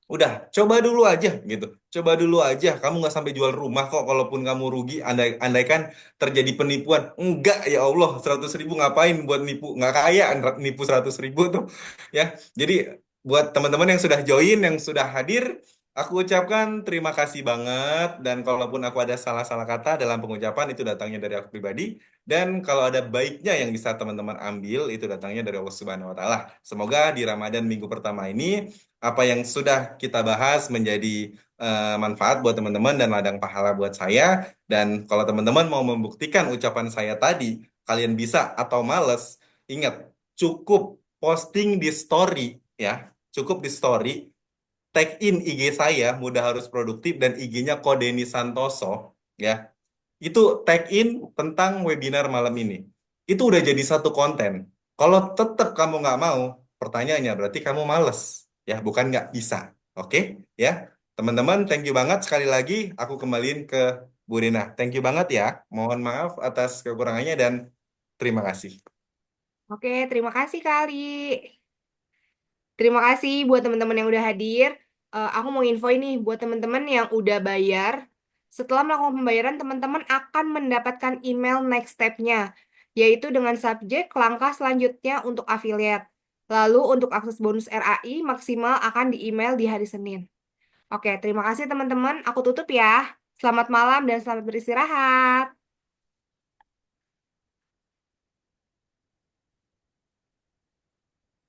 Udah, coba dulu aja gitu. Coba dulu aja. Kamu nggak sampai jual rumah kok. Kalaupun kamu rugi, andaikan terjadi penipuan. Enggak, ya Allah, 100.000 ngapain buat nipu? Nggak kaya nipu 100.000 tuh. Ya, jadi buat teman-teman yang sudah join, yang sudah hadir, aku ucapkan terima kasih banget. Dan kalaupun aku ada salah-salah kata dalam pengucapan, itu datangnya dari aku pribadi. Dan kalau ada baiknya yang bisa teman-teman ambil, itu datangnya dari Allah Subhanahu wa Ta'ala. Semoga di Ramadan minggu pertama ini, apa yang sudah kita bahas menjadi manfaat buat teman-teman dan ladang pahala buat saya. Dan kalau teman-teman mau membuktikan ucapan saya tadi, kalian bisa atau males, ingat, cukup posting di story ya, cukup di story, tag in IG saya, Muda Harus Produktif, dan IG-nya Kodeni Santoso, ya. Itu tag in tentang webinar malam ini. Itu udah jadi satu konten. Kalau tetap kamu nggak mau, pertanyaannya berarti kamu males, ya, bukan nggak bisa. Oke, ya. Teman-teman, thank you banget sekali lagi. Aku kembaliin ke Bu Rina. Thank you banget ya. Mohon maaf atas kekurangannya dan terima kasih. Oke, terima kasih Kali. Terima kasih buat teman-teman yang udah hadir. Aku mau info ini buat teman-teman yang udah bayar. Setelah melakukan pembayaran, teman-teman akan mendapatkan email next step-nya, yaitu dengan subjek langkah selanjutnya untuk affiliate. Lalu untuk akses bonus RAI maksimal akan di email di hari Senin. Oke, terima kasih teman-teman. Aku tutup ya. Selamat malam dan selamat beristirahat.